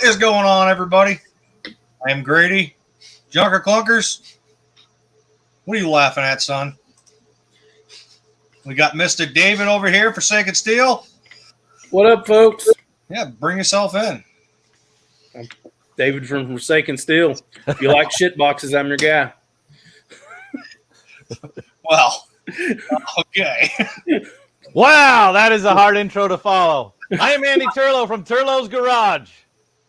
What is going on, everybody? I am Grady. Junker Clunkers. What are you laughing at, son? We got Mr. David over here for Sacred Steel. What up, folks? Yeah, bring yourself in. I'm David from Forsaken Steel. If you like shit boxes, I'm your guy. Well, okay. Wow, that is a hard intro to follow. I am Andy Turlow from Turlow's Garage.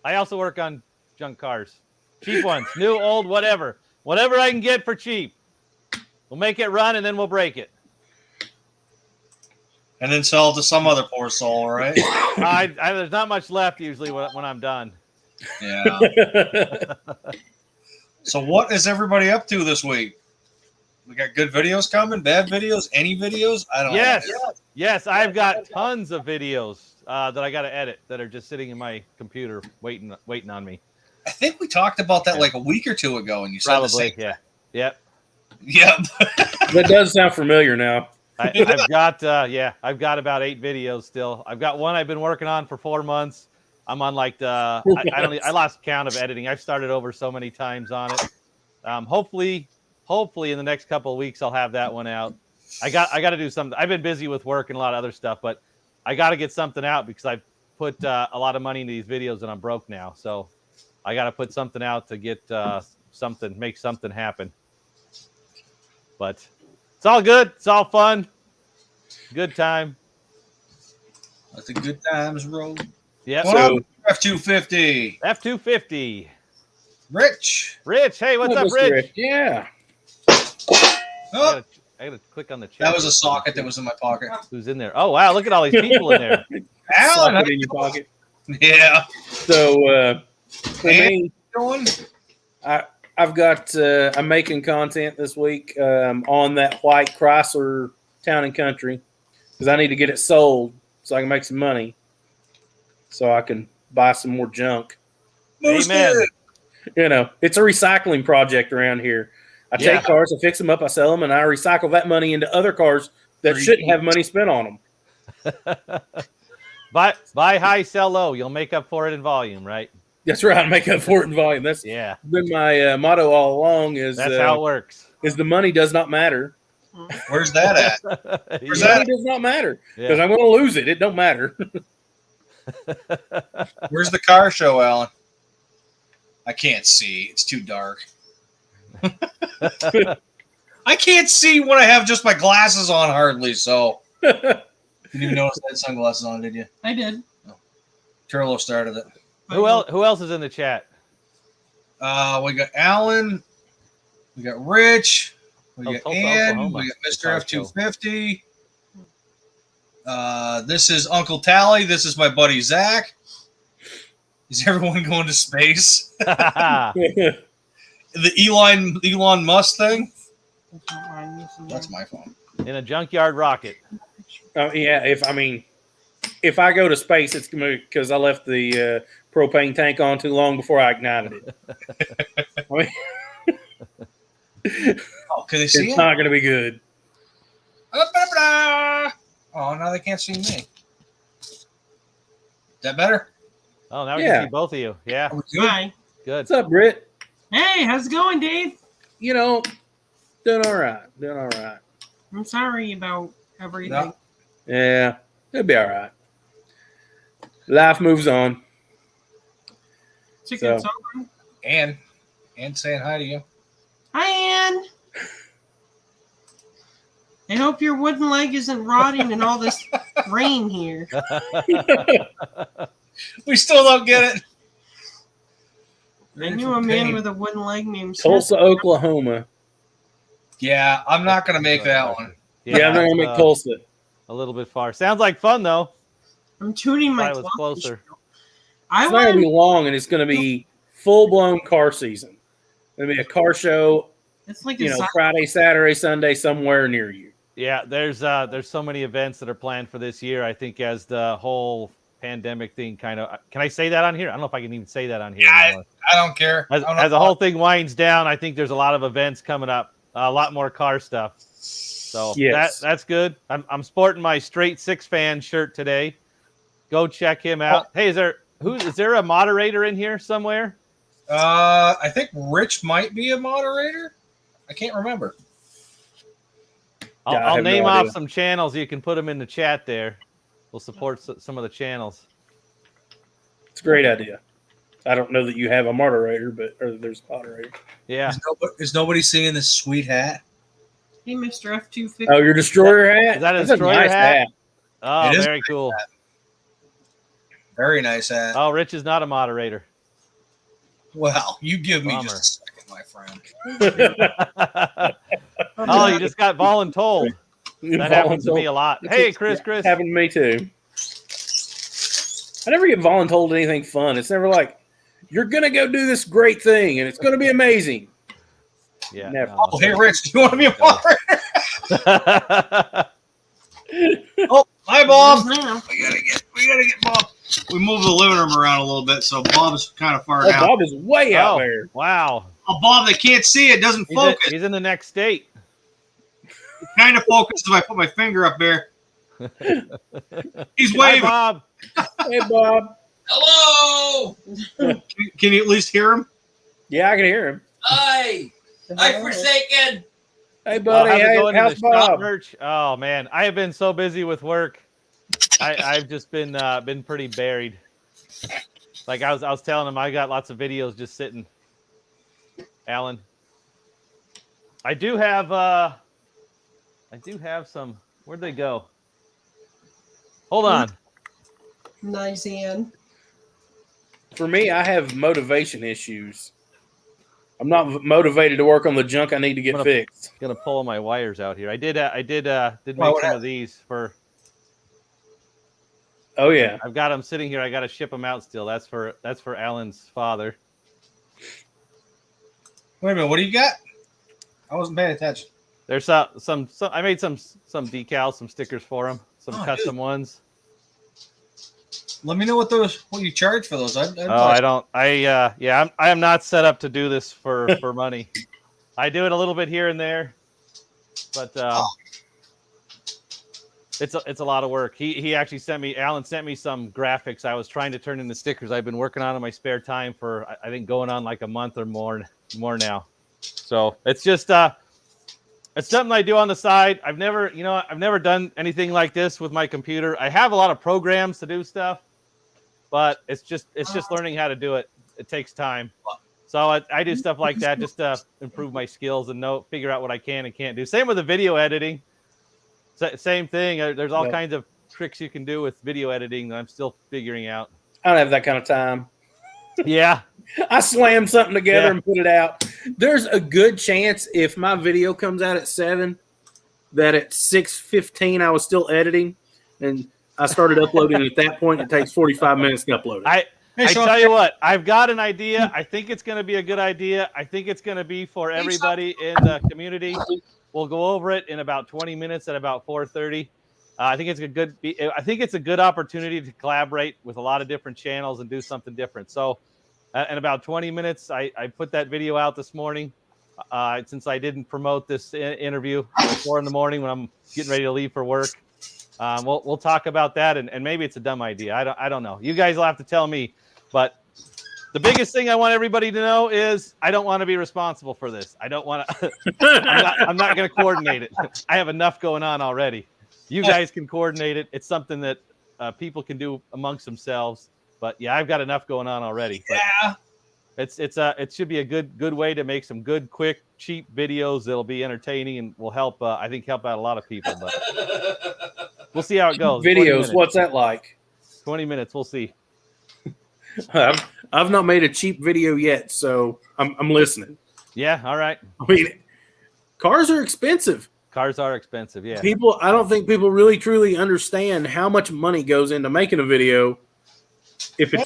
I also work on junk cars. Cheap ones, new, old, whatever. Whatever I can get for cheap. We'll make it run and then we'll break it. And then sell it to some other poor soul, right? There's not much left usually when I'm done. Yeah. So what is everybody up to this week? We got good videos coming, bad videos, any videos? I don't know. Yes, I've got tons of videos that I got to edit that are just sitting in my computer waiting on me. I think we talked about that like a week or two ago, and you said Probably, the same. Yep. That does sound familiar now. I've got about 8 videos still. I've got one I've been working on for 4 months. I'm on like I lost count of editing. I've started over so many times on it. Hopefully in the next couple of weeks I'll have that one out. I got to do something. I've been busy with work and a lot of other stuff, but I got to get something out because I've put a lot of money into these videos and I'm broke now. So I got to put something out to get make something happen. But it's all good. It's all fun. Good time. Let the good times roll. Yeah. So F-250. F-250. Rich. Hey, what's up, Rich? Yeah. Oh, I gotta click on the chat. that was a socket that was in my pocket. Who's in there? Oh wow, look at all these people in there. Alan, Socket in your pocket. Yeah. So for me, Going? I've got I'm making content this week on that white Chrysler Town and Country because I need to get it sold so I can make some money so I can buy some more junk. Amen. You know, it's a recycling project around here. I take cars, I fix them up, I sell them, and I recycle that money into other cars that shouldn't have money spent on them. Buy high, sell low. You'll make up for it in volume, right? That's right. Make up for it in volume. That's been my motto all along. That's how it works. Is the money does not matter. Where's that at? The money does not matter because I'm going to lose it. It don't matter. Where's the car show, Alan? I can't see. It's too dark. I can't see when I have just my glasses on hardly, so. You didn't even notice I had sunglasses on, did you? I did. Oh. Turlo started it. Who else is in the chat? We got Alan. We got Rich. We got Tulsa, Ann. Oklahoma. We got Mr. F-250. This is Uncle Tally. This is my buddy Zach. Is everyone going to space? The Elon Musk thing? That's my phone. In a junkyard rocket. Yeah, if I go to space, it's going to be because I left the propane tank on too long before I ignited it. Can they see it's it? not going to be good. Oh, now they can't see me. Is that better? Oh, now we can see both of you. Yeah. Hi. Good. What's up, Britt? Hey, how's it going, Dave? You know, doing all right. I'm sorry about everything. No. Yeah, it'll be all right. Life moves on. It's a good song. Ann saying hi to you. Hi, Ann. I hope your wooden leg isn't rotting in all this rain here. We still don't get it. I knew a man with a wooden leg named Tulsa, Oklahoma. Yeah, I'm not going to make that one. Yeah, I'm not going to make Tulsa. A little bit far. Sounds like fun, though. I'm tuning my clock. Closer. It's not going to be long, and it's going to be full-blown car season. It's going to be a car show, it's like Friday, Saturday, Sunday, somewhere near you. Yeah, there's so many events that are planned for this year. I think as the whole pandemic thing kind of, can I say that on here? I don't know if I can even say that on here anymore. I don't care. As the whole thing winds down, I think there's a lot of events coming up, a lot more car stuff. So that's good. I'm sporting my Straight Six fan shirt today. Go check him out. Hey, Who is there a moderator in here somewhere? I think Rich might be a moderator. I can't remember. I'll name off some channels. You can put them in the chat there. We'll support some of the channels. It's a great idea. I don't know that you have a moderator, or there's a moderator. Yeah. Is nobody seeing this sweet hat? Hey, Mr. F-250. Oh, your destroyer hat? Is that a That's destroyer nice hat? Oh, It is very cool. hat. Very nice hat. Oh, Rich is not a moderator. Well, you give me Bummer. just a second, my friend. Oh, you just got voluntold. That happens to me a lot. Hey, Chris. Happened to me too. I never get voluntold anything fun. It's never like, you're going to go do this great thing, and it's going to be amazing. Yeah. Never. No. Oh, hey, Rich, do you want to be a moderator? Oh, hi, Bob. Now. We gotta get Bob. We moved the living room around a little bit, so Bob is kind of far Oh, out. Bob is way out there. Wow. Oh, Bob, they can't see it. Doesn't focus. He's in the next state. It kind of focuses if I put my finger up there. He's Hi, waving. Bob. Hey, Bob. Hello. Can you at least hear him? Yeah, I can hear him. Hi. Hi, Forsaken. Hey, buddy. How's it Hey, going in how's the shop Bob? merch? Oh man, I have been so busy with work. I've just been pretty buried. Like I was telling him, I got lots of videos just sitting. Alan, I do have some. Where'd they go? Hold on. Nice, Ian. For me, I have motivation issues. I'm not motivated to work on the junk I need to get fixed. Gonna pull my wires out here. I did make what some of these for. Oh yeah, I've got them sitting here. I got to ship them out still. That's for Alan's father. Wait a minute. What do you got? I wasn't paying attention. There's some. I made some decals, some stickers for him, some custom ones. Let me know what you charge for those. I don't. I am not set up to do this for money. I do it a little bit here and there, but it's a lot of work. He actually Alan sent me some graphics I was trying to turn into stickers. I've been working on in my spare time for I think going on like a month or more now. So it's just it's something I do on the side. I've never done anything like this with my computer. I have a lot of programs to do stuff, but it's just learning how to do it. It takes time. So I do stuff like that just to improve my skills and figure out what I can and can't do. Same with the video editing. Same thing. There's all kinds of tricks you can do with video editing that I'm still figuring out. I don't have that kind of time. Yeah. I slam something together and put it out. There's a good chance if my video comes out at 7, that at 6:15 I was still editing, and I started uploading at that point. It takes 45 minutes to upload it. I tell you what, I've got an idea. I think it's going to be a good idea. I think it's going to be for everybody in the community. We'll go over it in about 20 minutes at about 4:30. I think it's a good opportunity to collaborate with a lot of different channels and do something different. So, in about 20 minutes, I put that video out this morning. Since I didn't promote this interview at 4 in the morning when I'm getting ready to leave for work, we'll talk about that. And maybe it's a dumb idea. I don't know. You guys will have to tell me. But the biggest thing I want everybody to know is I don't want to be responsible for this. I don't want to. I'm not going to coordinate it. I have enough going on already. You guys can coordinate it. It's something that people can do amongst themselves. But yeah, I've got enough going on already. But it should be a good way to make some good, quick, cheap videos that'll be entertaining and will help. I think help out a lot of people. But we'll see how it goes. Videos, what's that like? 20 minutes. We'll see. I've not made a cheap video yet, so I'm listening. Yeah, all right. I mean, cars are expensive. Cars are expensive, yeah. I don't think people really truly understand how much money goes into making a video. If it's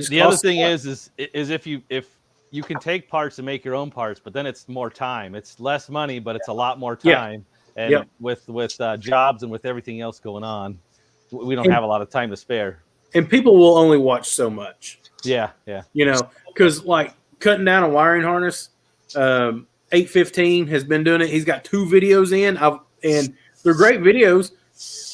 the other thing is if you can take parts and make your own parts, but then it's more time. It's less money, but it's a lot more time. And with jobs and with everything else going on, we don't have a lot of time to spare. And people will only watch so much. Yeah. Because like cutting down a wiring harness, 815 has been doing it. He's got 2 videos in, and they're great videos.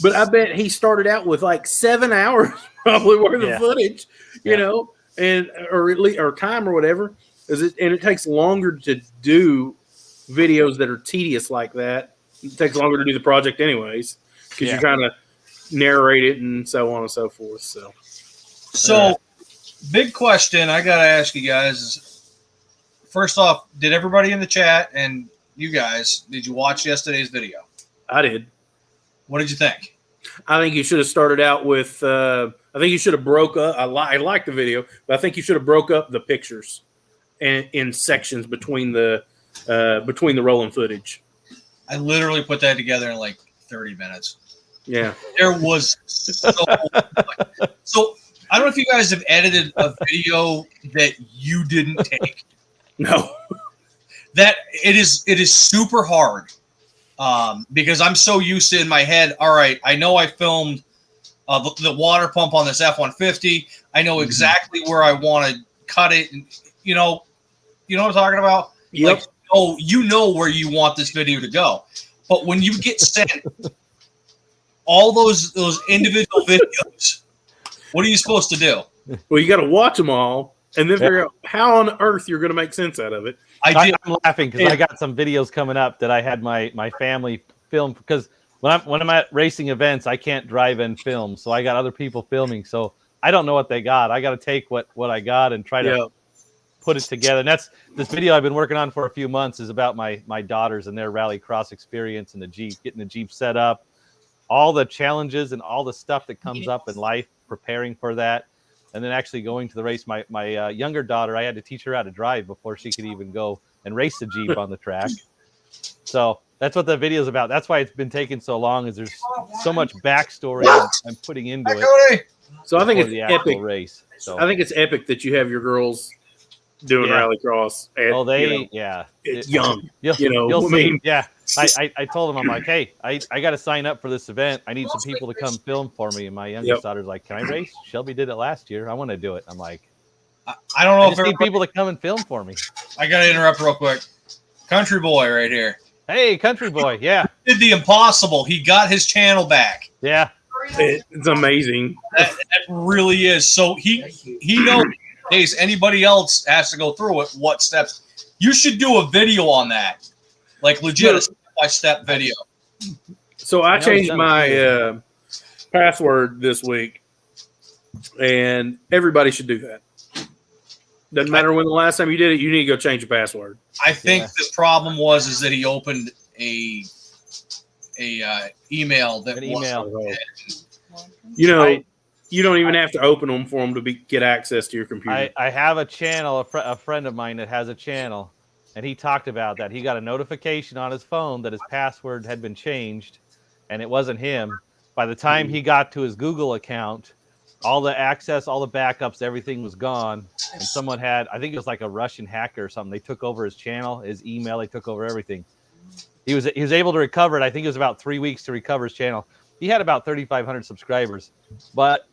But I bet he started out with like 7 hours probably worth the Yeah. footage, you know, and or at least or time or whatever. And it takes longer to do videos that are tedious like that. It takes longer to do the project anyways because you're trying to narrate it and so on and so forth. So Big question I got to ask you guys is, first off, did everybody in the chat and you guys, did you watch yesterday's video? I did. What did you think? I think you should have started out with. I think you should have broke up. I like the video, but I think you should have broke up the pictures in sections between the rolling footage. I literally put that together in like 30 minutes. Yeah, There was so I don't know if you guys have edited a video that you didn't take. no, That it is super hard. Because I'm so used to in my head, all right, I know I filmed the water pump on this F-150. I know exactly where I want to cut it. And, you know what I'm talking about? Yep. Like, oh, you know where you want this video to go. But when you get sent all those individual videos, what are you supposed to do? Well, you got to watch them all and then figure out how on earth you're going to make sense out of it. I did. I'm laughing because I got some videos coming up that I had my family film because when I'm at racing events, I can't drive and film, so I got other people filming. So I don't know what they got. I got to take what I got and try to put it together. And that's this video I've been working on for a few months is about my daughters and their rallycross experience and the Jeep, getting the Jeep set up, all the challenges and all the stuff that comes up in life, preparing for that. And then actually going to the race. My younger daughter, I had to teach her how to drive before she could even go and race the Jeep on the track. So that's what the video is about. That's why it's been taking so long, is there's so much backstory I'm putting into it. So I think it's the actual epic. race. So I think it's epic that you have your girls doing rallycross. It's young. You'll I see. mean, Yeah. I told them, I'm like, hey, I got to sign up for this event. I need some people to come film for me. And my youngest daughter's like, can I race? Shelby did it last year. I want to do it. I'm like, I don't know I if just need people to come and film for me. I got to interrupt real quick. Country boy right here. Hey, country boy. Yeah. Did the impossible. He got his channel back. Yeah. it's amazing. That really is. So he knows in case anybody else has to go through it, what steps. You should do a video on that. Like legit, a step-by-step video. So I changed my password this week, and everybody should do that. Doesn't matter when the last time you did it, you need to go change your password. I think the problem is that he opened a email that An email. You don't even have to open them for them to get access to your computer. I have a channel, a friend of mine that has a channel, and he talked about that. He got a notification on his phone that his password had been changed, and it wasn't him. By the time he got to his Google account, all the access, all the backups, everything was gone. And someone had, I think it was like a Russian hacker or something. They took over his channel, his email. They took over everything. He was able to recover it. I think it was about 3 weeks to recover his channel. He had about 3,500 subscribers, but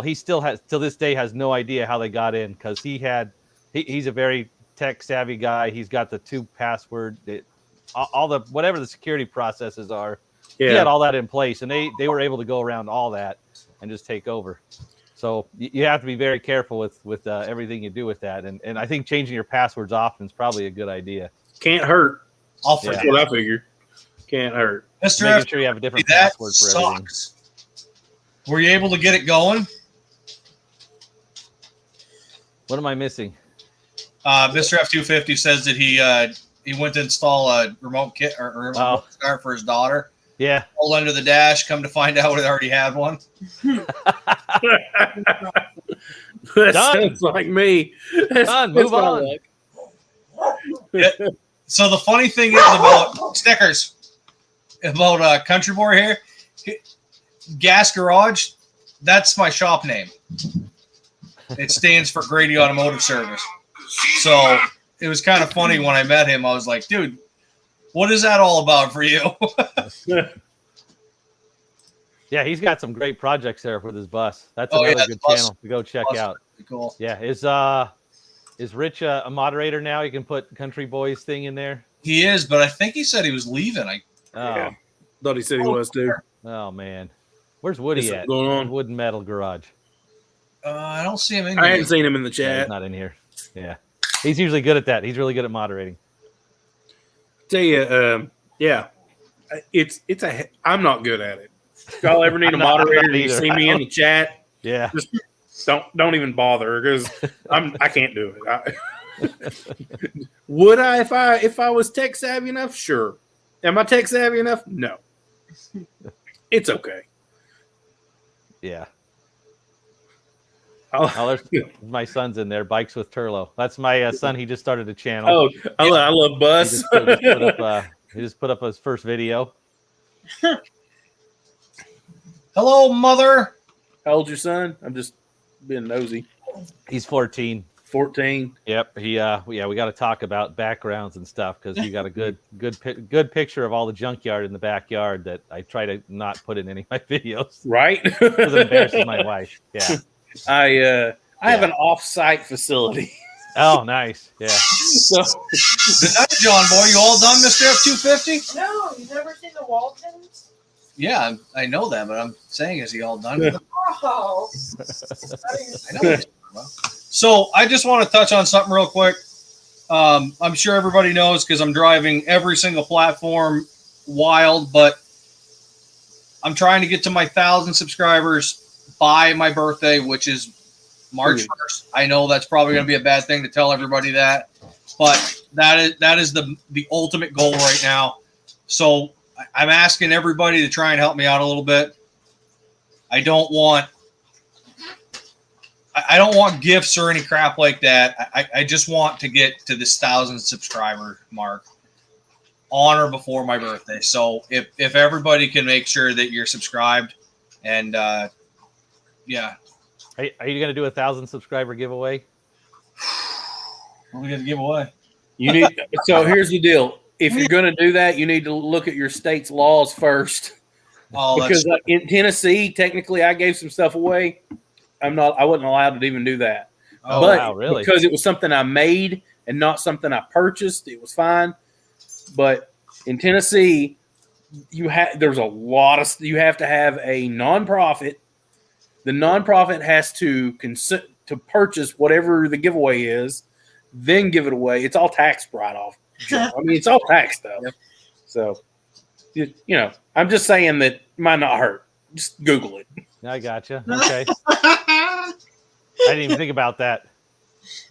he still has, till this day, has no idea how they got in, because he's a very tech savvy guy. He's got the 2 password, all the whatever the security processes are. Yeah. He had all that in place, and they were able to go around all that and just take over. So you have to be very careful with everything you do with that, and I think changing your passwords often is probably a good idea. Can't hurt. That's what I figured. Can't hurt. Mr. Making F, sure you have a different that password for everything. sucks. Were you able to get it going? What am I missing? Mr. F250 says that he went to install a remote kit or remote start for his daughter. Yeah. Pulled under the dash. Come to find out, it already had one. That sounds like me. Done. Move on. So the funny thing is about stickers, about Country Boy here, Gas Garage, that's my shop name. It stands for Grady Automotive Service. So it was kind of funny when I met him. I was like, dude, what is that all about for you? Yeah, he's got some great projects there with his bus. That's another good channel to go check out. Cool. Yeah, is Rich a moderator now? He can put Country Boy's thing in there. He is, but I think he said he was leaving. Thought he said he was too. Oh man, where's Woody at? Going on? Wood and Metal Garage. I don't see him in I here. hadn't seen him in the Yeah, chat. he's not in here. Yeah, he's usually good at that. He's really good at moderating. Tell you, yeah, I'm not good at it. If y'all ever need a I'm not moderator, and you either. see me in the chat, Yeah, just don't even bother because I can't do it. Would I if I was tech savvy enough? Sure. Am I tech savvy enough? No. It's okay. yeah. I'll- Oh, there's my son's in there. Bikes with Turlo. That's my son. He just started a channel. I love He Bus. he just put up his first video. Hello, mother. How old's your son? I'm just being nosy. He's 14. 14. Yep. We got to talk about backgrounds and stuff because you got a good picture of all the junkyard in the backyard that I try to not put in any of my videos Right? because it embarrasses my wife. Yeah. I have an off-site facility. Oh, nice. Yeah. So Good night, John boy. You all done, Mr. F-250? No, you've never seen the Waltons? Yeah, I know that, but I'm saying, is he all done? Oh. I know. So I just want to touch on something real quick. I'm sure everybody knows because I'm driving every single platform wild, but I'm trying to get to my 1,000 subscribers by my birthday, which is March 1st. I know that's probably going to be a bad thing to tell everybody that, but that is the ultimate goal right now. So I'm asking everybody to try and help me out a little bit. I don't want gifts or any crap like that. I just want to get to this 1,000 subscriber mark on or before my birthday. So if everybody can make sure that you're subscribed, and yeah. Are you going to do a 1,000 subscriber giveaway? What are we going to give away? you need. So here's the deal. If you're going to do that, you need to look at your state's laws first. Oh, Because in Tennessee, technically, I gave some stuff away. I wasn't allowed to even do that. Oh, but wow, really? because it was something I made and not something I purchased, it was fine. But in Tennessee, there's a lot of you have to have a nonprofit. The nonprofit has to purchase whatever the giveaway is, then give it away. It's all tax write-off. I mean, it's all tax stuff. Yep. So, I'm just saying that it might not hurt. Just Google it. I gotcha. Okay. I didn't even think about that.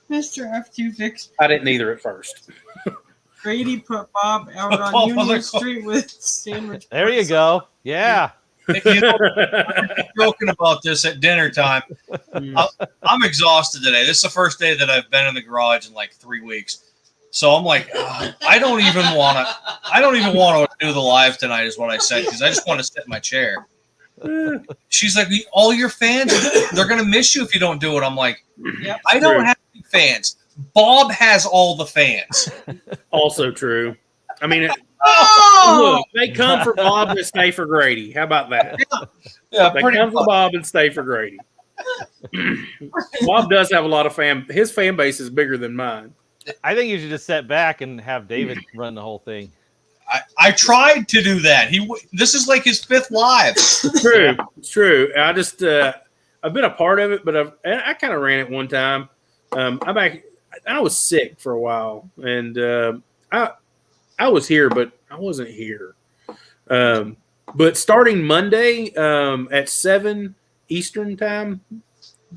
Mr. F250. I didn't either at first. Grady put Bob out on Union Street with sandwich. There you go. Yeah. You know, I'm joking about this at dinner time. I'm exhausted today. This is the first day that I've been in the garage in like 3 weeks. So I'm like, I don't even want to do the live tonight is what I said, because I just want to sit in my chair. She's like, all your fans, they're going to miss you if you don't do it. I'm like, Yep. I don't have any fans. Bob has all the fans. Also true. I mean, Oh! look, they come for Bob and stay for Grady. How about that? Yeah, They pretty come for much. Bob and stay for Grady. Bob does have a lot of his fan base is bigger than mine. I think you should just sit back and have David run the whole thing. I tried to do that. This is like his 5th live. True, it's true. I just I've been a part of it, but I kind of ran it one time. I was sick for a while, and I was here, but I wasn't here. But starting Monday at 7 Eastern time,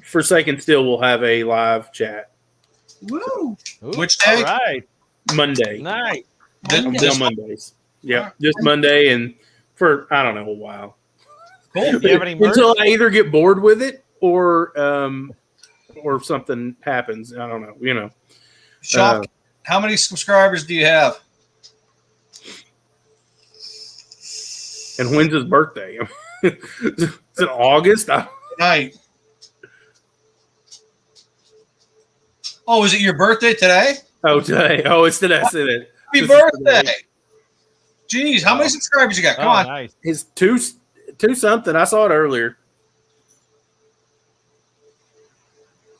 Forsaken Steel will have a live chat. Woo! Ooh, Which day? All right. Monday. Nice. Until Mondays. Yeah, just Monday and for I don't know a while. Cool. Do you have any merch? Until I either get bored with it or something happens. I don't know. Shop, how many subscribers do you have? And when's his birthday? Is it August? Night. Oh, is it your birthday today? Oh, today. Oh, it's today. I said it. Happy This is birthday. today. Jeez, how many subscribers you got? Come on. Nice. His two something. I saw it earlier.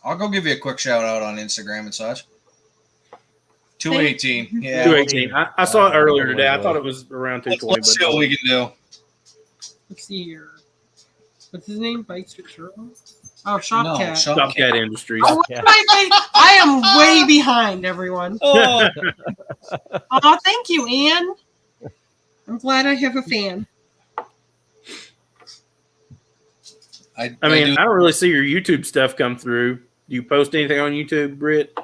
I'll go give you a quick shout out on Instagram and such. 218. Yeah. 218. I saw it earlier today. I thought it was around 220. Let's see what we can do. Let's see here. What's his name? Bikes with Churro? Oh, Shop No, Cat. Shop Shop Cat Industries. Oh, what did I say? I am way Shop behind. I am way behind, everyone. Oh, Oh, thank you, Anne. I'm glad I have a fan. I mean, do. I don't really see your YouTube stuff come through. Do you post anything on YouTube, Britt?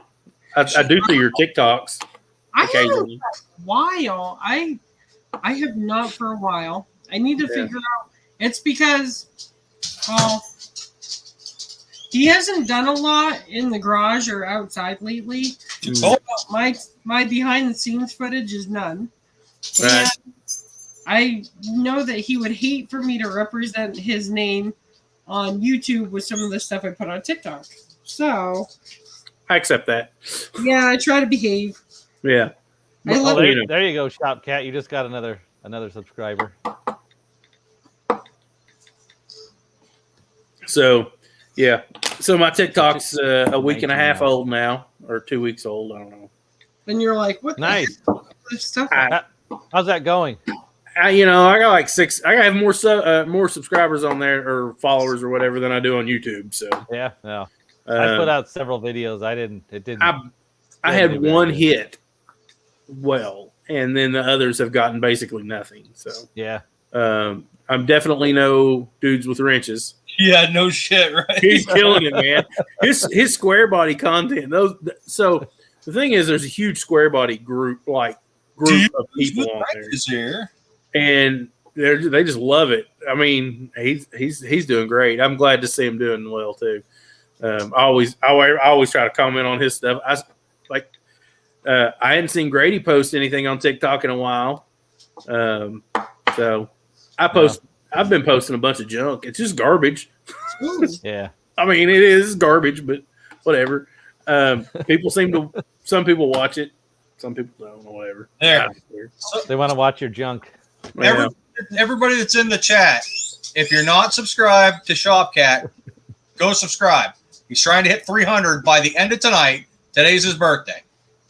I do see your TikToks I haven't occasionally. for a while. I have not for a while. I need to figure out. It's because, well, he hasn't done a lot in the garage or outside lately. Oh, My behind the scenes footage is none. Right. And I know that he would hate for me to represent his name on YouTube with some of the stuff I put on TikTok. So I accept that. yeah, I try to behave. Yeah. I Oh, love there you go, Shop Cat. You just got another subscriber. So, yeah. So my TikTok's a week and a 19 half now. old now, or 2 weeks old. I don't know. and you're like, what Nice. the heck is this stuff? How's that going? I got like 6. I have more subscribers on there or followers or whatever than I do on YouTube. So Yeah, no. I put out several videos. It didn't. I didn't had do very one good. hit, well, and then the others have gotten basically nothing. So Yeah. I'm definitely no dudes with wrenches. yeah, no shit, right? He's killing it, man. His square body content. So the thing is, there's a huge square body group of people on there, Is here. and they just love it. I mean, he's doing great. I'm glad to see him doing well too. I always try to comment on his stuff. I hadn't seen Grady post anything on TikTok in a while, so I've been posting a bunch of junk. It's just garbage. Ooh. Yeah. I mean, it is garbage, but whatever. Some people watch it, some people don't. Whatever. There. I don't care. They want to watch your junk. Yeah. Everybody that's in the chat, if you're not subscribed to Shop Cat, go subscribe. He's trying to hit 300 by the end of tonight. Today's his birthday.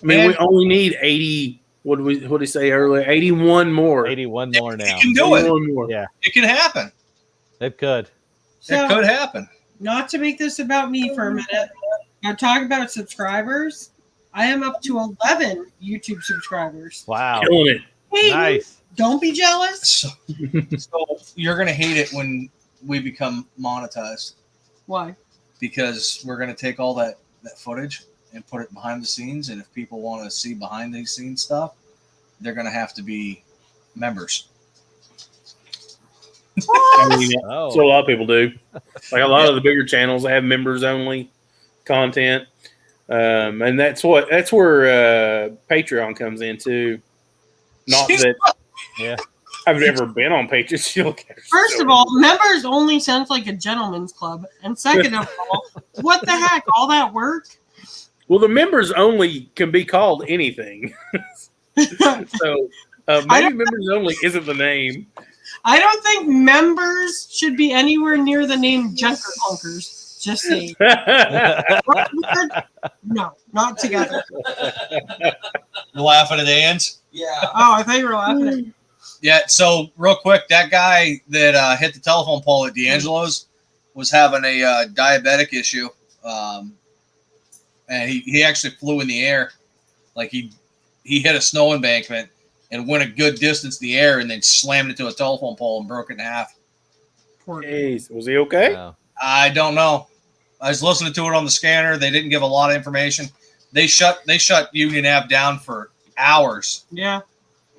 I mean, And- we only need 80. What did he say earlier? 81 more. 81 more now. You can do it. 81 more. Yeah. It can happen. It could. So, It could happen. not to make this about me for a minute, I'm talking about subscribers. I am up to 11 YouTube subscribers. Wow. Killing it. Hey, Nice. don't be jealous. So you're gonna hate it when we become monetized Why? because we're gonna take all that footage and put it behind the scenes. And if people want to see behind the scenes stuff, they're gonna have to be members. I mean, Oh. that's what a lot of people do. Like a lot of the bigger channels, they have members only content, and that's where Patreon comes in too. Not that Yeah. I've never been on Patreon. First of all, members only sounds like a gentleman's club. And second of all, what the heck? All that work? well, the members only can be called anything. So maybe members only isn't the name. I don't think members should be anywhere near the name Junker Clunkers. Just saying. No, not together. You're laughing at Ann's? Yeah. Oh, I thought you were laughing at me. Yeah. So real quick, that guy that hit the telephone pole at D'Angelo's was having a diabetic issue, and he actually flew in the air, like he hit a snow embankment and went a good distance in the air and then slammed into a telephone pole and broke it in half. Poor guy. Jeez, was he okay? Wow. I don't know. I was listening to it on the scanner. They didn't give a lot of information. They shut Union Ave down for hours. Yeah.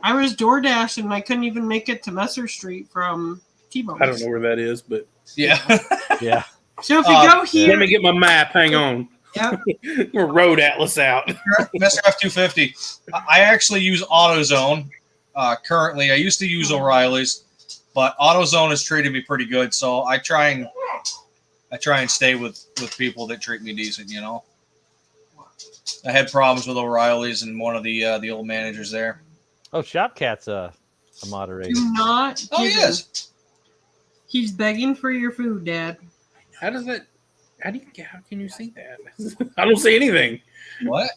I was door dashing and I couldn't even make it to Messer Street from T-Bone. I don't know where that is, but Yeah. Yeah. So if you go let here, me get my map. Hang on. Yep. We're road atlas out. Mr. F-250. I actually use AutoZone currently. I used to use O'Reilly's, but AutoZone has treated me pretty good. So I try and stay with people that treat me decent. You know, I had problems with O'Reilly's and one of the old managers there. Oh, Shop Cat's a moderator. do not Oh, give he him. is. He's begging for your food, Dad. How can you see that? I don't see anything. What?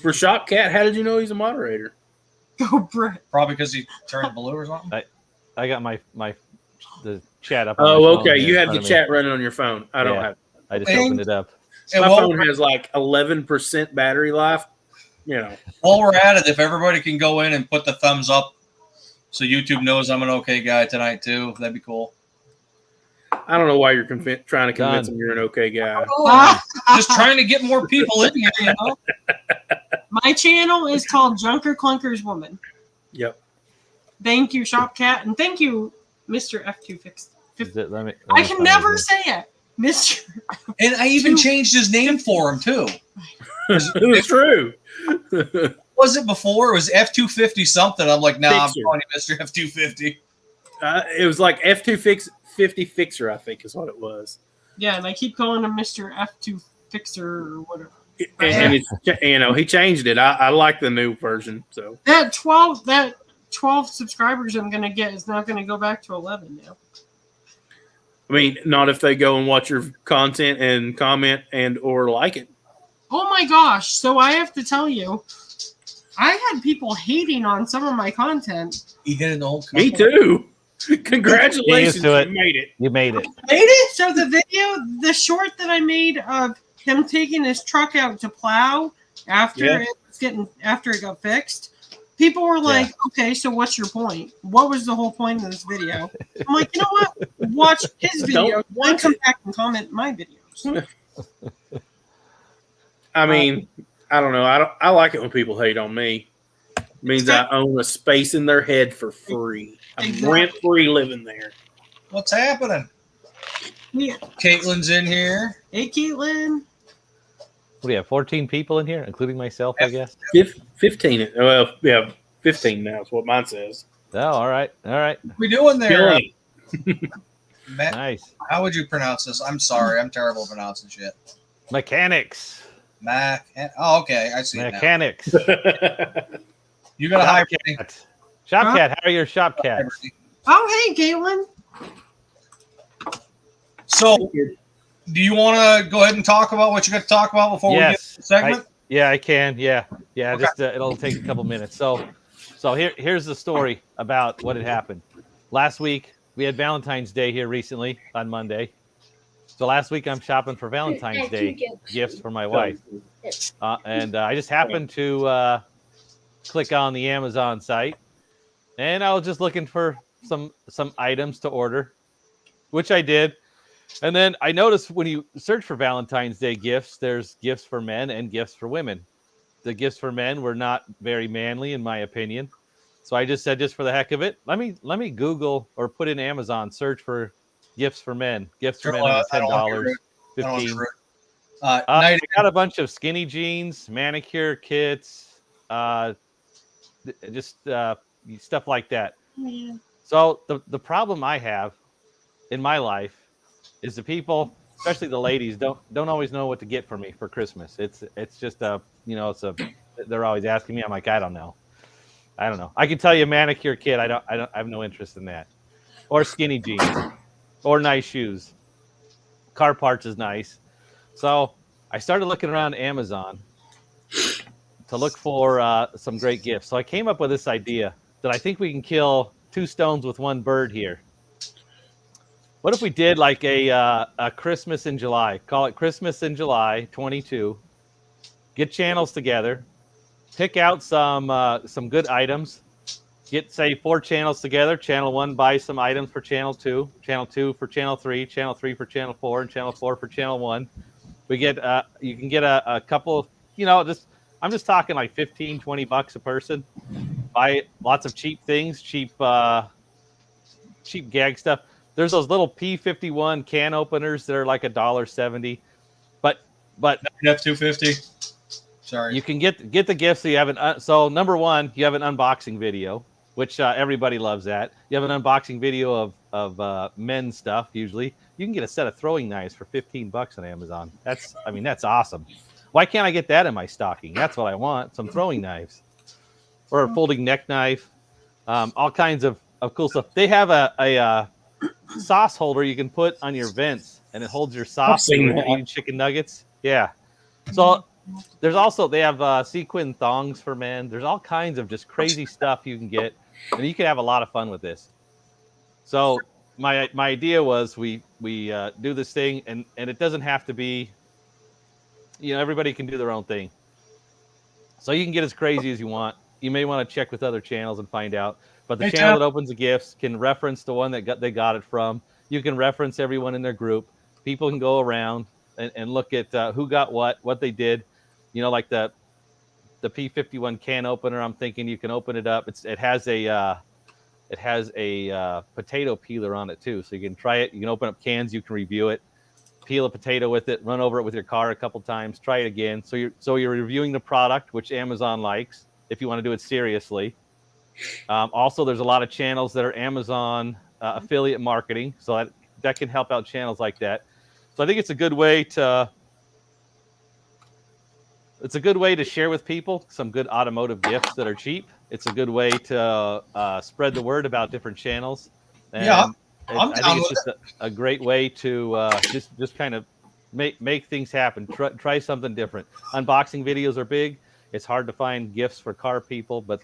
For Shop Cat, how did you know he's a moderator? Go, Brett. Probably because he turned blue or something. I got the chat up. On my Oh, phone okay. here You in have front the of me. chat running on your phone. I don't Yeah. have. I just And- opened it up. And My while, phone has like 11% battery life. You know, while we're at it, if everybody can go in and put the thumbs up so YouTube knows I'm an okay guy tonight too, that'd be cool. I don't know why you're trying to convince Done. them you're an okay guy. Just trying to get more people in here, you know? My channel is called Junker Clunkers Woman. Yep. Thank you, Shopcat, and thank you, Mr. F2 Fix. Let me I find can it never here. say it, Mr. And I even changed his name for him too. It's true. Was it before? It was F250 something. I'm like, nah, Fixer. I'm calling you Mr. F250. It was like F250 Fixer, I think is what it was. Yeah, and I keep calling him Mr. F2 Fixer or whatever. And it's, you know, he changed it. I like the new version. So That 12 subscribers I'm gonna get is now gonna go back to 11 now. I mean, not if they go and watch your content and comment and or like it. Oh my gosh! So I have to tell you, I had people hating on some of my content. He hit an old Me too. Congratulations, to it. you made it. You made it. Made it. So the video, the short that I made of him taking his truck out to plow after Yeah. it got fixed, people were like, "Okay, so what's your point? What was the whole point of this video?" I'm like, you know what? Watch his video, Don't then watch come it. back and comment my videos. I mean, I don't know. I like it when people hate on me. It means I own a space in their head for free. I'm Exactly. rent-free living there. What's happening? Yeah. Caitlin's in here. Hey, Caitlin. What do you have? 14 people in here, including myself, I guess. 15. Well, yeah, 15 now is what mine says. Oh, all right. All right. What we doing there? Killing. Matt, Nice. how would you pronounce this? I'm sorry. I'm terrible at pronouncing shit. Mechanics. Mac. Oh, okay. I see it now. Mechanics. You got a high rating. Shopcat. How are your Shopcats? Oh, hey, Caitlin. So, do you want to go ahead and talk about what you got to talk about before we get to the segment? Yeah, I can. Yeah. Okay. Just it'll take a couple minutes. So here's the story about what had happened. Last week we had Valentine's Day here recently on Monday. So last week I'm shopping for Valentine's Day gifts for my wife, and I just happened to click on the Amazon site, and I was just looking for some items to order, which I did. And then I noticed when you search for Valentine's Day gifts, there's gifts for men and gifts for women. The gifts for men were not very manly, in my opinion. So I just said, just for the heck of it, let me Google or put in Amazon search for gifts for men. Gifts for men under $10, $15. I got a bunch of skinny jeans, manicure kits, just stuff like that. Yeah. So the problem I have in my life is the people, especially the ladies, don't always know what to get for me for Christmas. It's just they're always asking me. I'm like, I don't know. I can tell you a manicure kit. I have no interest in that. Or skinny jeans, or nice shoes. Car parts is nice. So I started looking around Amazon to look for some great gifts. So I came up with this idea that I think we can kill two stones with one bird here. What if we did like a Christmas in July? Call it Christmas in July 22. Get channels together, pick out some good items. Get, say, 4 channels together. Channel 1 buys some items for channel 2. Channel 2 for channel 3. Channel 3 for channel 4, and channel 4 for channel 1. We get you can get a couple. I'm just talking like $15-$20 a person. Buy lots of cheap things, cheap gag stuff. There's those little P51 can openers that are like $1.70, but F250. Sorry. you can get the gifts. So you have so number one, you have an unboxing video, which everybody loves that. You have an unboxing video of men's stuff. Usually, you can get a set of throwing knives for $15 on Amazon. That's awesome. Why can't I get that in my stocking? That's what I want. Some throwing knives, or a folding neck knife. All kinds of cool stuff. They have a sauce holder you can put on your vents, and it holds your sauce when you're eating chicken nuggets. Yeah. So they have sequin thongs for men. There's all kinds of just crazy stuff you can get, and you can have a lot of fun with this. So my idea was we do this thing, and it doesn't have to be, everybody can do their own thing. So you can get as crazy as you want. You may want to check with other channels and find out. But the channel that opens the gifts can reference the one that they got it from. You can reference everyone in their group. People can go around and look at who got what they did. Like the P51 can opener. I'm thinking you can open it up. It has a potato peeler on it too, so you can try it. You can open up cans. You can review it. Peel a potato with it, run over it with your car a couple times, try it again. So you're reviewing the product, which Amazon likes if you want to do it seriously. Also, there's a lot of channels that are Amazon affiliate marketing, so that can help out channels like that. So I think it's a good way to share with people some good automotive gifts that are cheap. It's a good way to spread the word about different channels. And I think it's just a great way to just kind of make things happen. Try something different. Unboxing videos are big. It's hard to find gifts for car people, but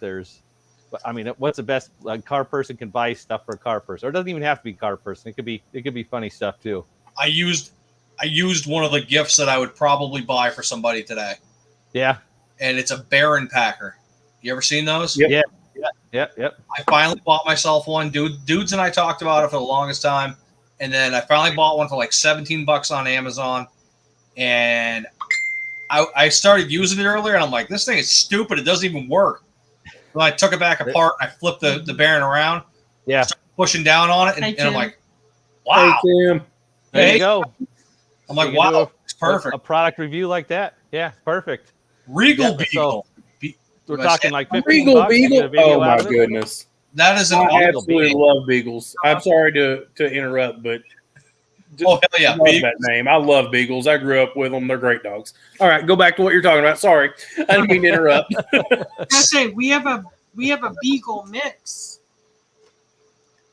what's the best? A car person can buy stuff for a car person, or it doesn't even have to be a car person. It could be funny stuff too. I used one of the gifts that I would probably buy for somebody today. Yeah, and it's a Baron Packer. You ever seen those? Yep. Yep. I finally bought myself one. Dudes and I talked about it for the longest time, and then I finally bought one for like $17 on Amazon, and I started using it earlier, and I'm like, this thing is stupid. It doesn't even work. When I took it back apart, I flipped the Baron around, started pushing down on it, and I'm like, wow. Hey, Tim. There you go. I'm like, wow, it's perfect. A product review like that. Yeah, perfect. Regal Beagle. We're talking like $15. Regal Beagle. Oh my goodness, that is an I absolutely love Beagles. I'm sorry to interrupt, but hell yeah, I love that name. I love Beagles. I grew up with them. They're great dogs. All right, go back to what you're talking about. Sorry, I didn't mean to interrupt. I say we have a Beagle mix.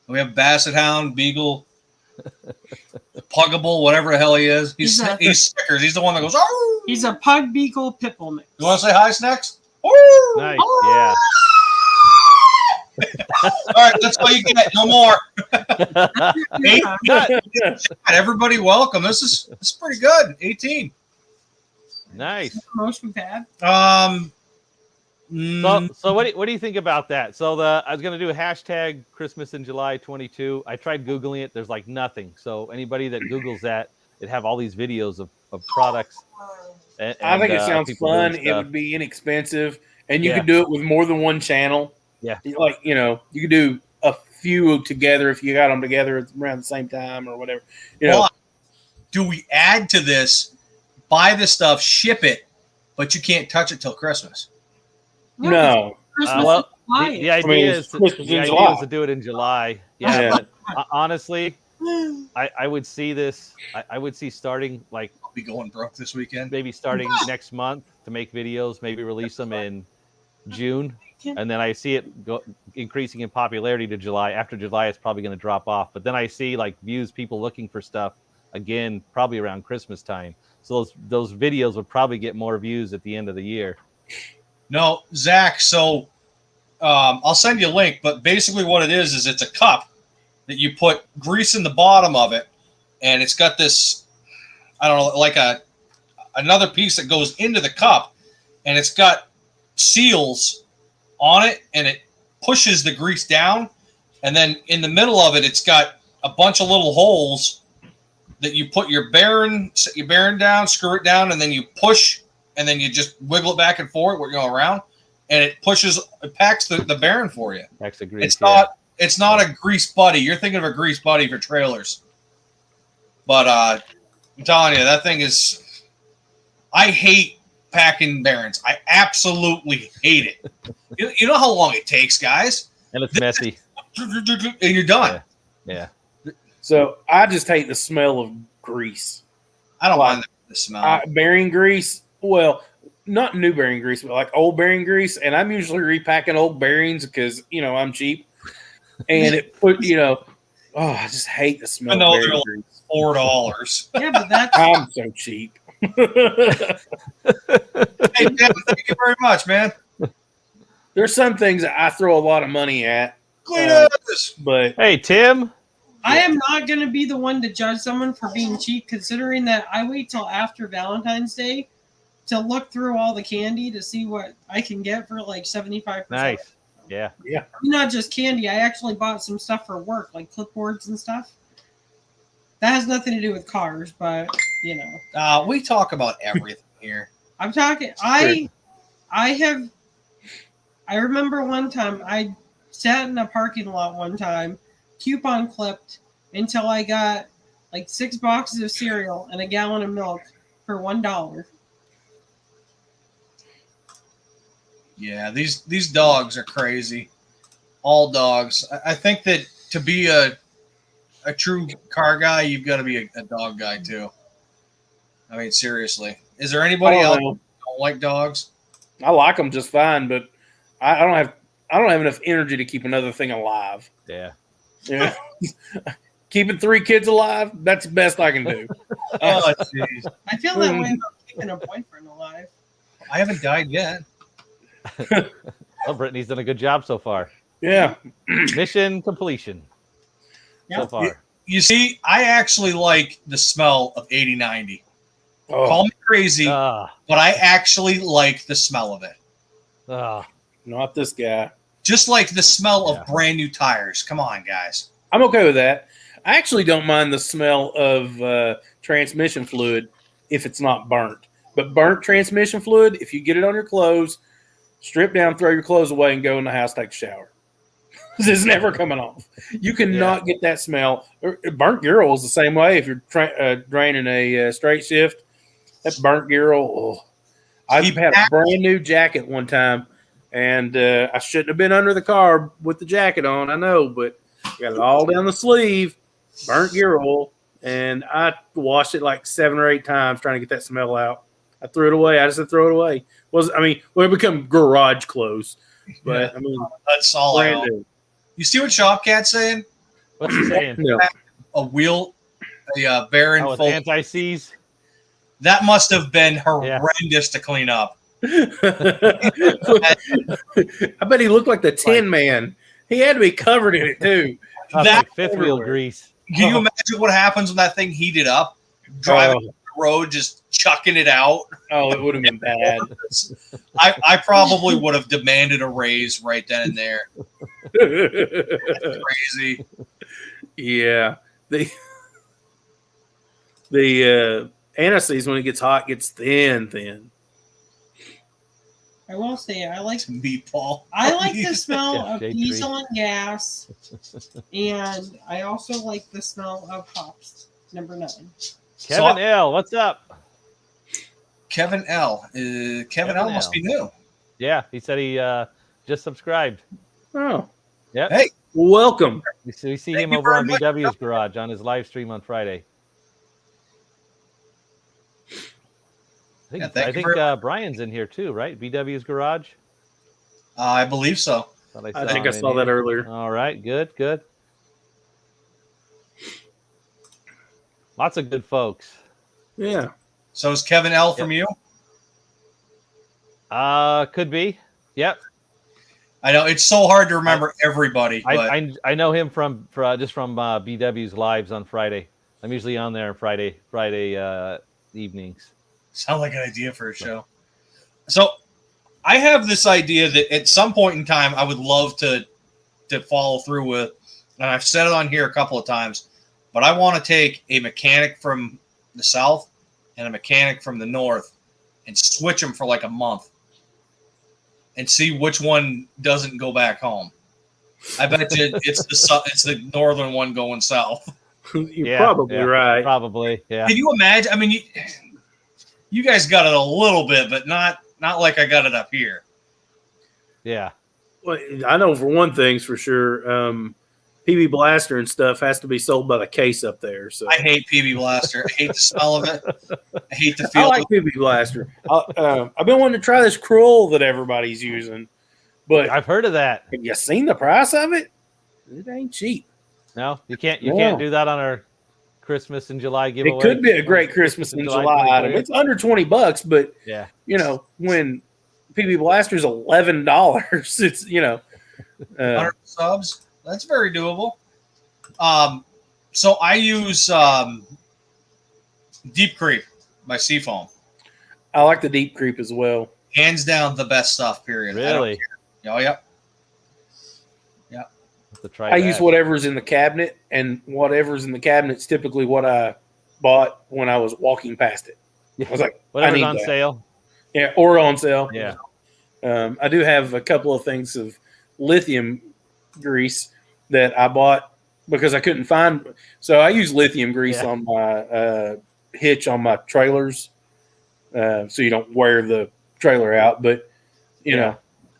We have Basset Hound, Beagle, Puggable, whatever the hell he is. He's Snickers. He's the one that goes. Oh! He's a Pug Beagle Pipple mix. You want to say hi, Snacks? Nice, yeah. All right, that's all you get. No more. Everybody, welcome. This is pretty good. 18. Nice. Most we've had. So what do you think about that? So I was going to do a hashtag Christmas in July 22. I tried Googling it. There's like nothing. So anybody that Googles that, it'd have all these videos of products. And, I think it sounds fun. It would be inexpensive, and you could do it with more than one channel. Yeah, like you could do a few together if you got them together around the same time or whatever. Do we add to this? Buy the stuff, ship it, but you can't touch it till Christmas. No. The idea is to do it in July. Yeah, but honestly, I would see this. I would see starting like I'll be going broke this weekend. Maybe starting next month to make videos. Maybe release them in June, and then I see it increasing in popularity to July. After July, it's probably going to drop off. But then I see like views, people looking for stuff again, probably around Christmas time. So those videos would probably get more views at the end of the year. No, Zach. So I'll send you a link. But basically, what it is it's a cup that you put grease in the bottom of it, and it's got this, I don't know, like another piece that goes into the cup, and it's got seals on it, and it pushes the grease down, and then in the middle of it, it's got a bunch of little holes that you put your bearing down, screw it down, and then you push, and then you just wiggle it back and forth, around, and it packs the bearing for you. Packs the grease. It's not a grease buddy. You're thinking of a grease buddy for trailers. But I'm telling you, that thing is... I hate packing bearings. I absolutely hate it. You know how long it takes, guys? And it's messy. And you're done. Yeah. So I just hate the smell of grease. I don't mind the smell. Bearing grease, well, not new bearing grease, but like old bearing grease. And I'm usually repacking old bearings because, I'm cheap. And it put, I just hate the smell of bearing grease. $4. Yeah, but that's... I'm so cheap. Hey, Dan, thank you very much, man. There's some things that I throw a lot of money at. Cletus! But hey, Tim. I am not going to be the one to judge someone for being cheap, considering that I wait till after Valentine's Day to look through all the candy to see what I can get for like 75%. Nice. Yeah. Not just candy. I actually bought some stuff for work, like clipboards and stuff. That has nothing to do with cars, but you know. We talk about everything here. I'm talking. I remember one time I sat in a parking lot one time, coupon clipped until I got like 6 boxes of cereal and a gallon of milk for $1. Yeah, these dogs are crazy. All dogs. I think that to be a true car guy, you've got to be a dog guy too. I mean, seriously. Is there anybody else who don't like dogs? I like them just fine, but I don't have enough energy to keep another thing alive. Yeah. Yeah. Keeping 3 kids alive, that's the best I can do. Oh, jeez. I feel that way about keeping a boyfriend alive. I haven't died yet. Well, Brittany's done a good job so far. Yeah. Mission completion. So Yeah. far. You see, I actually like the smell of 8090. Oh, Call me crazy, Ah, but I actually like the smell of it. ah. not this guy. Just like the smell Yeah. of brand new tires. Come on, guys. I'm okay with that. I actually don't mind the smell of transmission fluid if it's not burnt. But burnt transmission fluid, if you get it on your clothes, strip down, throw your clothes away, and go in the house, take a shower. It's never coming off. You cannot get that smell. Burnt gear oil is the same way. If you're draining a straight shift, that burnt gear oil. I've had a brand new jacket one time, and I shouldn't have been under the car with the jacket on. I know, but got it all down the sleeve, burnt gear oil, and I washed it like 7 or 8 times trying to get that smell out. I threw it away. I just said throw it away. It become garage clothes, but Yeah. I mean, That's all I brand know. new. You see what Shopcat's saying? What's he saying? No. A Baron Oh, with full. anti-seize? That must have been horrendous to clean up. I bet he looked like the Tin Man. He had to be covered in it too. Oh, it's That like fifth wheel everywhere. grease. Can you imagine what happens when that thing heated up? Driving down the road, just chucking it out. Oh, it would have been bad. I probably would have demanded a raise right then and there. Crazy. Yeah. The anise when it gets hot gets thin. I will say I like Meatball. I like the smell Yeah, of J3. diesel and gas, and I also like the smell of hops. Number 9. Kevin L, what's up? Kevin L. Kevin L. must be new. Yeah, he said he just subscribed. Oh. Yep. Hey. Welcome. We see Thank him you over very on much. BW's Garage on his live stream on Friday. Yeah, I thank you think very Brian's in here too, right? BW's Garage. I believe so. Thought I think him I in saw that here. earlier. All right, good. Lots of good folks. Yeah. So is Kevin L. from you? Could be. Yep. I know it's so hard to remember everybody, but I know him from BW's lives on Friday. I'm usually on there on Friday evenings. sound like an idea for a show. So I have this idea that at some point in time I would love to follow through with, and I've said it on here a couple of times, but I want to take a mechanic from the south and a mechanic from the north and switch them for like a month and see which one doesn't go back home. I bet you it's the northern one going south. You're probably right. Probably, yeah. Can you imagine? I mean, you guys got it a little bit, but not like I got it up here. Yeah. Well, I know for one thing's for sure, PB Blaster and stuff has to be sold by the case up there. So I hate PB Blaster. I hate the smell of it. I hate the feel I like of it. PB Blaster. I've been wanting to try this Cruel that everybody's using, but I've heard of that. have you seen the price of it? It ain't cheap. No, you can't No. can't do that on our Christmas and July giveaway. It could be a great Christmas and July item. It's under $20, but yeah. When PB Blaster's $11, it's 100 subs. That's very doable. So I use Deep Creep by Seafoam. I like the Deep Creep as well. Hands down, the best stuff. Period. Really? Oh, yep. Have to try I that. use whatever's in the cabinet, and whatever's in the cabinet's typically what I bought when I was walking past it. I was like, Whatever's I need on that. sale. Yeah, or on sale. Yeah. I do have a couple of things of lithium grease that I bought because I couldn't find. So I use lithium grease Yeah. on my hitch on my trailers, so you don't wear the trailer out. But you know,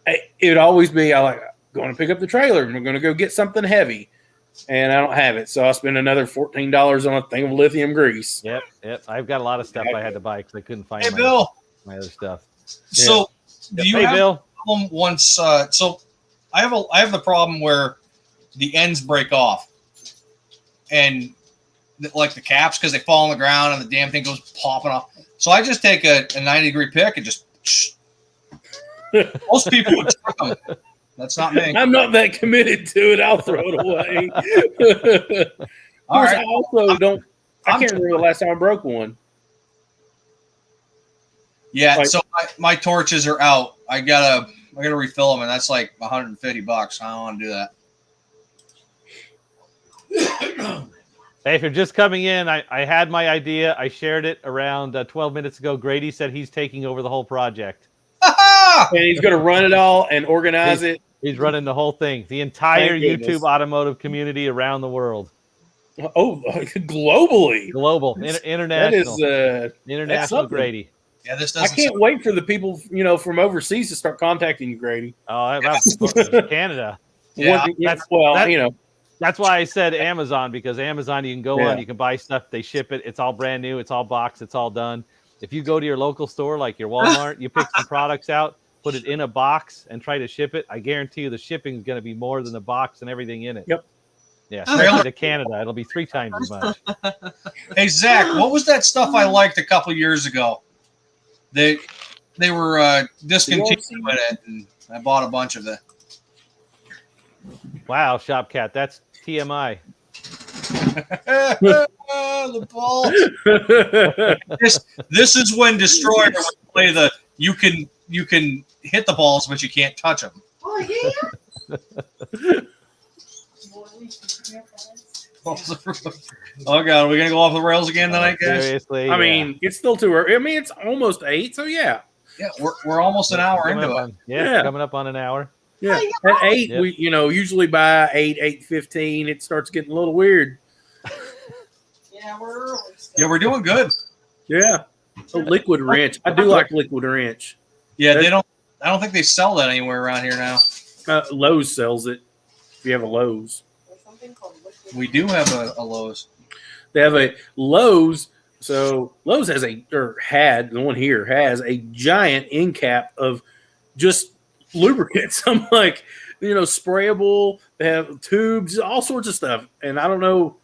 it would always be going to pick up the trailer and we're going to go get something heavy, and I don't have it, so I spend another $14 on a thing of lithium grease. Yep. I've got a lot of stuff I had to buy because I couldn't find Hey, Bill. my other stuff. So do you Hey, have Bill. a problem once? So I have the problem where the ends break off, and like the caps, because they fall on the ground and the damn thing goes popping off. So I just take a 90-degree pick and just. Most people would trick them. That's not me. I'm not that committed to it. I'll throw it away. All right. I also don't. I can't remember the last time I broke one. Yeah. Like- So my torches are out. I gotta refill them, and that's like $150. I don't want to do that. Hey, if you're just coming in, I had my idea. I shared it around 12 minutes ago. Grady said he's taking over the whole project. And he's going to run it all and organize it. He's running the whole thing, the entire Thank goodness. YouTube automotive community around the world. Oh, globally. Global, That international. is International something. Grady. Yeah, this I doesn't. can't wait for the people, from overseas to start contacting you, Grady. Oh, about Canada. Yeah, That's why I said Amazon, because Amazon, you can go Yeah. on, you can buy stuff, they ship it. It's all brand new. It's all boxed. It's all done. If you go to your local store, like your Walmart, you pick some products out, put it in a box and try to ship it. I guarantee you the shipping is going to be more than the box and everything in it. Yep. Yeah, especially to Canada. It'll be 3 times as much. Hey, Zach, what was that stuff I liked a couple years ago? They were discontinuing it, and I bought a bunch of it. Wow, Shop Cat, that's TMI. The balls. This is when Destroyer would play the you can hit the balls, but you can't touch them. Oh, yeah. Oh God, are we gonna go off the rails again tonight, guys? Seriously. I mean, it's still too early. I mean, it's almost 8, so yeah. Yeah, we're almost an hour into it. Yeah. Coming up on an hour. Yeah. At 8, Yep. we usually by 8:15, it starts getting a little weird. Yeah, we're early. Yeah, we're doing good. Yeah. A liquid wrench. I do like liquid wrench. Yeah, they don't. I don't think they sell that anywhere around here now. Lowe's sells it. If you have a Lowe's, We do have a Lowe's. they have a Lowe's. So Lowe's has the one here has a giant end cap of just lubricants. I'm like, sprayable. They have tubes, all sorts of stuff. And I don't know.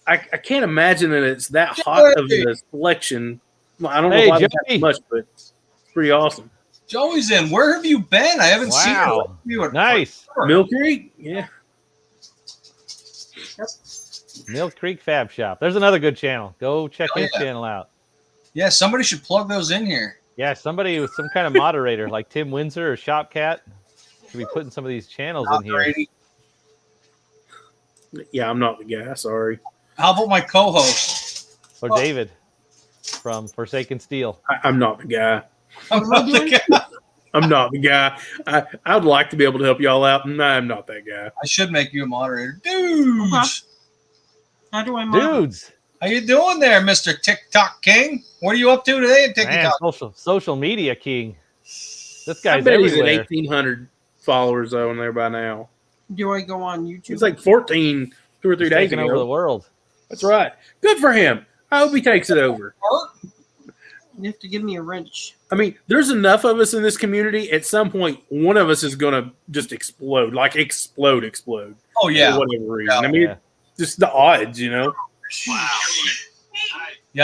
I can't imagine that it's that hot of a selection. Well, I don't know why they have much, but it's pretty awesome. Joey's in. Where have you been? I haven't Wow. seen you. Nice. Mill Creek, yeah. Mill Creek Fab Shop. There's another good channel. Go check his yeah. channel out. Yeah, somebody should plug those in here. Yeah, somebody with some kind of moderator like Tim Windsor or Shop Cat should be putting some of these channels in here. Brady. Yeah, I'm not the guy. Sorry. How about my co-host? Or David from Forsaken Steel. I'm not the guy. I'm not the guy. I'm not the guy. I would like to be able to help y'all out. No, I'm not that guy. I should make you a moderator, dudes. How do I Dudes. How you doing there, Mr. TikTok King? What are you up to today at Man, TikTok? social media king. This I guy's bet he's at everywhere. 1,800 followers though in there by now. Do I go on YouTube? It's like 14 2 or 3 He's days taking ago. over the world. That's right. Good for him. I hope he takes it over. You have to give me a wrench. I mean, there's enough of us in this community. At some point, one of us is going to just explode, like explode. Oh yeah, For whatever reason. Yeah. I mean, just the odds, Yeah,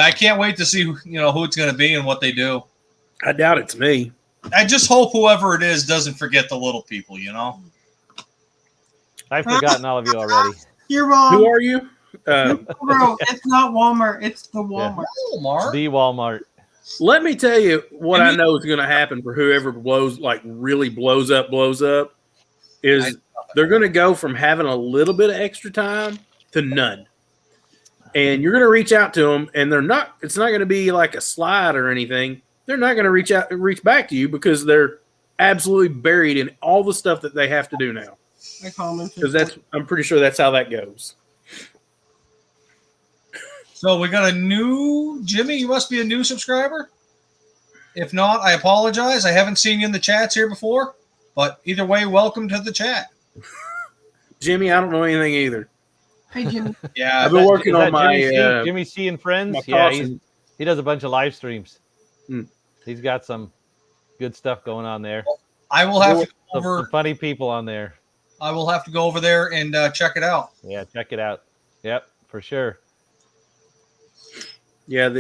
I can't wait to see who it's going to be and what they do. I doubt it's me. I just hope whoever it is doesn't forget the little people. I've forgotten all of you already. Your mom. Who are you? Bro, it's not Walmart. It's the Walmart. Walmart. The Walmart. Let me tell you what I know is going to happen for whoever really blows up, is they're going to go from having a little bit of extra time to none. And you're going to reach out to them, and it's not going to be like a slide or anything. They're not going to reach back to you because they're absolutely buried in all the stuff that they have to do now. I commented. Because I'm pretty sure that's how that goes. So we got a new Jimmy. You must be a new subscriber. If not, I apologize. I haven't seen you in the chats here before. But either way, welcome to the chat. Jimmy, I don't know anything either. Hey, Jimmy. Yeah, I've been working on my Jimmy C and friends. my Yeah, caution. he does a bunch of live streams. Hmm. He's got some good stuff going on there. I will have to go Some over. funny people on there. I will have to go over there and check it out. Yeah, check it out. Yep, for sure. Yeah, I've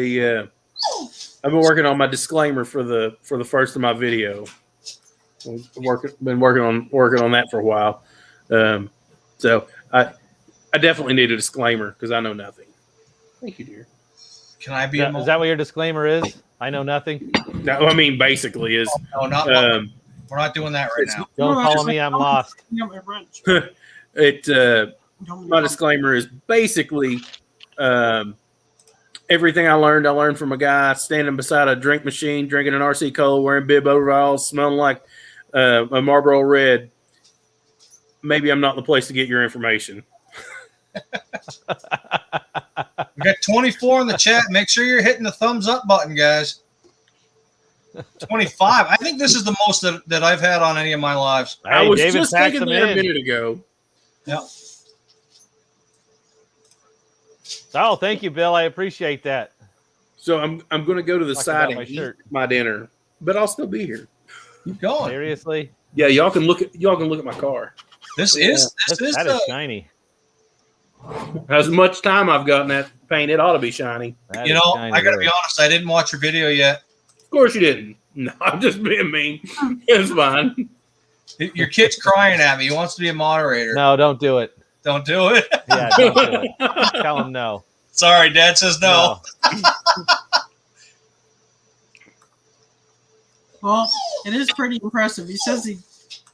been working on my disclaimer for the first of my video. Been working on that for a while. So I definitely need a disclaimer because I know nothing. Thank you, dear. Can I be? Is that what your disclaimer is? I know nothing. No, I mean, basically is No, not. We're not doing that right now. Don't No, I follow just- me. I'm lost. You got my wrench. my disclaimer is basically everything I learned from a guy standing beside a drink machine, drinking an RC Cola, wearing bib overalls, smelling like a Marlboro Red. Maybe I'm not the place to get your information. We got 24 in the chat. Make sure you're hitting the thumbs up button, guys. 25. I think this is the most that I've had on any of my lives. I Hey, was David just packs thinking them that a in. minute ago. Yeah. Oh, thank you, Bill. I appreciate that. So I'm going to go to the Talk side about my and eat shirt. my dinner, but I'll still be here. Keep going. Seriously, Yeah, y'all can look at my car. This is that is shiny. As much time I've gotten that paint, it ought to be shiny. That you is know, shiny I got to there. be honest. I didn't watch your video yet. Of course you didn't. No, I'm just being mean. It's fine. Your kid's crying at me. He wants to be a moderator. No, don't do it. Don't do it. Yeah, don't do it. Tell him no. Sorry, Dad says no. Well, it is pretty impressive. He says he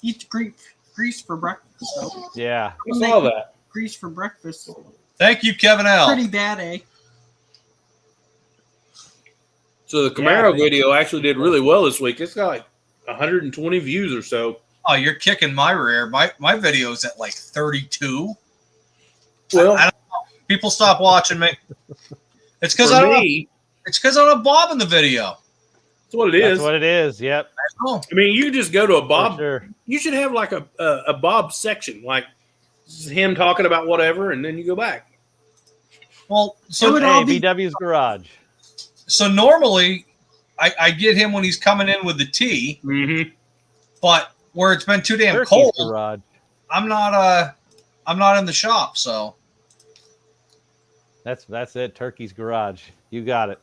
eats grease for breakfast. So. Yeah. I saw that. Grease for breakfast. Thank you, Kevin L. Pretty bad, eh? So the Camaro Yeah, video actually did really well this week. It's got like 120 views or so. Oh, you're kicking my rear. My video's at like 32. Well, I don't know. People stop watching me. It's because for I don't. me, It's because I don't have Bob in the video. that's what it is. That's what it is. Yep. Oh, I mean, you just go to a For Bob. sure. You should have like a Bob section, like him talking about whatever, and then you go back. well, It so would Hey, all be- VW's garage. so normally I get him when he's coming in with the tea, Mm-hmm. but where it's been too damn Turkey's cold, garage. I'm not in the shop. So That's it. Turkey's garage. You got it.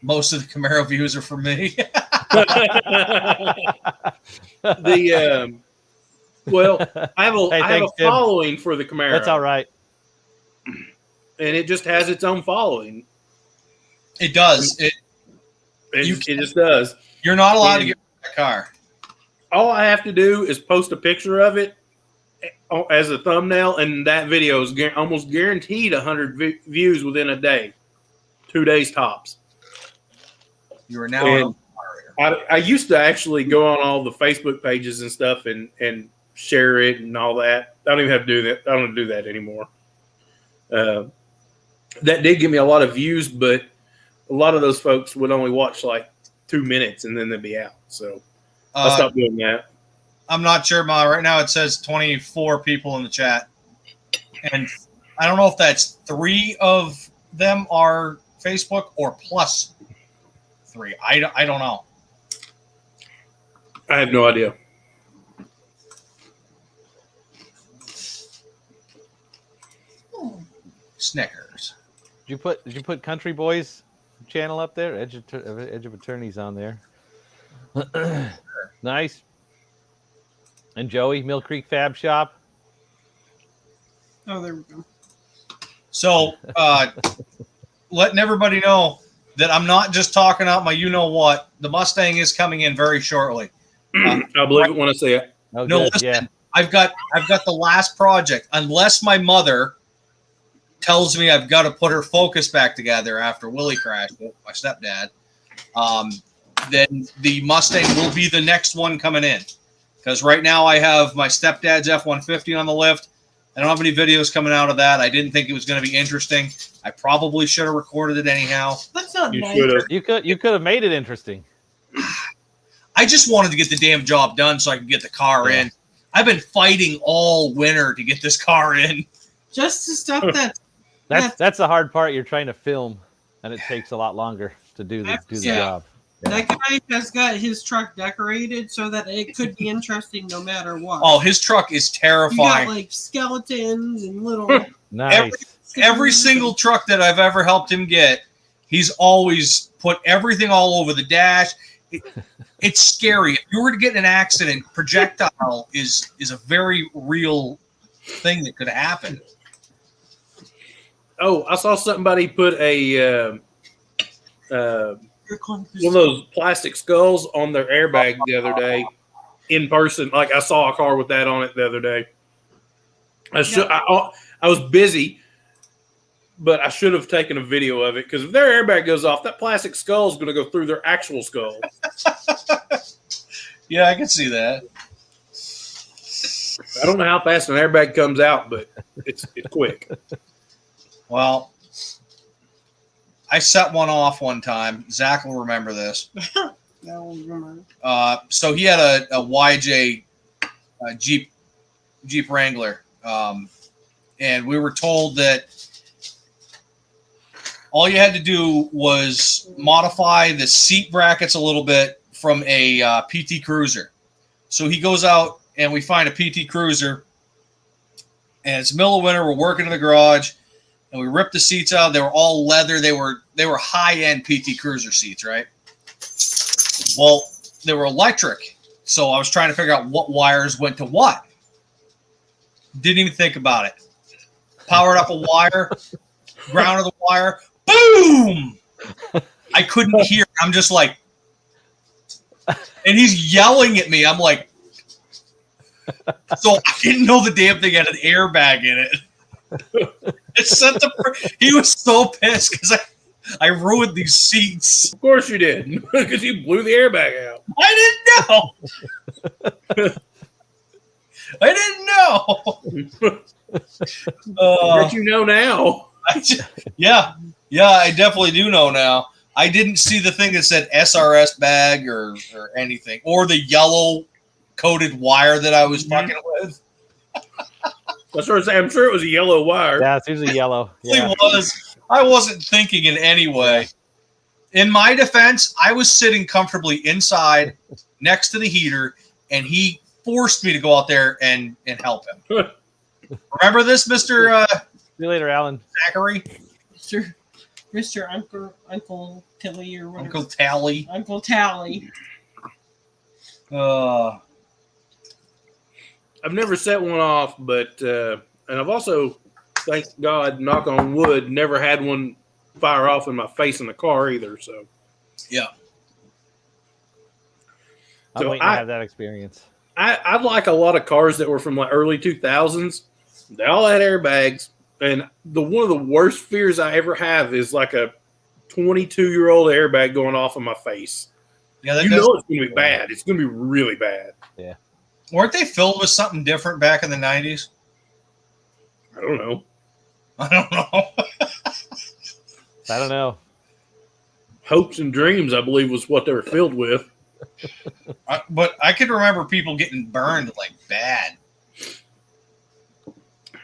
most of the Camaro views are for me. Well, I have a Hey, I have a thanks, Tim. following for the Camaro. That's all right. And it just has its own following. It does. It You just does. You're not allowed to And- get rid of that car. All I have to do is post a picture of it as a thumbnail, and that video is almost guaranteed 100 views within a day, 2 days tops. You are now And a moderator. I used to actually go on all the Facebook pages and stuff and share it and all that. I don't even have to do that. I don't do that anymore. That did give me a lot of views, but a lot of those folks would only watch like 2 minutes and then they'd be out. So I stopped doing that. I'm not sure, Ma. Right now it says 24 people in the chat. And I don't know if that's 3 of them are Facebook or plus 3. I don't know. I have no idea. Snickers. Did you put Country Boys channel up there? Edge of Attorneys on there. Nice. And Joey, Mill Creek Fab Shop. Oh, there we go. So, letting everybody know that I'm not just talking out my you-know-what. The Mustang is coming in very shortly. I believe it when I say it. Oh, No, good. listen, Yeah. I've got the last project. Unless my mother tells me I've got to put her Focus back together after Willie crashed it, my stepdad, then the Mustang will be the next one coming in. Because right now I have my stepdad's F-150 on the lift. I don't have any videos coming out of that. I didn't think it was going to be interesting. I probably should have recorded it anyhow. That's not You nice. should have. You could have made it interesting. I just wanted to get the damn job done so I could get the car in. I've been fighting all winter to get this car in. Just the stuff That's the hard part. You're trying to film, and it takes a lot longer to do the Yeah. job. that guy has got his truck decorated so that it could be interesting no matter what. Oh, his truck is you terrifying. got like skeletons and little. Nice. Every single truck that I've ever helped him get, he's always put everything all over the dash. It's scary. If you were to get in an accident, projectile is a very real thing that could happen. Oh, I saw somebody put a one of those plastic skulls on their airbag the other day in person. Like I saw a car with that on it the other day. I was busy, but I should have taken a video of it because if their airbag goes off, that plastic skull is going to go through their actual skull. Yeah, I can see that. I don't know how fast an airbag comes out, but it's quick. Well, I set one off one time. Zach will remember this. So he had a YJ Jeep Wrangler, and we were told that all you had to do was modify the seat brackets a little bit from a PT Cruiser. So he goes out and we find a PT Cruiser, and it's middle of winter. We're working in the garage, and we ripped the seats out. They were all leather. They were high-end PT Cruiser seats, right? Well, they were electric, so I was trying to figure out what wires went to what. Didn't even think about it. Powered up a wire, grounded the wire, boom! I couldn't hear. I'm just like, and he's yelling at me. I'm like, so I didn't know the damn thing had an airbag in it. He was so pissed because I ruined these seats. Of course you did, because you blew the airbag out. I didn't know. I didn't know. But you know now. Yeah, I definitely do know now. I didn't see the thing that said SRS bag or anything, or the yellow coated wire that I was fucking with. That's what I'm saying. I'm sure it was a yellow wire. Yeah, it's usually yellow. Yeah. It was. I wasn't thinking in any way. In my defense, I was sitting comfortably inside next to the heater, and he forced me to go out there and help him. Remember this, Mr. See you later, Alan. Zachary? Mr. Uncle Tilly or whatever. Uncle Tally. Uncle Tally. I've never set one off, but and I've also, thank God, knock on wood, never had one fire off in my face in the car either. So yeah, I'm waiting to have that experience. I like a lot of cars that were from like early 2000s. They all had airbags, and one of the worst fears I ever have is like a 22-year-old airbag going off in my face. Yeah, it's going to be bad. It's going to be really bad. Yeah. Weren't they filled with something different back in the 90s? I don't know. I don't know. Hopes and dreams, I believe, was what they were filled with. But I could remember people getting burned like bad.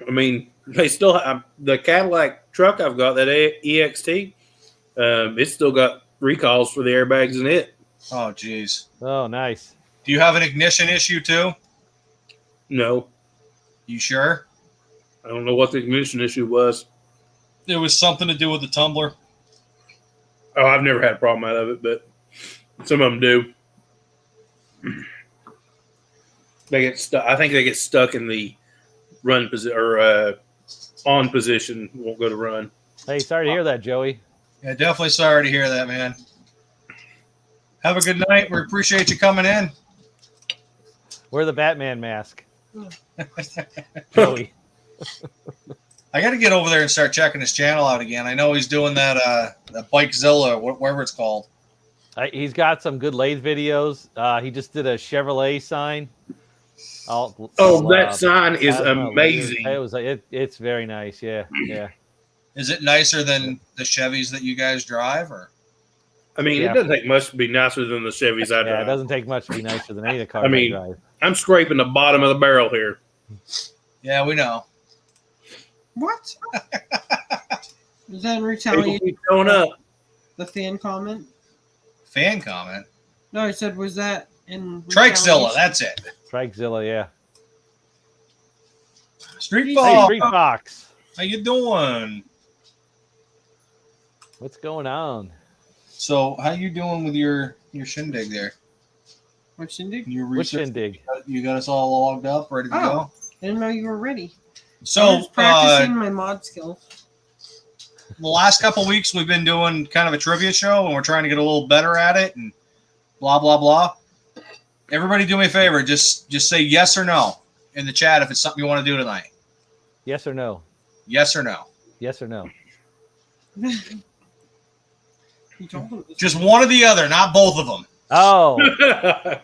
I mean, they still have the Cadillac truck I've got, that EXT. It's still got recalls for the airbags in it. Oh, geez. Oh, nice. Do you have an ignition issue too? No. You sure? I don't know what the ignition issue was. It was something to do with the tumbler. Oh, I've never had a problem out of it, but some of them do. They get stuck. I think they get stuck in the run position or on position, won't go to run. Hey, sorry to hear that, Joey. Yeah, definitely sorry to hear that, man. Have a good night. We appreciate you coming in. Wear the Batman mask. Joey. I got to get over there and start checking his channel out again. I know he's doing that Bikezilla, whatever it's called. He's got some good lathe videos. He just did a Chevrolet sign. That sign is amazing. It's very nice. Yeah, yeah. Is it nicer than the Chevys that you guys drive, or? I mean, Yeah. it doesn't take much to be nicer than the Chevys I drive. Yeah, it doesn't take much to be nicer than any of the cars I drive. I'm scraping the bottom of the barrel here. Yeah, we know. What? Is that in People retaliation? keep showing up. The fan comment? Fan comment. No, I said, was that in Trikezilla, retaliation? that's it. Trikezilla, yeah. Street Hey, Fox. Street Fox. How you doing? What's going on? So, how you doing with your shindig there? What shindig? Your Which research, shindig? you got us all logged up, ready to go. I didn't know you were ready. I So, was practicing my mod skills. the last couple weeks we've been doing kind of a trivia show, and we're trying to get a little better at it, and blah blah blah. Everybody, do me a favor. Just say yes or no in the chat if it's something you want to do tonight. Yes or no? Yes or no. Yes or no? You told him this. Just one or the other, not both of them. Oh.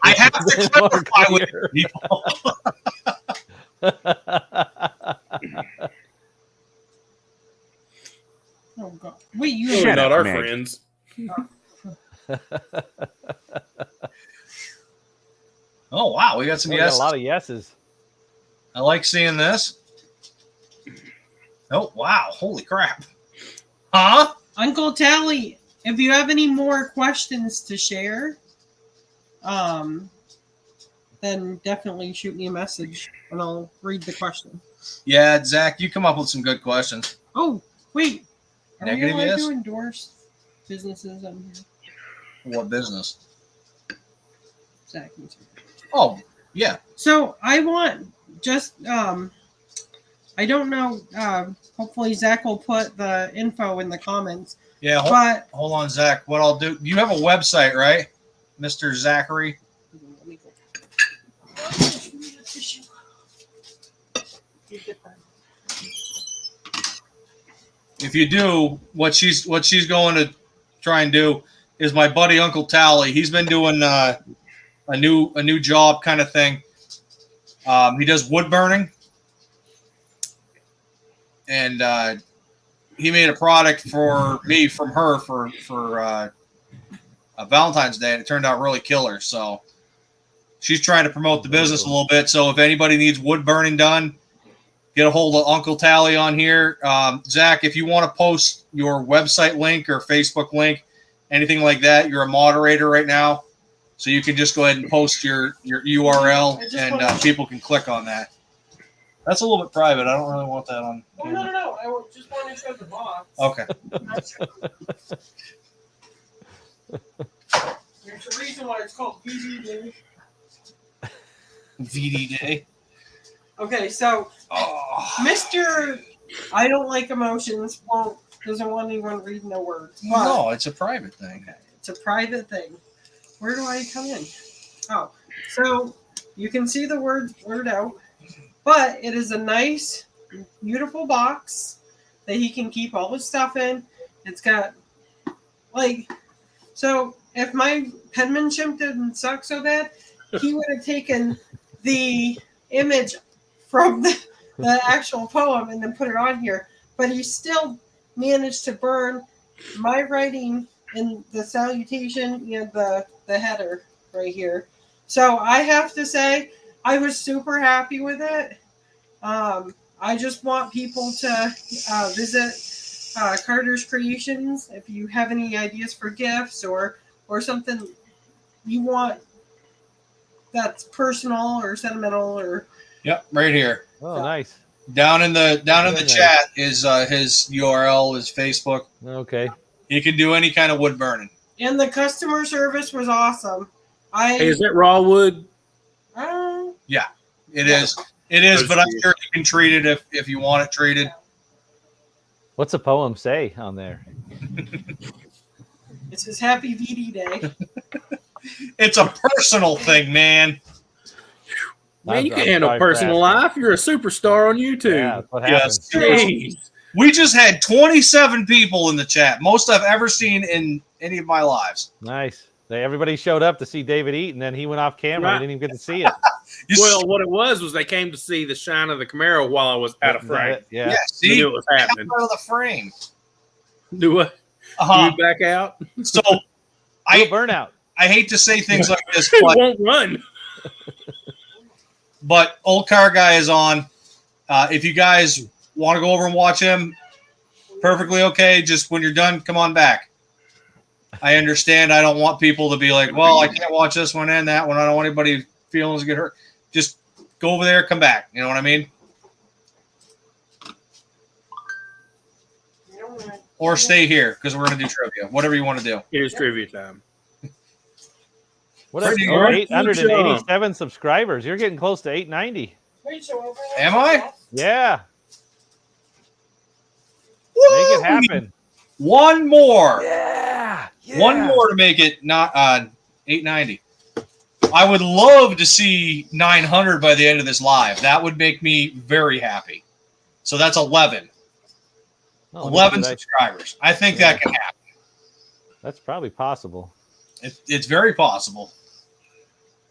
I have to clarify with people. Oh, God. Wait, you Really not our friends. Oh wow, we got some We got yeses. a lot of yeses. I like seeing this. Oh wow, holy crap. Huh? Uncle Tally, if you have any more questions to share, then definitely shoot me a message and I'll read the question. Yeah, Zach, you come up with some good questions. Oh, wait. Are we Negative allowed yes? to endorse businesses on here? What business? Zach can say. Oh, yeah. So I want just I don't know. Hopefully Zach will put the info in the comments. Yeah, But hold on, Zach. What I'll do, you have a website, right? Mr. Zachary? let me go. If you do, what she's going to try and do is my buddy Uncle Tally. He's been doing a new job kind of thing. He does wood burning, and he made a product for me from her for Valentine's Day, and it turned out really killer. So she's trying to promote the business a little bit. So if anybody needs wood burning done, get a hold of Uncle Tally on here. Zach, if you want to post your website link or Facebook link, anything like that, you're a moderator right now. So you can just go ahead and post your URL, and people can click on that. That's a little bit private. I don't really want that on Oh, camera. no. I just want to show the box. Okay. There's a reason why it's called VD. VD Day. Okay, so Oh. Mr. I don't like emotions doesn't want anyone reading the words. But No, it's a private thing. it's a private thing. Where do I come in? Oh, so you can see the word blurred out, but it is a nice, beautiful box that he can keep all his stuff in. It's got so if my penmanship didn't suck so bad, he would have taken the image from the actual poem and then put it on here. But he still managed to burn my writing in the salutation and the header right here. So I have to say, I was super happy with it. I just want people to visit Carter's Creations if you have any ideas for gifts or something you want that's personal or sentimental or. Yep, right here. Oh, nice. Down in the Very chat is his URL, his Facebook. Okay. You can do any kind of wood burning. And the customer service was awesome. Hey, is that raw wood? It is. It is, but I'm sure you can treat it if you want it treated. What's the poem say on there? It's his happy VD day. It's a personal thing, man. Man, you I'm can handle sorry for personal asking. life. You're a superstar on Yeah, YouTube. that's what Yes. happens. Jeez. We just had 27 people in the chat, most I've ever seen in any of my lives. Nice. Everybody showed up to see David eat, and then he went off camera. Right. We didn't even get to see it. Well, what it was they came to see the shine of the Camaro while I was out of Is that frame. it? Yeah. yeah, They see, knew it was happening. out of the frame. Do what? Uh-huh. Do we back out? So Do a I burnout. hate to say things like this, It but, won't run. but Old Car Guy is on. If you guys want to go over and watch him, perfectly okay. Just when you're done, come on back. I understand. I don't want people to be like, well, I can't watch this one and that one. I don't want anybody feelings to get hurt. Just go over there, come back. You know what I mean? Or stay here because we're going to do trivia. Whatever you want to do. It is trivia time. What is Pretty good. 887 subscribers? You're getting close to 890. Am I? Yeah. Woo! Make it happen. One more. Yeah. One more to make it not 890. I would love to see 900 by the end of this live. That would make me very happy. So that's 11. Oh, 11 did I- subscribers. I think that can happen. That's probably possible. It's very possible.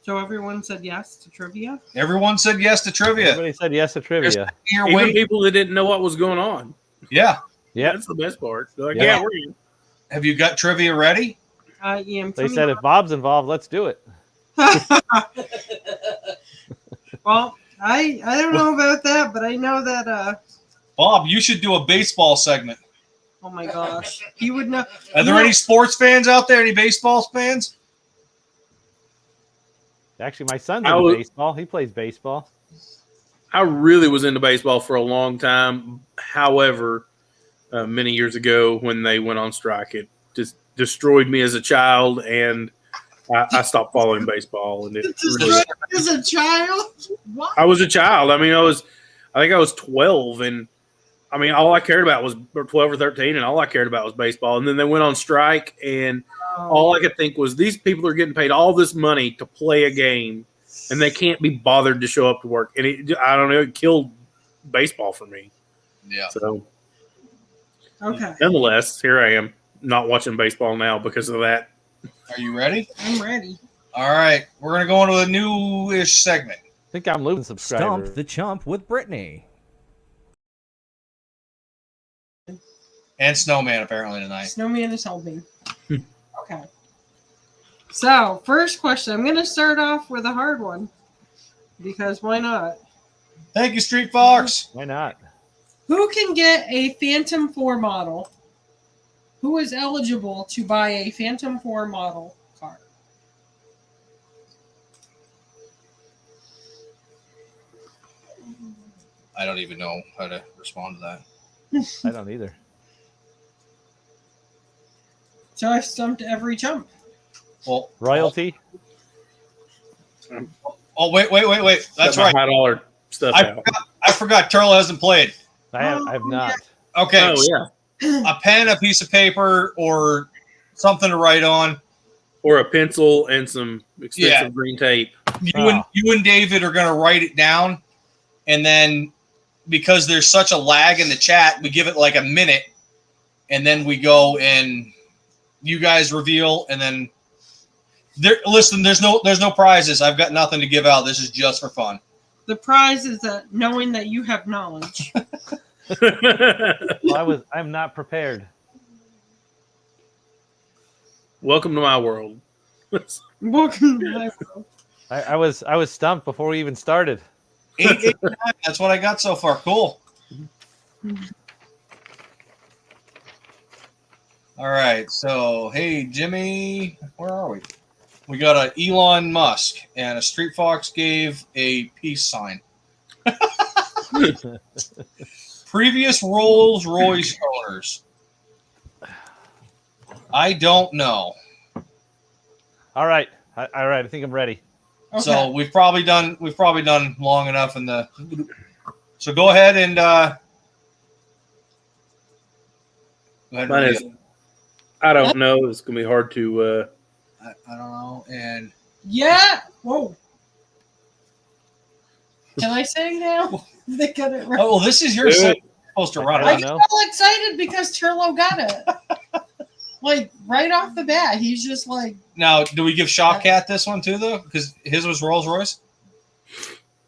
So everyone said yes to trivia. Everyone said yes to trivia. Everybody said yes to trivia. Here, Even wait. people that didn't know what was going on. Yeah. Yeah. That's the best part. They're like, Yeah. yeah, we're in. Have you got trivia ready? Yeah, They said if Bob's involved, let's do it. well, I don't know about that, but I know that. Bob, you should do a baseball segment. Oh my gosh, he would know. Are there any sports fans out there? Any baseball fans? Actually, my son's I into was- baseball. He plays baseball. I really was into baseball for a long time. However, many years ago when they went on strike, it just destroyed me as a child, and I stopped following baseball. And it really, As a child, what? I was a child. I mean, I think I was 12, and I mean, all I cared about was 12 or 13, and all I cared about was baseball. And then they went on strike, and all I could think was these people are getting paid all this money to play a game, and they can't be bothered to show up to work. And I don't know, it killed baseball for me. Yeah. So, Okay, nonetheless, here I am, not watching baseball now because of that. Are you ready? I'm ready. All right. We're going to go into a new-ish segment. I think I'm losing subscribers. Stump the Chump with Brittany. And Snowman, apparently, tonight. Snowman is helping. Okay. So, first question. I'm going to start off with a hard one because why not? Thank you, Street Fox. Why not? Who can get a Phantom 4 model? Who is eligible to buy a Phantom 4 model car? I don't even know how to respond to that. I don't either. So I stumped every chump. Well, Royalty? oh, wait. That's Got right. my $5 stuff out. I forgot Turtle hasn't played. I have not. Okay. Oh, yeah. A pen, a piece of paper, or something to write on. Or a pencil and some expensive green tape. You and David are going to write it down, and then because there's such a lag in the chat, we give it like a minute, and then we go and you guys reveal, and then listen. There's no prizes. I've got nothing to give out. This is just for fun. The prize is that knowing that you have knowledge. Well, I'm not prepared. Welcome to my world. Welcome to my world. I was stumped before we even started. 889. That's what I got so far. Cool. All right. So, hey, Jimmy, where are we? We got a Elon Musk, and a Street Fox gave a peace sign. Previous Rolls Royce owners. I don't know. All right. I think I'm ready. Okay. So we've probably done long enough in the. So go ahead and Go ahead, Mine Rudy. is, I don't know. It's gonna be hard to. I don't know. And Yeah. Whoa. Can I say now? They got it right. oh, well, this is your Do segment. it. You're supposed to I run don't it. I know. get all excited because Turlo got it. Like right off the bat, he's just like, Now, do we give Shawkat this one too, though? Because his was Rolls Royce.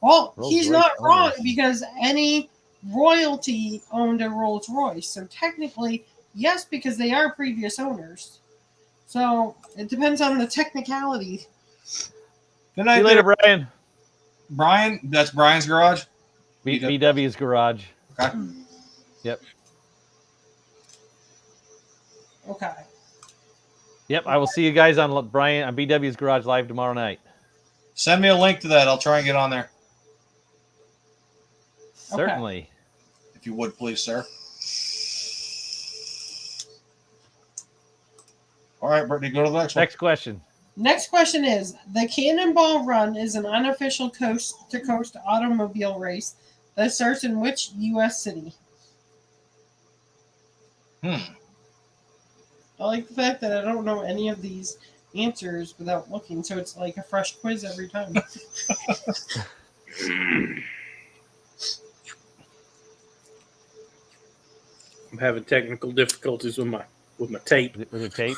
well, Rolls he's Royce not wrong owners. because any royalty owned a Rolls Royce. So technically, yes, because they are previous owners. So it depends on the technicality. Good See night, you later, there. Brian. Brian. That's Brian's garage. BW's garage. Okay. Yep. Okay. Yep. I will see you guys on BW's garage live tomorrow night. Send me a link to that. I'll try and get on there, Certainly. if you would, please, sir. All right, Brittany, go to the next one. Next question. Next question is: the Cannonball Run is an unofficial coast-to-coast automobile race that starts in which U.S. city? I like the fact that I don't know any of these answers without looking, so it's like a fresh quiz every time. I'm having technical difficulties with my tape. With the tape.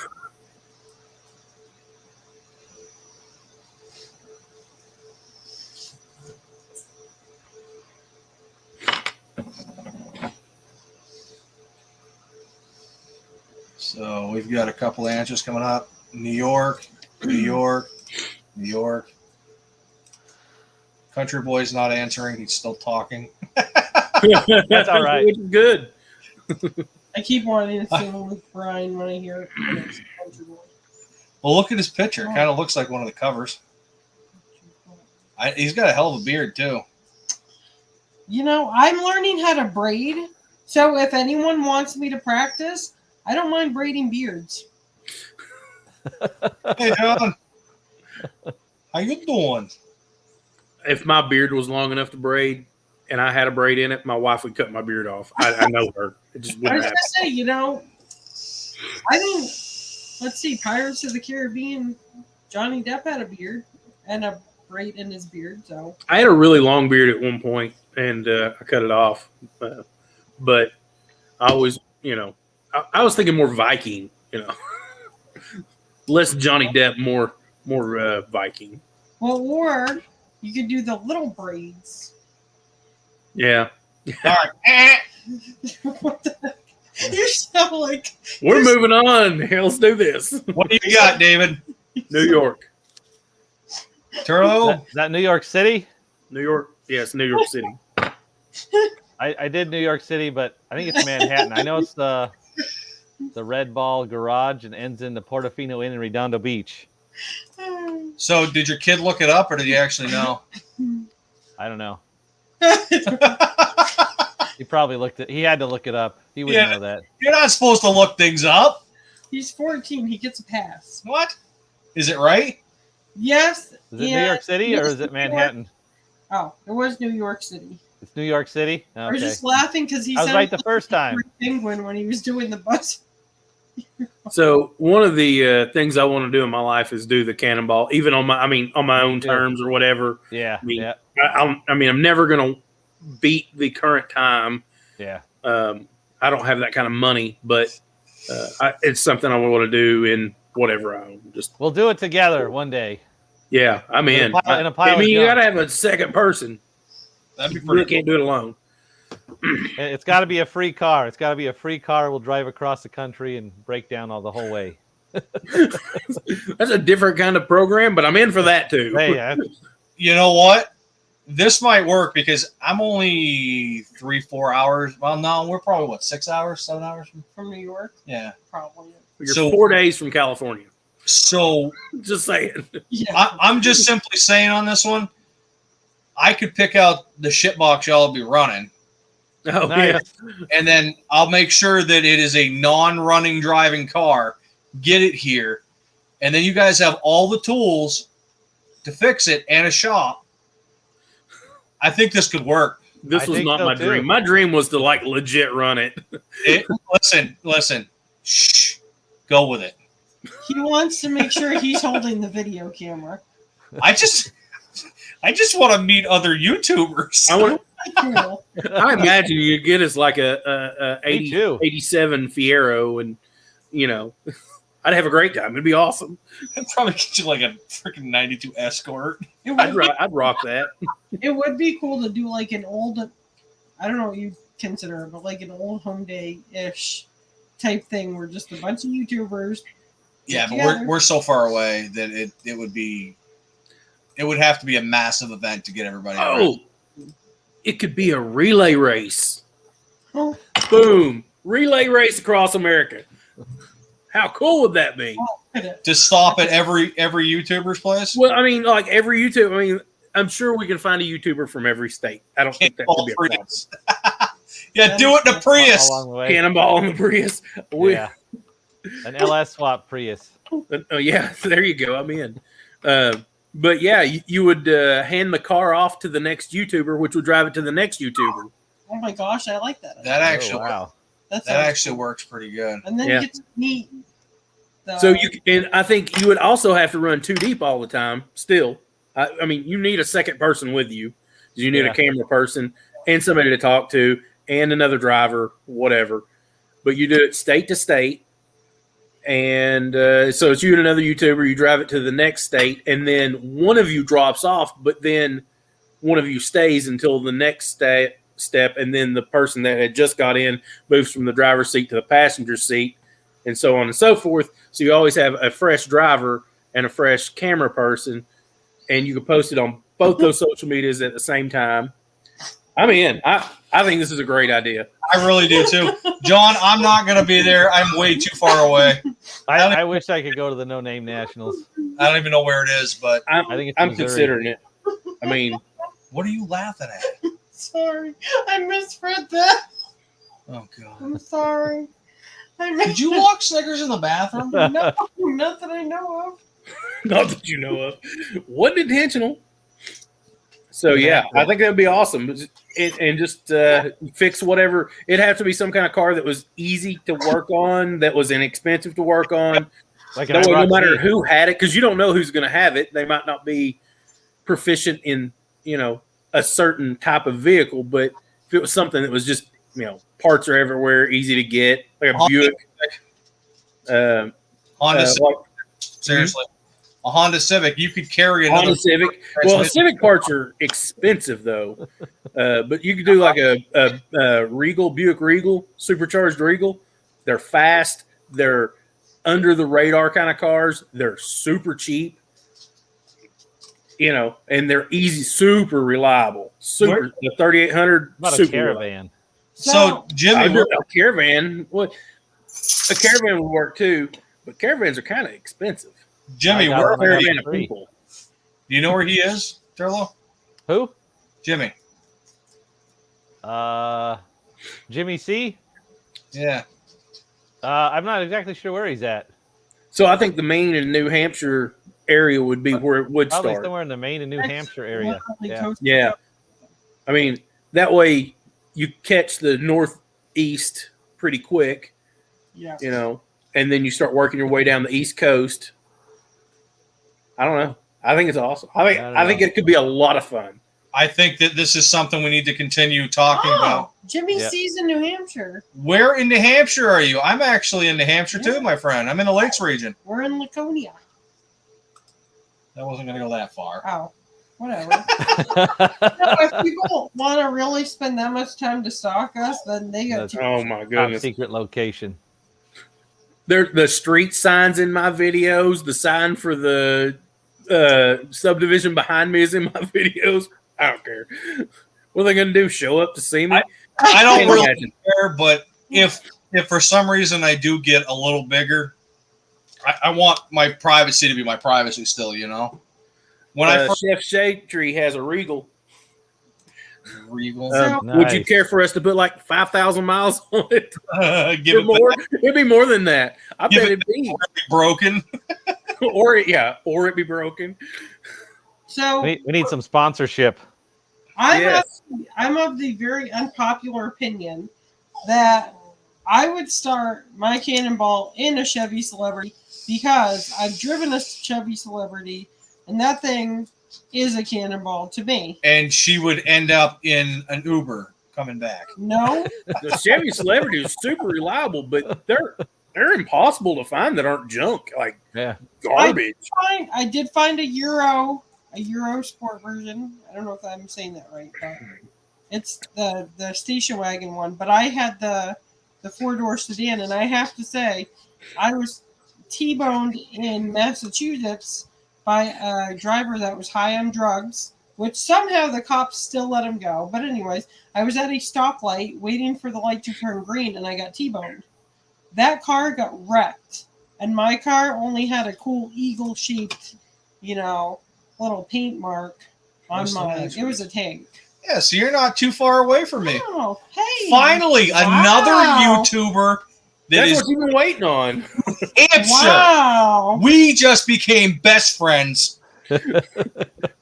So we've got a couple answers coming up. New York, New York, New York. Country Boy's not answering. He's still talking. That's all right. Which is good. I keep wanting to sing with Brian when I hear it. When it's Country Boy. Well, look at his picture. It kind of looks like one of the covers. He's got a hell of a beard, too. You know, I'm learning how to braid, so if anyone wants me to practice, I don't mind braiding beards. Hey, John. How you doing? If my beard was long enough to braid and I had a braid in it, my wife would cut my beard off. I know her. It just I wouldn't was happen. gonna say, you know, I think, let's see, Pirates of the Caribbean, Johnny Depp had a beard and a braid in his beard, so. I had a really long beard at one point, and I cut it off. But I always, I was thinking more Viking, less Johnny Depp, more Viking. Well, or you could do the little braids. Yeah, All right. What the heck? You sound like we're moving on. Let's do this. What do you got, David? New York, Turlo? Is that New York City? New York. Yes, New York City. I did New York City, but I think it's Manhattan. I know it's the Red Ball Garage and ends in the Portofino Inn in Redondo Beach. So did your kid look it up, or did he actually know? I don't know. He probably looked it. He had to look it up. He wouldn't Yeah. know that. You're not supposed to look things up. He's 14. He gets a pass. What? Is it right? Yes. Is it New York City or is it Manhattan? Oh, it was New York City. It's New York City. I was Okay. just laughing because he I was sounded right the first like a time. penguin when he was doing the bus. So one of the things I want to do in my life is do the cannonball, even on my own terms or whatever. Yeah. I mean, Yeah. I'm never going to beat the current time. Yeah. I don't have that kind of money, but it's something I want to do in whatever. We'll do it together one day. Yeah, I'm in. In a pile I mean, of you junk. got to have a second person. That'd be You really pretty can't do it alone. It's got to be a free car. It's got to be a free car. We'll drive across the country and break down all the whole way. That's a different kind of program, but I'm in for that too. Hey, yeah. You know what? This might work because I'm only 3-4 hours. Well, no, we're probably 6 hours, 7 hours. From New York, Yeah. probably. You're So- 4 days from California. So Just saying. Yeah. I'm just simply saying on this one, I could pick out the shitbox y'all be running, Oh Nice. yeah. and then I'll make sure that it is a non-running driving car. Get it here, and then you guys have all the tools to fix it and a shop. I think this could work. This I was think not so, my too. dream. My dream was to legit run it. Listen. Shh. Go with it. He wants to make sure he's holding the video camera. I just want to meet other YouTubers. Cool. I imagine you'd get us like a Me 80, too. 87 Fiero, and I'd have a great time. It'd be awesome. I'd probably get you like a freaking 92 Escort. I'd rock that. It would be cool to do like an old, I don't know what you consider it, but like an old home day-ish type thing where just a bunch of YouTubers. Yeah, but together. we're so far away that it would have to be a massive event to get everybody. Oh, it could be a relay race. Oh, Boom. Relay race across America. How cool would that be? To stop at every YouTuber's place. Well, I mean, like every YouTube. I mean, I'm sure we can find a YouTuber from every state. I don't think that would be a problem. Yeah, do it in a Prius. Along the way. Cannonball in the Prius. Yeah. An LS swap Prius. Oh yeah, there you go. I'm in. But yeah, you would hand the car off to the next YouTuber, which would drive it to the next YouTuber. oh my gosh, I like that. That actually, wow. That that sounds actually cool. works pretty good. And then Yeah. you get to meet. So and I think you would also have to run too deep all the time. Still, I mean, you need a second person with you. You need Yeah. a camera person and somebody to talk to, and another driver, whatever. But you do it state to state, and so it's you and another YouTuber. You drive it to the next state, and then one of you drops off, but then one of you stays until the next step, and then the person that had just got in moves from the driver's seat to the passenger seat, and so on and so forth. So you always have a fresh driver and a fresh camera person, and you can post it on both those social medias at the same time. I'm in. I think this is a great idea. I really do too. John, I'm not going to be there. I'm way too far away. I wish I could go to the No Name Nationals. I don't even know where it is, but I think it's I'm Missouri. considering it. I mean, what are you laughing at? Sorry, I misread that. Oh God! I'm sorry. Did you lock Snickers in the bathroom? No, not that I know of. not that you know of. Wasn't intentional. So yeah, I think that would be awesome. And just fix whatever. It'd have to be some kind of car that was easy to work on, that was inexpensive to work on. Like That way, no matter IROC. who had it, because you don't know who's going to have it. They might not be proficient in, a certain type of vehicle, but if it was something that was just, parts are everywhere, easy to get, like a Buick. Honda Civic, Like seriously, a Honda Civic. You could carry another Honda Civic. Well, Civic parts are expensive though, but you could do like a Regal, Buick Regal, supercharged Regal. They're fast. They're under the radar kind of cars. They're super cheap. And they're easy, super reliable. The 3800, About a super caravan. reliable. So Jimmy, A caravan. Well, a caravan would work too, but caravans are kind of expensive. Jimmy, I got where one. are I you? Caravan of free. people. Do you know where he is, Turlo? Who? Jimmy. Jimmy C. Yeah. I'm not exactly sure where he's at. So I think the Maine and New Hampshire area would be where it would Probably start. somewhere in the Maine and New Hampshire area. Yeah. Yeah. I mean, that way you catch the northeast pretty quick, Yeah. and then you start working your way down the East Coast. I don't know. I think it's awesome. I think it could be a lot of fun. I think that this is something we need to continue talking about. Jimmy Yeah. C's in New Hampshire. Where in New Hampshire are you? I'm actually in New Hampshire too, my friend. I'm in the Lakes region. We're in Laconia. I wasn't going to go that far. Oh, whatever. If people want to really spend that much time to stalk us, then they got to. Oh my Top goodness! secret location. The street signs in my videos. The sign for the subdivision behind me is in my videos. I don't care. What are they going to do? Show up to see me? I don't Can't really imagine. care, but if for some reason I do get a little bigger, I want my privacy to be my privacy still, When I first Chef Shade has a Regal. Regal, Would you Nice. care for us to put like 5,000 miles on it? give Or it more? It'd be more than that. I Give bet it it'd be. broken. or it be broken. So We need some sponsorship. I'm Yes. of the very unpopular opinion that I would start my cannonball in a Chevy Celebrity because I've driven a Chevy Celebrity, and that thing is a cannonball to me. And she would end up in an Uber coming back. No, The Chevy Celebrity is super reliable, but they're impossible to find that aren't junk, like Yeah. garbage. I did find a Euro Sport version. I don't know if I'm saying that right, but it's the station wagon one. But I had the 4-door sedan, and I have to say, I was T-boned in Massachusetts by a driver that was high on drugs, which somehow the cops still let him go. But anyways, I was at a stoplight waiting for the light to turn green, and I got T-boned. That car got wrecked, and my car only had a cool eagle-shaped, little paint mark on mine. It was a tank. Yeah, so you're not too far away from me. Oh, hey! Finally, another Wow. YouTuber that That's is what you've been waiting on. answer. Wow! We just became best friends. Did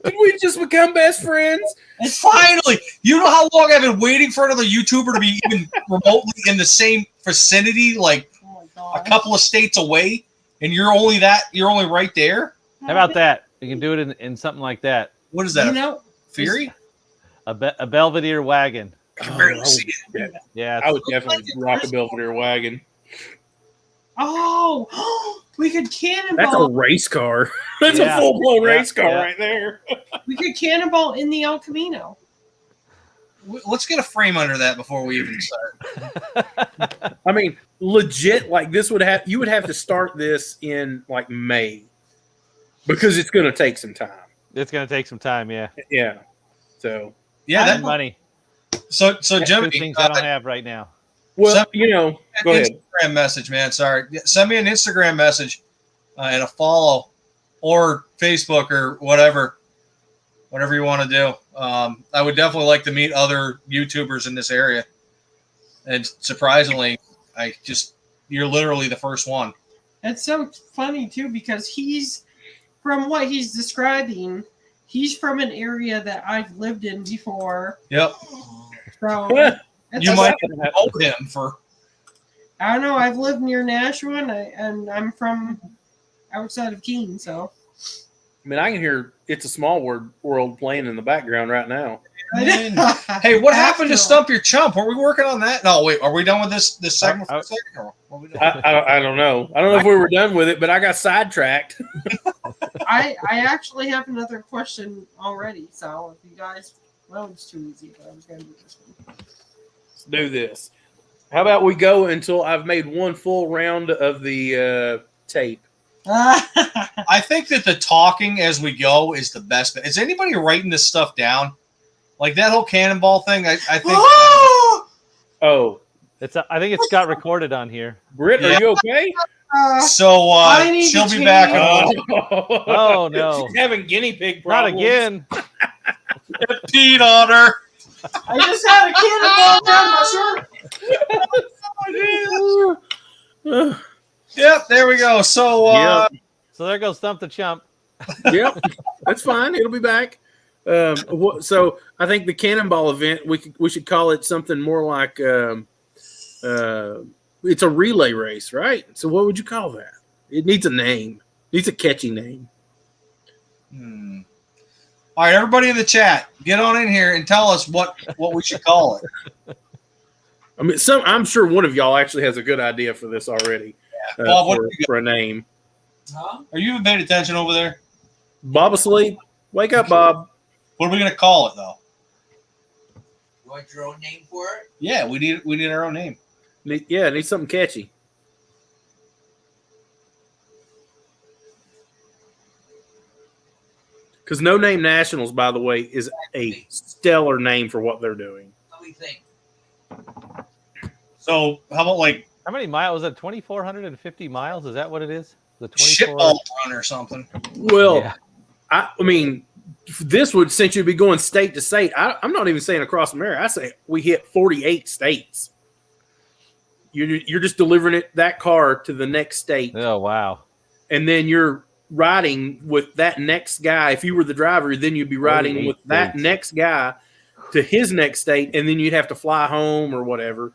we just become best friends? It's Finally, you know how long I've been waiting for another YouTuber to be even remotely in the same vicinity, like Oh my a god! couple of states away, and you're only right there. How about that? You can do it in something like that. What is that? You a know, Fury? A Belvedere wagon. I can barely see it. Yeah. I would definitely rock a Belvedere wagon. oh, we could That's a cannonball. race car. That's Yeah. a full-blown Yeah, race car yeah. right there. We could cannonball in the El Camino. Let's get a frame under that before we even start. I mean, legit, like you would have to start this in like May because it's going to take some time. It's gonna take some time. Yeah. Yeah. So, Yeah, And that. money. So Good Jimmy, things I don't have right now. well, So- go ahead. Instagram message, man. Sorry, send me an Instagram message and a follow, or Facebook or whatever you want to do. I would definitely like to meet other YouTubers in this area. And surprisingly, you're literally the first one. It's so funny too because he's from what he's describing. He's from an area that I've lived in before. Yep. So it's You a- might know him for. I don't know. I've lived near Nashua, and I'm from outside of Keene, so. I mean, I can hear "It's a Small World" playing in the background right now. Hey, what happened to Stump Your Chump? Were we working on that? No, wait. Are we done with this segment? For a second, or what are we doing? I don't know. I don't know if we were done with it, but I got sidetracked. I actually have another question already, so if you guys, well, it's too easy, but I was going to do this one. Let's do this. How about we go until I've made one full round of the tape? I think that the talking as we go is the best. Is anybody writing this stuff down? Like that whole cannonball thing? I think. Oh, I think it's got recorded on here. Britt, Yeah. are you okay? So I need she'll to be back. change. Oh, no. She's having guinea pig Not problems. again. Peed on her. I just had a cannonball down my shirt. Yep, there we go. So Yep. So there goes Stump the Chump. Yep, that's fine. It'll be back. So I think the cannonball event we should call it something more like it's a relay race, right? So what would you call that? It needs a name. It needs a catchy name. all right, everybody in the chat, get on in here and tell us what we should call it. I mean, I'm sure one of y'all actually has a good idea for this already. Bob, what do you got? for a name? Huh? Are you even paying attention over there? Bob asleep? Wake up, Bob. What are we going to call it, though? You want your own name for it? Yeah, we need our own name. It needs something catchy. Because No Name Nationals, by the way, is a stellar name for what they're doing. Let me think. So how about like How many miles? Was it 2,450 miles? Is that what it is? The 24? shitball run or something? Well, Yeah. I mean, this would, since you'd be going state to state, I'm not even saying across America. I say we hit 48 states. You're just delivering that car to the next state, Oh, wow. and then you're riding with that next guy. If you were the driver, then you'd be riding 48 with that states. next guy to his next state, and then you'd have to fly home or whatever.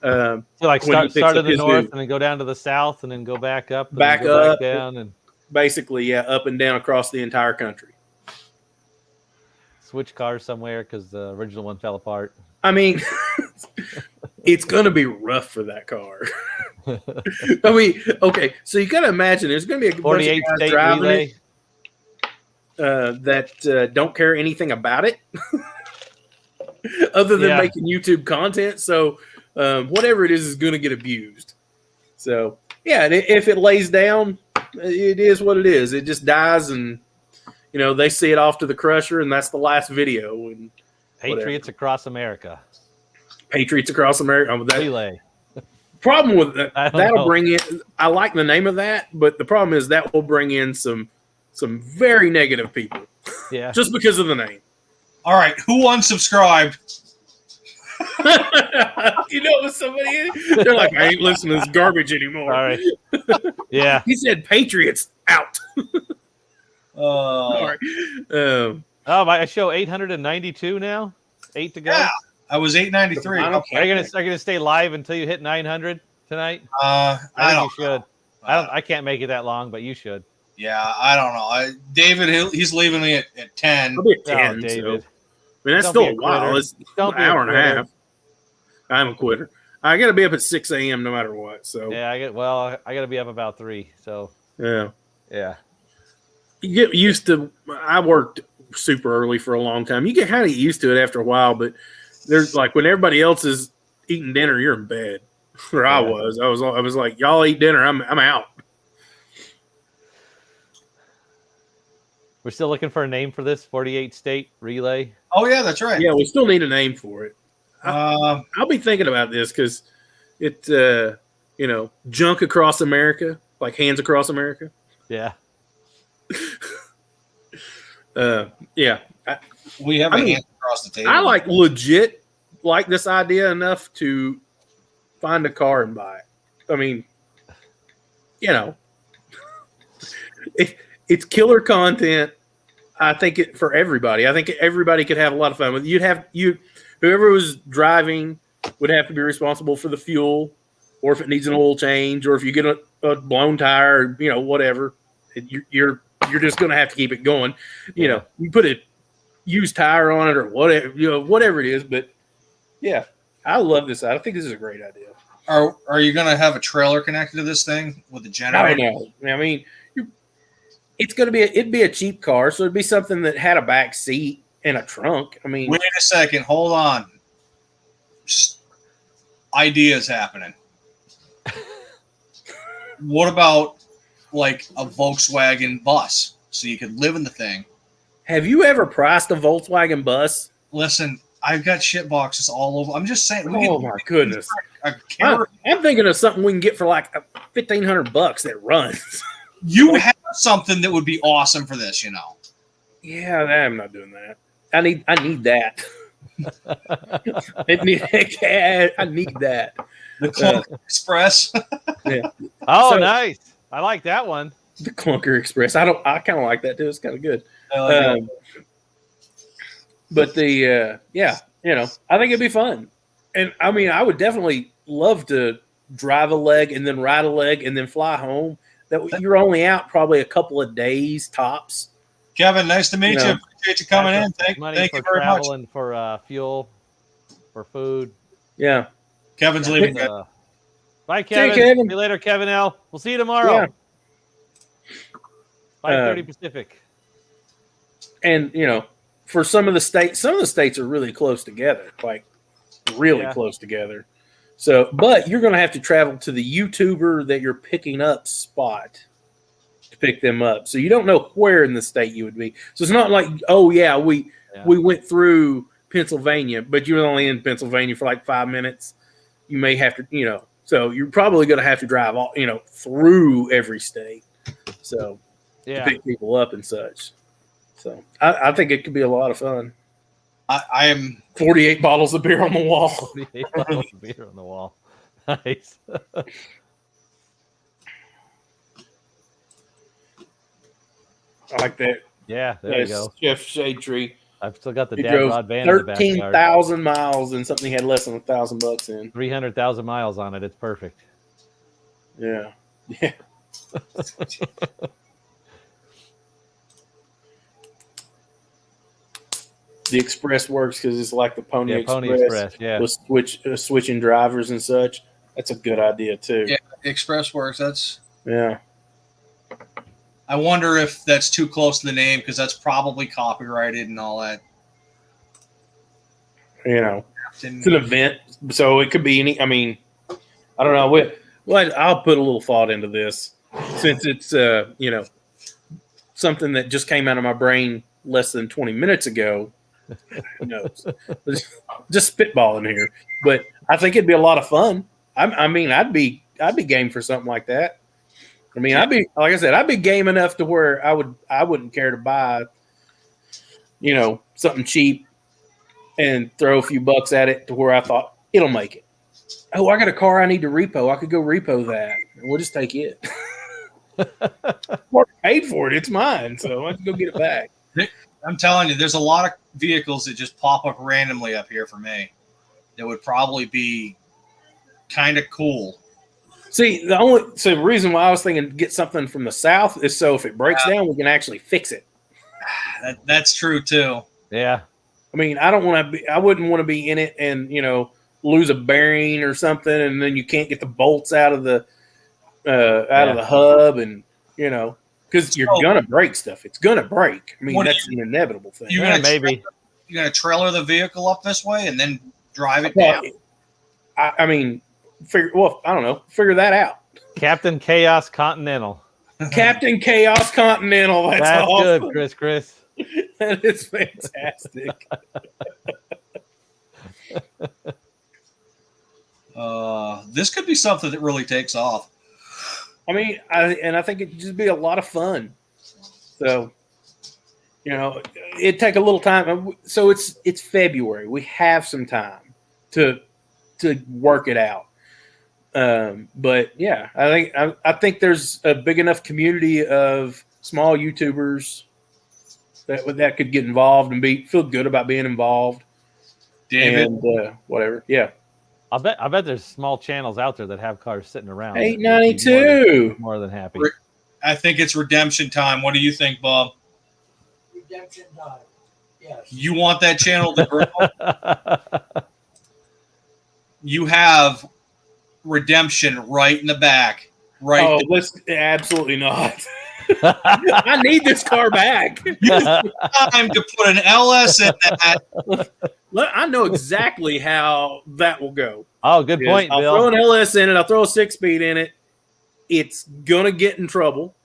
Um, So like when he picks start up in the his north new- and then go down to the south and then go back up, and Back then go up. back down, and basically, yeah, up and down across the entire country. switch cars somewhere because the original one fell apart. I mean, it's going to be rough for that car. I mean, okay, so you got to imagine there's going to be a bunch of 48 guys state driving relay. it that don't care anything about it other than Yeah. making YouTube content. So whatever it is going to get abused. So, yeah, if it lays down, it is what it is. It just dies, and, you know, they see it off to the crusher, and that's the last video. And Patriots across America. Patriots across America. Relay. Problem with that, I don't that'll know. bring in. I like the name of that, but the problem is that will bring in some very negative people Yeah. just because of the name. All right, who unsubscribed? You know, somebody they're like, I ain't listening to this garbage anymore. All right. Yeah. He said Patriots out. All right. Oh, I show 892 now. 8 to go. Yeah, I was 893. I don't Are you gonna stay live until you hit 900 tonight? I I think don't. you should. I can't make it that long, but you should. Yeah, I don't know. David, he's leaving me at 10. I'll be at Oh, 10. David. So. I mean, that's Don't still be a a while. quitter. It's Don't an be a hour and a quitter. half. I'm a quitter. I got to be up at 6 a.m. no matter what. So Yeah, I got to be up about 3. So yeah. yeah. You get used to. I worked super early for a long time. You get kind of used to it after a while, but there's like when everybody else is eating dinner, you're in bed. Where I Yeah. was like, y'all eat dinner, I'm out. We're still looking for a name for this 48 state relay. Oh yeah, that's right. Yeah, we still need a name for it. Um, I'll be thinking about this because it, you know, junk across America, like hands across America. Yeah. Yeah, we have I a mean, hand across the table. I legit like this idea enough to find a car and buy it. I mean, you know, it's killer content. I think for everybody. I think everybody could have a lot of fun with it. Whoever was driving would have to be responsible for the fuel, or if it needs an oil change, or if you get a blown tire, you know, whatever. You're just going to have to keep it going. You know, you put a used tire on it or whatever, you know, whatever it is. But yeah, I love this. I think this is a great idea. Are you going to have a trailer connected to this thing with a I generator? don't know. I mean, it'd be a cheap car, so it'd be something that had a back seat and a trunk. I mean, Wait a second. Hold on. Ideas happening. What about like a Volkswagen bus so you could live in the thing? have you ever priced a Volkswagen bus? Listen, I've got shit boxes all over. I'm just saying. Oh my goodness! A camera. I'm thinking of something we can get for like $1,500 that runs. You have something that would be awesome for this, you know. Yeah, I'm not doing that. I need that. I need that. The Clunk Express. Oh, So- nice. I like that one. The Clunker Express. I kind of like that too. It's kind of good. I like it. But the yeah, you know, I think it'd be fun. And I mean, I would definitely love to drive a leg and then ride a leg and then fly home. That you're only out probably a couple of days tops. Kevin, nice to meet you. Yeah. Appreciate you coming in. Money Thank for you very much. travel and for fuel, for food. Yeah. Kevin's leaving. Bye, you, Kevin. Kevin. See you later, Kevin L. We'll see you tomorrow. Yeah. 5:30 Pacific. And you know, for some of the states are really close together, like really close together. So, but you're going to have to travel to the YouTuber that you're picking up spot to pick them up. So you don't know where in the state you would be. So it's not like, oh yeah, we went through Pennsylvania, but you're only in Pennsylvania for like 5 minutes. You may have to, you know, so you're probably going to have to drive all, you know, through every state. So to pick people up and such. So I think it could be a lot of fun. I am 48 bottles of beer on the wall. 48 bottles of beer on the wall. Nice. I like that. Yeah, there you go. Chef Shade Tree. I've still got the He dad drove rod van in the backyard. 13,000 miles and something he had less than $1,000 in. 300,000 miles on it. It's perfect. Yeah. Yeah. The Express works because it's like the Pony Express. Pony Express. Yeah. With switching drivers and such. That's a good idea too. Yeah, Express Works. That's. Yeah. I wonder if that's too close to the name because that's probably copyrighted and all that. You know, it's an event, so it could be any. I mean, I don't know. What I'll put a little thought into this since it's you know, something that just came out of my brain less than 20 minutes ago. Who knows? Just spitballing here, but I think it'd be a lot of fun. I mean, I'd be game for something like that. I mean, I'd be, like I said, I'd be game enough to where I wouldn't care to buy, you know, something cheap and throw a few bucks at it to where I thought it'll make it. Oh, I got a car I need to repo. I could go repo that. And we'll just take it. Mark paid for it. It's mine. So I have to go get it back. I'm telling you, there's a lot of vehicles that just pop up randomly up here for me that would probably be kind of cool. See, the reason why I was thinking get something from the South is so if it breaks down, we can actually fix it. That's true too. Yeah. I mean, I wouldn't want to be in it and, you know, lose a bearing or something, and then you can't get the bolts out of the of the hub, and you know, because you're gonna break stuff. It's gonna break. I mean, that's an inevitable thing. Maybe you're gonna trailer the vehicle up this way and then drive it down. I mean, I don't know. Figure that out. Captain Chaos Continental. Captain Chaos Continental. That's awesome. Good, Chris. That is fantastic. This could be something that really takes off. I mean, I think it'd just be a lot of fun. So, you know, it'd take a little time. So it's February. We have some time to work it out. But yeah, I think there's a big enough community of small YouTubers that could get involved and feel good about being involved. David, and whatever. Yeah. I bet there's small channels out there that have cars sitting around. 892. More than happy. I think it's redemption time. What do you think, Bob? Redemption time. Yes. You want that channel to grow? You have redemption right in the back. Right. Oh, let's absolutely not. I need this car back. Time to put an LS in that. I know exactly how that will go. Oh, good point, I'll Bill. throw an LS in it. I'll throw a 6-speed in it. It's going to get in trouble.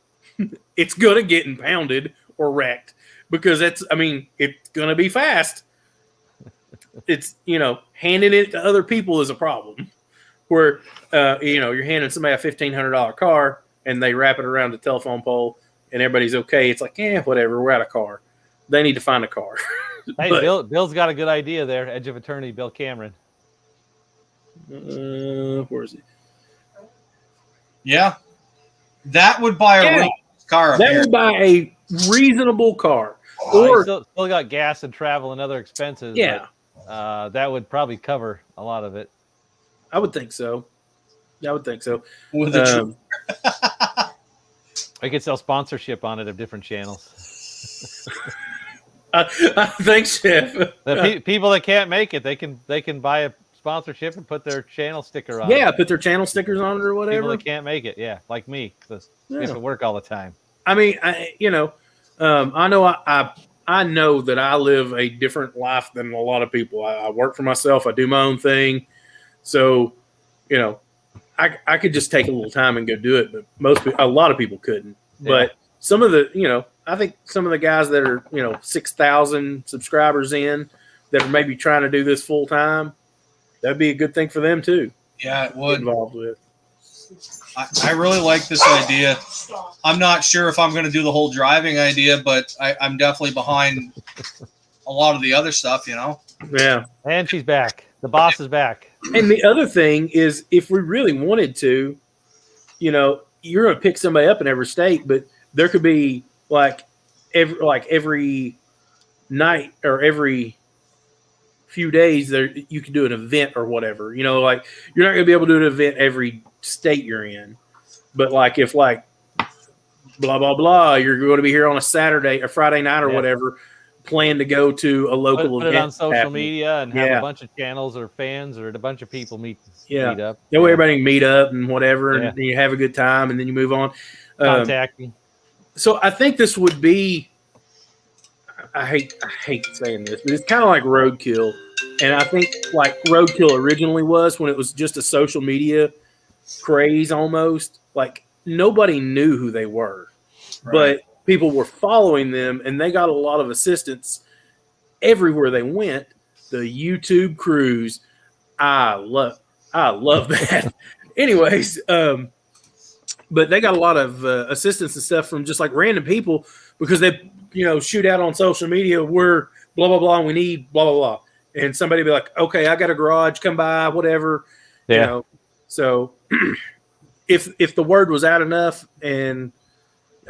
It's going to get impounded or wrecked because it's going to be fast. It's, handing it to other people is a problem where, you're handing somebody a $1,500 car and they wrap it around the telephone pole and everybody's okay. It's like, whatever. We're out of car. They need to find a car. Hey, Bill's got a good idea there. Edge of Attorney, Bill Cameron. Where is he? Yeah. That would buy a car up That here. would buy a reasonable car. Or still got gas and travel and other expenses. Yeah. But, that would probably cover a lot of it. I would think so. With a I could sell sponsorship on it of different channels. Thanks, Chef. The people that can't make it, they can buy a sponsorship and put their channel sticker on. Yeah, it. put their channel stickers on it or whatever. People that can't make it, like me, because we have to work all the time. I mean, I know that I live a different life than a lot of people. I work for myself. I do my own thing. So, I could just take a little time and go do it, but a lot of people couldn't. Yeah. But some of the, I think some of the guys that are, 6,000 subscribers in that are maybe trying to do this full time, that'd be a good thing for them too. Yeah, it would. Involved with. I really like this idea. I'm not sure if I'm going to do the whole driving idea, but I'm definitely behind a lot of the other stuff, Yeah. And she's back. The boss is back. And the other thing is, if we really wanted to, you're going to pick somebody up in every state, but there could be every night or every few days there you can do an event or whatever. You know, like you're not going to be able to do an event every state you're in, but like if like blah blah blah, you're going to be here on a Saturday or Friday night or whatever. Plan to go to a local Put event. it on social happening. media and have a bunch of channels or fans or a bunch of people meet up. That way everybody can meet up and whatever, and you have a good time, and then you move on. Contacting. So I think this would be. I hate saying this, but it's kind of like roadkill, and I think like roadkill originally was when it was just a social media craze almost. Like nobody knew who they were, but people were following them, and they got a lot of assistance everywhere they went. The YouTube crews, I love that. Anyways, but they got a lot of assistance and stuff from just like random people because they, shoot out on social media. We're blah blah blah, and we need blah blah blah, and somebody be like, okay, I got a garage, come by, whatever. Yeah. So if the word was out enough, and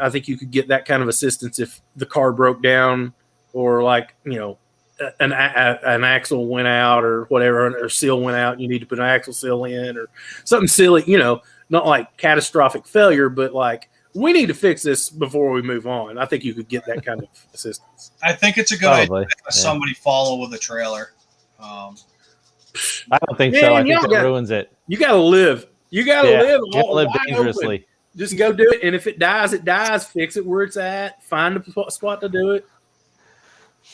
I think you could get that kind of assistance if the car broke down or like, an axle went out or whatever, or seal went out, and you need to put an axle seal in or something silly, not like catastrophic failure, but like we need to fix this before we move on. I think you could get that kind of assistance. I think it's a good idea to have somebody follow with a trailer. I don't think so. I think that ruins it. You got to live. You got to live. You gotta live dangerously. Open. Just go do it. And if it dies, it dies. Fix it where it's at. Find a spot to do it.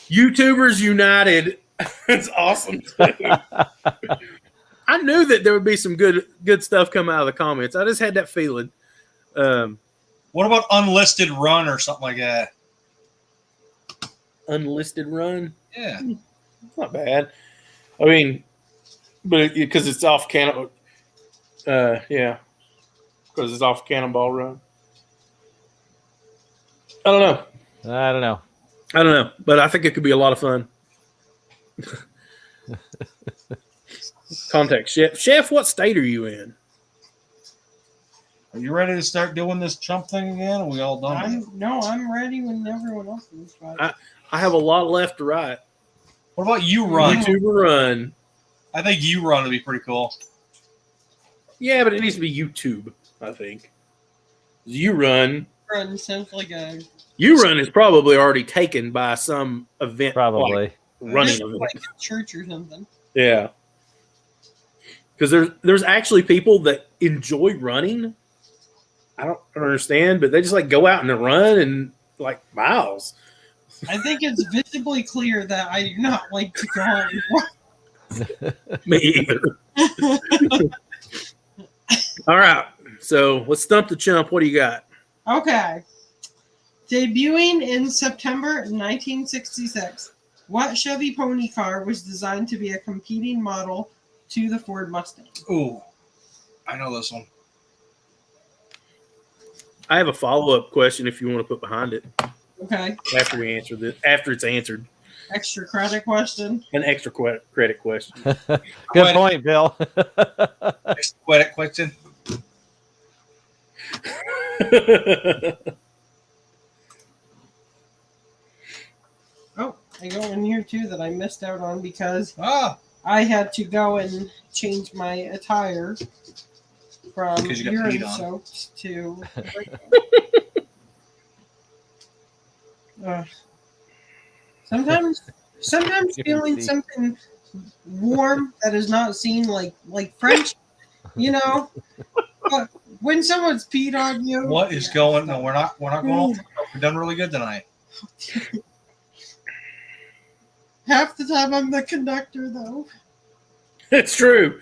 YouTubers United. It's awesome. I knew that there would be some good stuff come out of the comments. I just had that feeling. What about unlisted run or something like that? Unlisted run? Yeah. It's not bad. I mean, but because it's off Cannonball. Yeah. Because it's off Cannonball Run. I don't know. But I think it could be a lot of fun. Contact Chef. Chef, what state are you in? Are you ready to start doing this chump thing again? Are we all done? I'm ready when everyone else is. I have a lot left to write. What about you run? YouTuber Run. I think you run would be pretty cool. Yeah, but it needs to be YouTube, I think. You Run sounds like a. You Run is probably already taken by some event. Probably. Like running event. Like a church or something. Yeah. Because there's actually people that enjoy running. I don't understand, but they just like go out and run and like miles. I think it's visibly clear that I do not like to go out and run. Me either. All right. So let's stump the chump. What do you got? Okay. Debuting in September 1966, what Chevy Pony car was designed to be a competing model to the Ford Mustang? Ooh, I know this one. I have a follow-up question if you want to put behind it. Okay. After we answer this, after it's answered. Extra credit question. An extra credit question. Good point, Bill. Extra credit question. Oh, I go in here too that I missed out on because I had to go and change my attire from urine soaked to. Sometimes feeling something warm that is not seen like French, But when someone's peed on you, what is going? No, we're not going off. We've done really good tonight. Half the time I'm the conductor, though. It's true.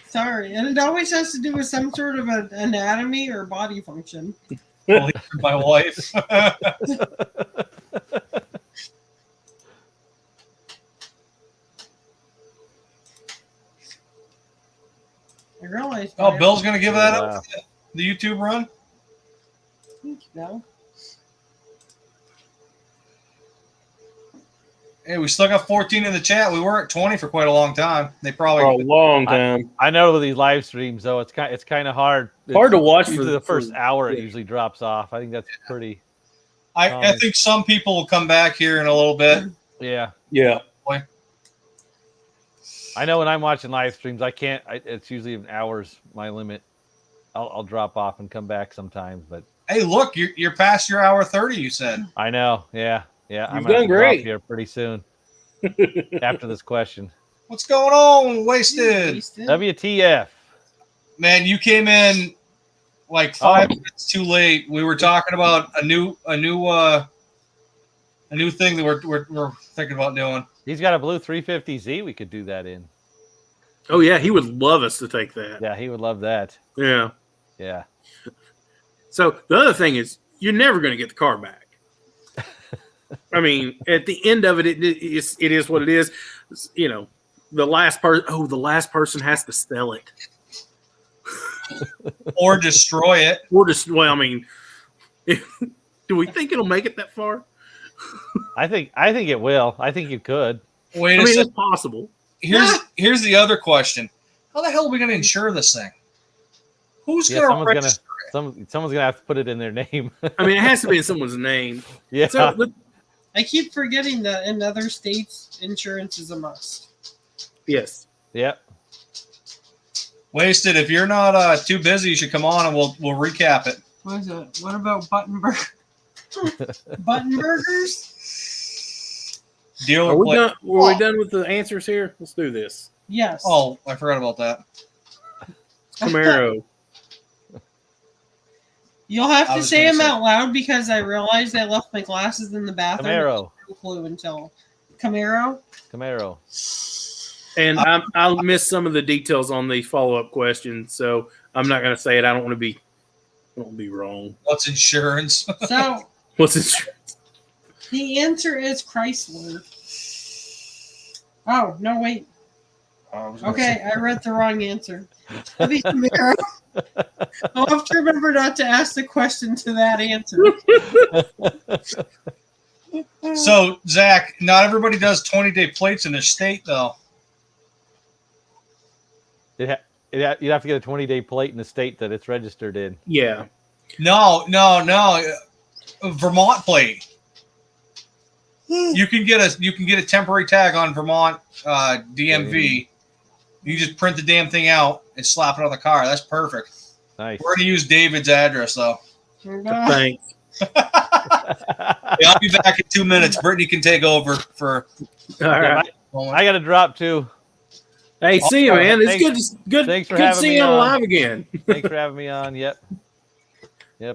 Sorry, and it always has to do with some sort of an anatomy or body function. My wife. I realized. Oh, Bill's going to give that up for the YouTube run? Thank you. Hey, we still got 14 in the chat. We were at 20 for quite a long time. They probably for a long time. I know with these live streams though, it's kind of hard. Hard to watch for the first hour. It usually drops off. I think that's pretty. I think some people will come back here in a little bit. Yeah. Yeah. I know when I'm watching live streams, I can't. It's usually an hour's my limit. I'll drop off and come back sometimes, but Hey, look, you're past your hour 30. You said. I know. Yeah. I'm You've gonna have done to drop great. here pretty soon after this question. What's going on, Wasted? WTF? Man, you came in like 5 minutes too late. We were talking about a new thing that we're thinking about doing. He's got a blue 350Z. We could do that in. Oh yeah, he would love us to take that. Yeah, he would love that. Yeah. Yeah. So the other thing is, you're never going to get the car back. I mean, at the end of it, it is what it is. You know, the last person has to sell it Or destroy it. or just. Well, I mean, do we think it'll make it that far? I think it will. I think you could. Wait I a mean, second. it's possible. Here's the other question. How the hell are we going to insure this thing? Who's Yeah, going to register it? someone's gonna have to put it in their name. I mean, it has to be in someone's name. Yeah. So I keep forgetting that in other states, insurance is a must. yes. Yep. Wasted. If you're not too busy, you should come on and we'll recap it. What is it? What about button burger? Button burgers? Deal Are with we done? Were we done with the answers here? Let's do this. Yes. Oh, I forgot about that. Camaro. You'll have I to was say gonna them say- out loud because I realized I left my glasses in the bathroom. Camaro. No clue until Camaro. Camaro. And I'll miss some of the details on the follow-up question, so I'm not going to say it. I don't want to be wrong. What's insurance? So What's it? the answer is Chrysler. Oh no! Wait. Okay, I read the wrong answer. It'll be Camaro. I'll have to remember not to ask the question to that answer. So, Zach, not everybody does 20-day plates in their state, though. You'd have to get a 20-day plate in the state that it's registered in. Yeah. No. Vermont plate. You can get a temporary tag on Vermont DMV. You just print the damn thing out and slap it on the car. That's perfect. Nice. We're gonna use David's address though. Thanks. Yeah, I'll be back in 2 minutes. Brittany can take over for. All right. I got to drop too. Hey, see you, man. It's Thanks- good. thanks for good having seeing me you on. live again. Thanks for having me on. Yep,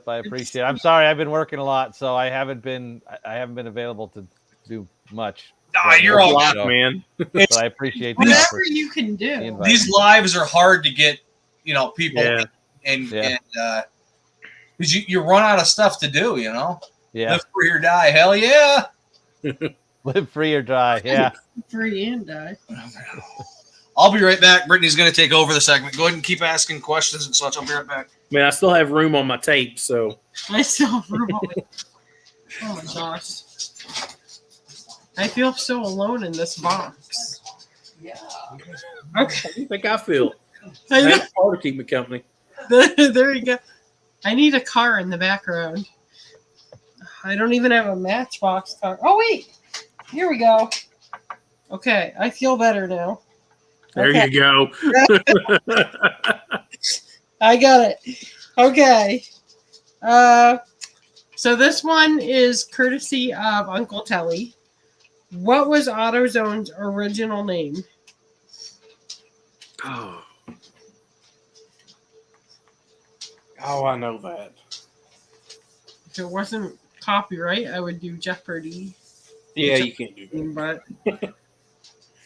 I appreciate it. I'm sorry, I've been working a lot, so I haven't been available to do much. Nah, you're all Block, So- man. But I appreciate the Whatever offer. you can the do. invite. These lives are hard to get, people Yeah. and Yeah. because you run out of stuff to do, Yeah, Live free or die. Hell yeah. live free or die. Yeah. Free and die. I'll be right back. Brittany's going to take over the segment. Go ahead and keep asking questions and such. I'll be right back. Man, I still have room on my tape, so I still have room on it. Oh my gosh. I feel so alone in this box. Yeah. Okay. how do you think I feel? I know. That's hard to keep me company. There you go. I need a car in the background. I don't even have a Matchbox car. Oh, wait. Here we go. Okay. I feel better now. There Okay. you go. I got it. Okay. So this one is courtesy of Uncle Telly. What was AutoZone's original name? Oh, I know that. If it wasn't copyright, I would do Jeopardy. Yeah, you can't do that. But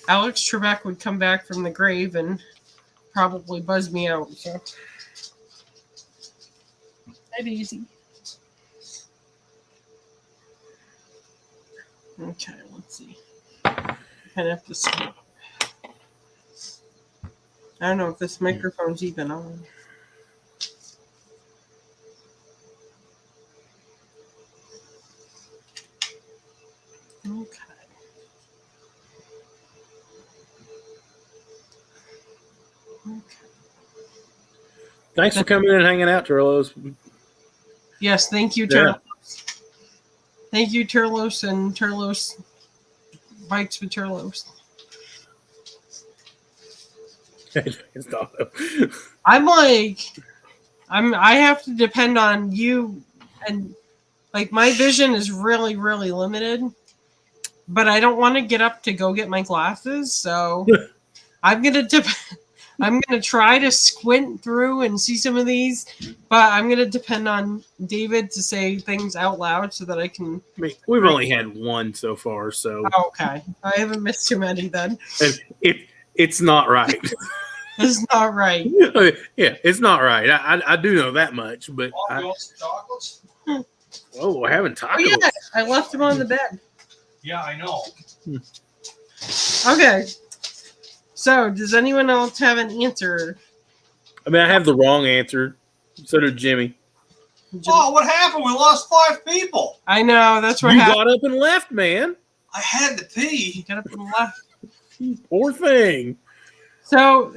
Alex Trebek would come back from the grave and probably buzz me out. So, dead easy. Okay, let's see. I have to stop. I don't know if this microphone's even on. Okay. Okay. Thanks for coming in and hanging out, Turlos. Yes, thank you, Yeah. Turtle. Thank you, Turlos and Turlos Bikes with Turlos. It's Auto. I have to depend on you, and like my vision is really, really limited. But I don't want to get up to go get my glasses, so I'm gonna try to squint through and see some of these, but I'm gonna depend on David to say things out loud so that I can. I mean, we've only had one so far, so Oh, okay, I haven't missed too many then. it's not right. It's not right. Yeah, it's not right. I do know that much, but You want some chocolates? we're having Oh tacos. yeah, I left them on the bed. Yeah, I know. Okay. So, does anyone else have an answer? I mean, I have the wrong answer. So did Jimmy. Oh, what happened? We lost 5 people. I know that's what You happened. got up and left, man. I had to pee. Get up and left. Poor thing. So,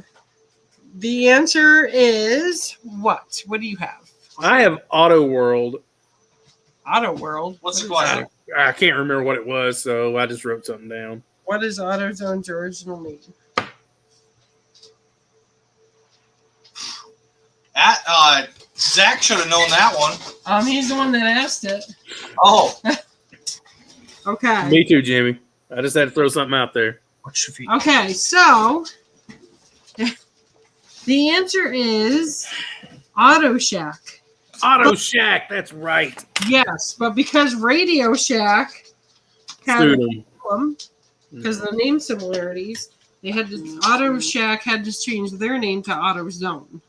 the answer is what? What do you have? I have Auto World. Auto World. What's the What is question? I can't remember what it was, so I just wrote something down. that? What is AutoZone's original name? Zach should have known that one. He's the one that asked it. Oh. Okay. Me too, Jimmy. I just had to throw something out there. What's your feet? Okay, so the answer is Auto Shack. Auto Shack, that's right. Yes, but because Radio Shack had Sued a 'em. problem because of the name similarities, they had to Auto Shack had to change their name to AutoZone.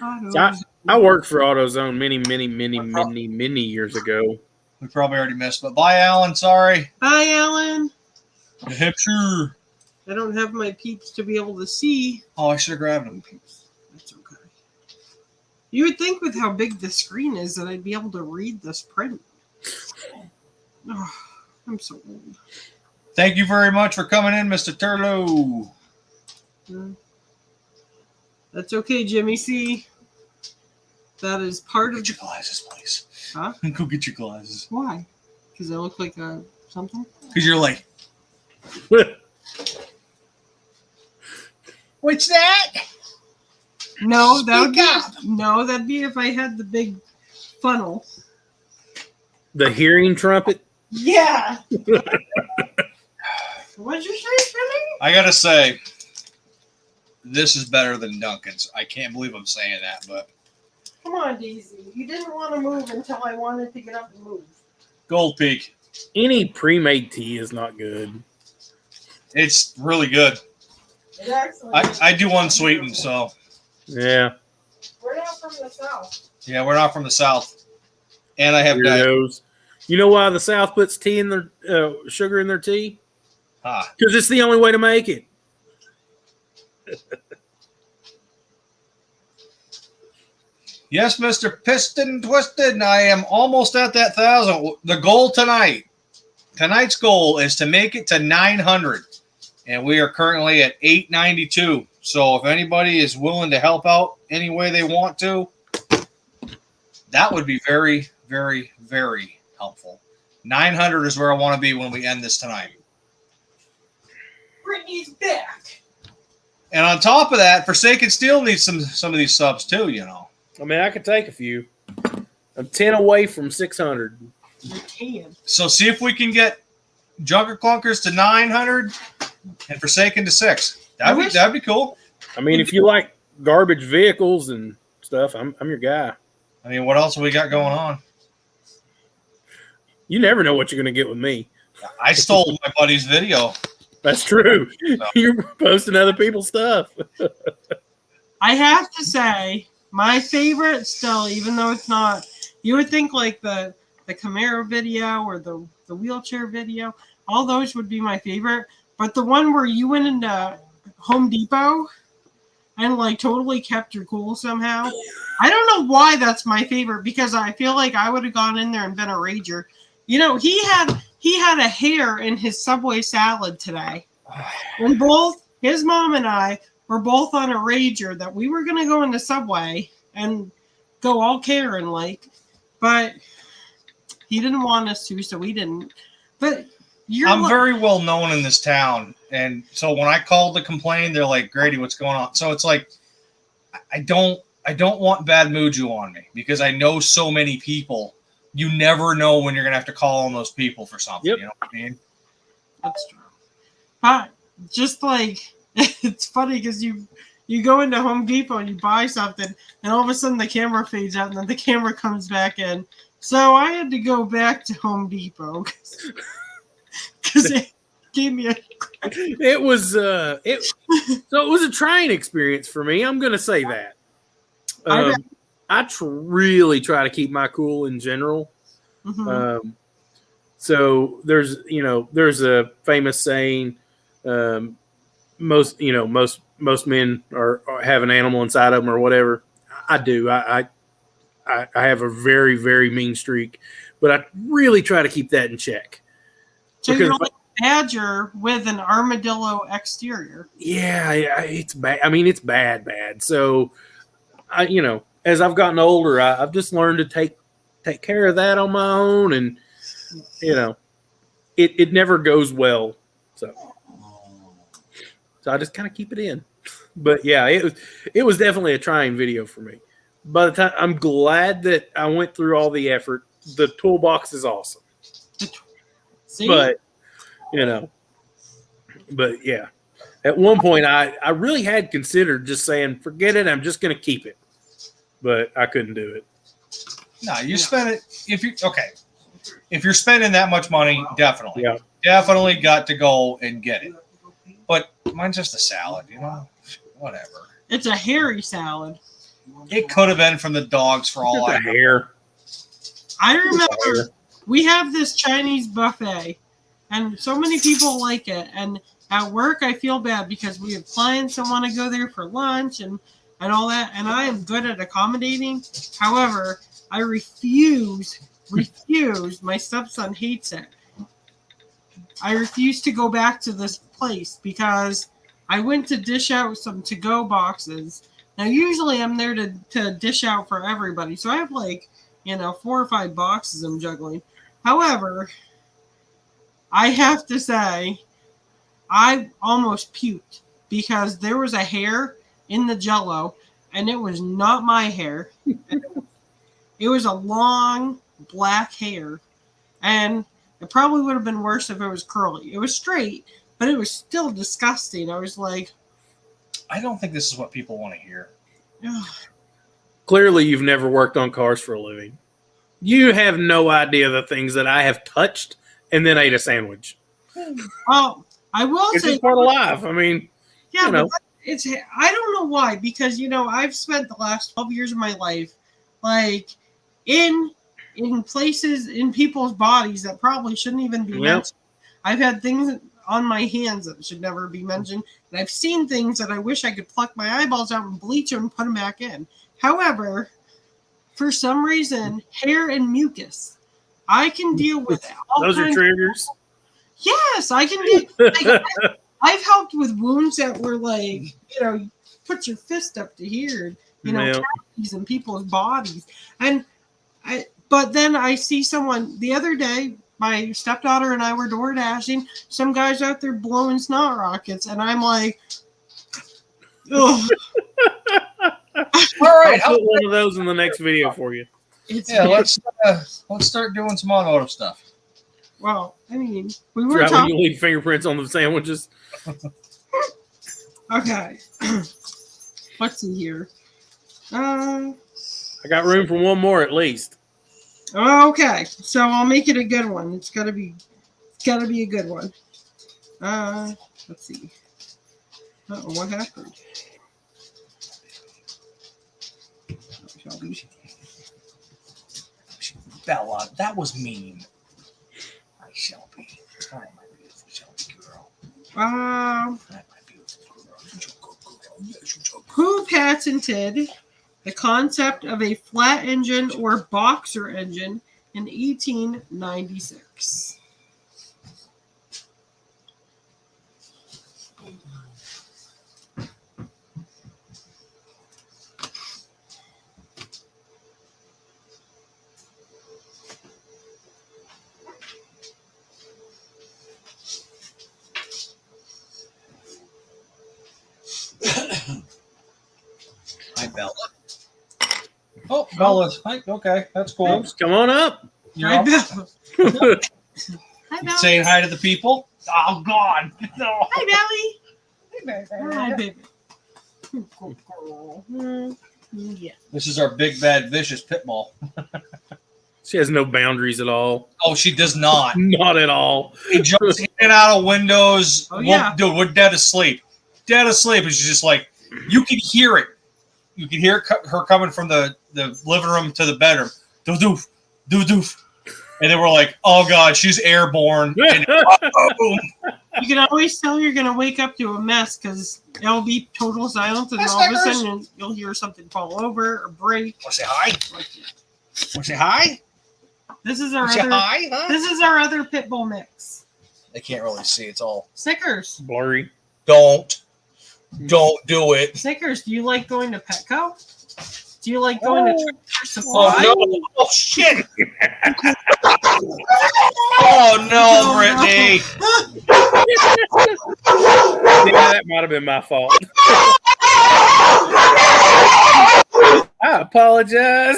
I worked for AutoZone many years ago. We probably already missed, but bye, Alan. Sorry. Bye, Alan. The hip sure. I don't have my peeps to be able to see. Oh, I should have grabbed them. That's okay. You would think with how big the screen is that I'd be able to read this print. Oh, I'm so old. Thank you very much for coming in, Mr. Turlo. That's okay, Jimmy C. That is part of. Get your glasses, please. Huh? Go get your glasses. Why? Because I look like something? Because you're like, what's that? No, that would Speak be that'd be if I had the big funnel. The hearing trumpet. Yeah. What'd you say, Billy? I gotta say, this is better than Duncan's. I can't believe I'm saying that, but Come on, Daisy. You didn't want to move until I wanted to get up and move. Gold Peak. Any pre-made tea is not good. It's really good. It actually I do unsweetened, so Yeah. We're not from the south. yeah, we're not from the South. And I have diet. Weirdos. You know why the South puts tea in their sugar in their tea? Ah, Because it's the only way to make it. yes, Mr. Piston Twisted. I am almost at that 1,000. The goal tonight's goal is to make it to 900. And we are currently at 892. So if anybody is willing to help out any way they want to, that would be very, very, very helpful. 900 is where I want to be when we end this tonight. Brittany's back. And on top of that, Forsaken Steel needs some of these subs too, you know. I mean, I could take a few. I'm 10 away from 600. You can. So see if we can get Junker Clunkers to 900 and Forsaken to 6. That'd be cool. I mean, if you like garbage vehicles and stuff, I'm your guy. I mean, what else have we got going on? You never know what you're going to get with me. I stole my buddy's video. That's true. You're posting other people's stuff. I have to say, my favorite still, even though it's not, you would think like the Camaro video or the wheelchair video, all those would be my favorite. But the one where you went into Home Depot and like totally kept your cool somehow, I don't know why that's my favorite, because I feel like I would have gone in there and been a rager. You know, he had a hair in his Subway salad today. And both his mom and I were both on a rager that we were going to go into Subway and go all Karen like. But He didn't want us to, so we didn't. But I'm very well known in this town, and so when I called to complain, they're like, "Grady, what's going on?" So it's like, I don't want bad mojo on me because I know so many people. You never know when you're gonna have to call on those people for something. Yep. You know what I mean? That's true. But just like it's funny because you go into Home Depot and you buy something, and all of a sudden the camera fades out, and then the camera comes back in. So I had to go back to Home Depot because it gave me a. It was so it was a trying experience for me. I'm gonna say that. I really try to keep my cool in general. Mhm. So there's a famous saying, most men are have an animal inside of them or whatever. I do. I have a very, very mean streak, but I really try to keep that in check. So Because you're like a badger with an armadillo exterior. yeah, it's bad. I mean, it's bad. So as I've gotten older, I've just learned to take care of that on my own, and it never goes well. So I just kind of keep it in. But yeah, it was definitely a trying video for me. By the time I'm glad that I went through all the effort. The toolbox is awesome. See? But yeah. At one point I really had considered just saying, forget it, I'm just gonna keep it. But I couldn't do it. No, you spend it if you're spending that much money, definitely. Yeah. Definitely got to go and get it. But mine's just a salad, whatever. It's a hairy salad. It could have been from the dogs for all I know. Hair. I remember we have this Chinese buffet, and so many people like it. And at work, I feel bad because we have clients that want to go there for lunch and all that. And I am good at accommodating. However, I refuse. My stepson hates it. I refuse to go back to this place because I went to dish out some to-go boxes. Now, usually I'm there to dish out for everybody. So I have 4 or 5 boxes I'm juggling. However, I have to say, I almost puked because there was a hair in the Jell-O, and it was not my hair. It was a long black hair, and it probably would have been worse if it was curly. It was straight, but it was still disgusting. I was like, I don't think this is what people want to hear. Clearly, you've never worked on cars for a living. You have no idea the things that I have touched and then ate a sandwich. Well, I will It's say, just part of life. I mean, yeah, but it's. I don't know why, because I've spent the last 12 years of my life, in places in people's bodies that probably shouldn't even be mentioned. I've had things on my hands that should never be mentioned, and I've seen things that I wish I could pluck my eyeballs out and bleach them and put them back in. However, for some reason, hair and mucus, I can deal with it. Those are triggers. Yes, I can do. I've helped with wounds that were you put your fist up to here, cavities in people's bodies, but then I see someone the other day. My stepdaughter and I were door dashing. Some guys out there blowing snot rockets, and I'm like, ugh. All right, I'll put one of those in the next video for you. let's start doing some automotive stuff. Well, I mean, we were Right when talking. you leave fingerprints on the sandwiches. Okay, let's see here. I got room for one more at least. Okay, so I'll make it a good one. It's gotta be a good one. Let's see. What happened? Bella, that was mean. Hi, Shelby. Hi, my beautiful Shelby girl. Hi, my beautiful girl. Who patented the concept of a flat engine or boxer engine in 1896? Bella. Oh, Bella's. Hi, okay, that's cool. Oops, come on up. You're Hi, up. Bella. Hi, You Belly. saying hi to the people? Oh, God. No. Hi, Belly. Hi, baby. Good girl. Yeah. This is our big, bad, vicious pit bull. She has no boundaries at all. Oh, she does not. Not at all. He jumps in and out of windows. Oh, yeah. Dude, we're dead asleep. Dead asleep. And she's just like, you can hear it. You can hear her coming from the living room to the bedroom. Doof, doof, doof. And then we're like, oh, God, she's airborne. And boom. You can always tell you're going to wake up to a mess because it'll be total silence, and all of a sudden you'll hear something fall over or break. Want to say hi? Want to say hi? This is our Want to say other. hi? Huh? This is our other pit bull mix. They can't really see. It's all. Snickers. Blurry. Don't do it. Snickers. Do you like going to Petco? Do you like going to Tractor Supply? Oh, no. Oh, shit. Oh, no, Brittany. Yeah, that might have been my fault. I apologize.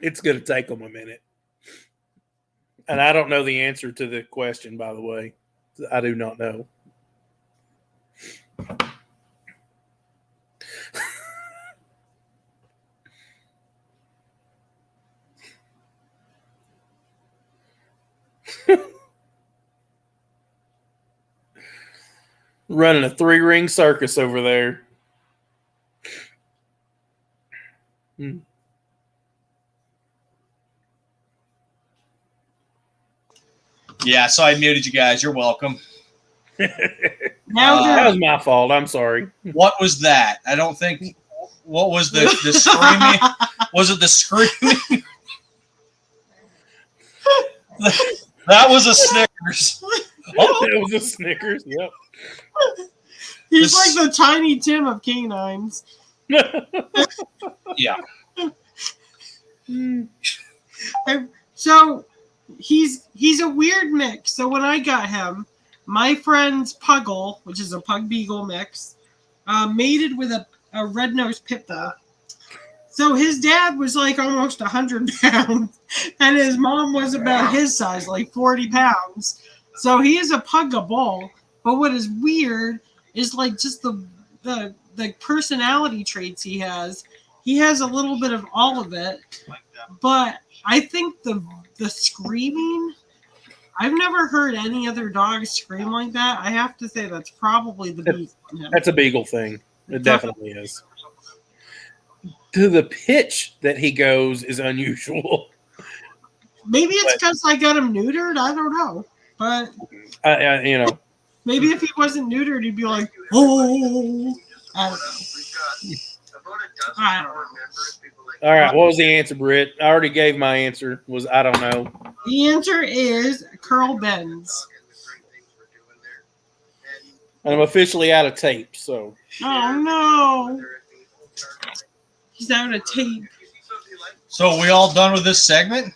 It's going to take them a minute. And I don't know the answer to the question, by the way. I do not know. Running a 3-ring circus over there. Yeah, so I muted you guys. You're welcome. Now That was my fault. I'm sorry. What was that? I don't think. What was the screaming? Was it the screaming? That was a Snickers. Oh, it was a Snickers. Yep. he's like the Tiny Tim of canines. Yeah. So he's a weird mix. So when I got him, my friend's Puggle, which is a Pug Beagle mix, mated with a red-nosed pit bull. So his dad was like almost 100 pounds, and his mom was about his size, like 40 pounds. So he is a Pugga bull. But what is weird is like just the personality traits he has. He has a little bit of all of it, but I think the screaming, I've never heard any other dog scream like that. I have to say that's probably the beagle in him. That's a beagle thing. It definitely is. To the pitch that he goes is unusual. Maybe it's because I got him neutered. I don't know. But You know, maybe if he wasn't neutered, he'd be like, oh. I don't know. I don't know. all right. What was the answer, Britt? I already gave my answer. Was I don't know. The answer is Curl Benz. And I'm officially out of tape. So Oh no. He's out of tape. So we all done with this segment?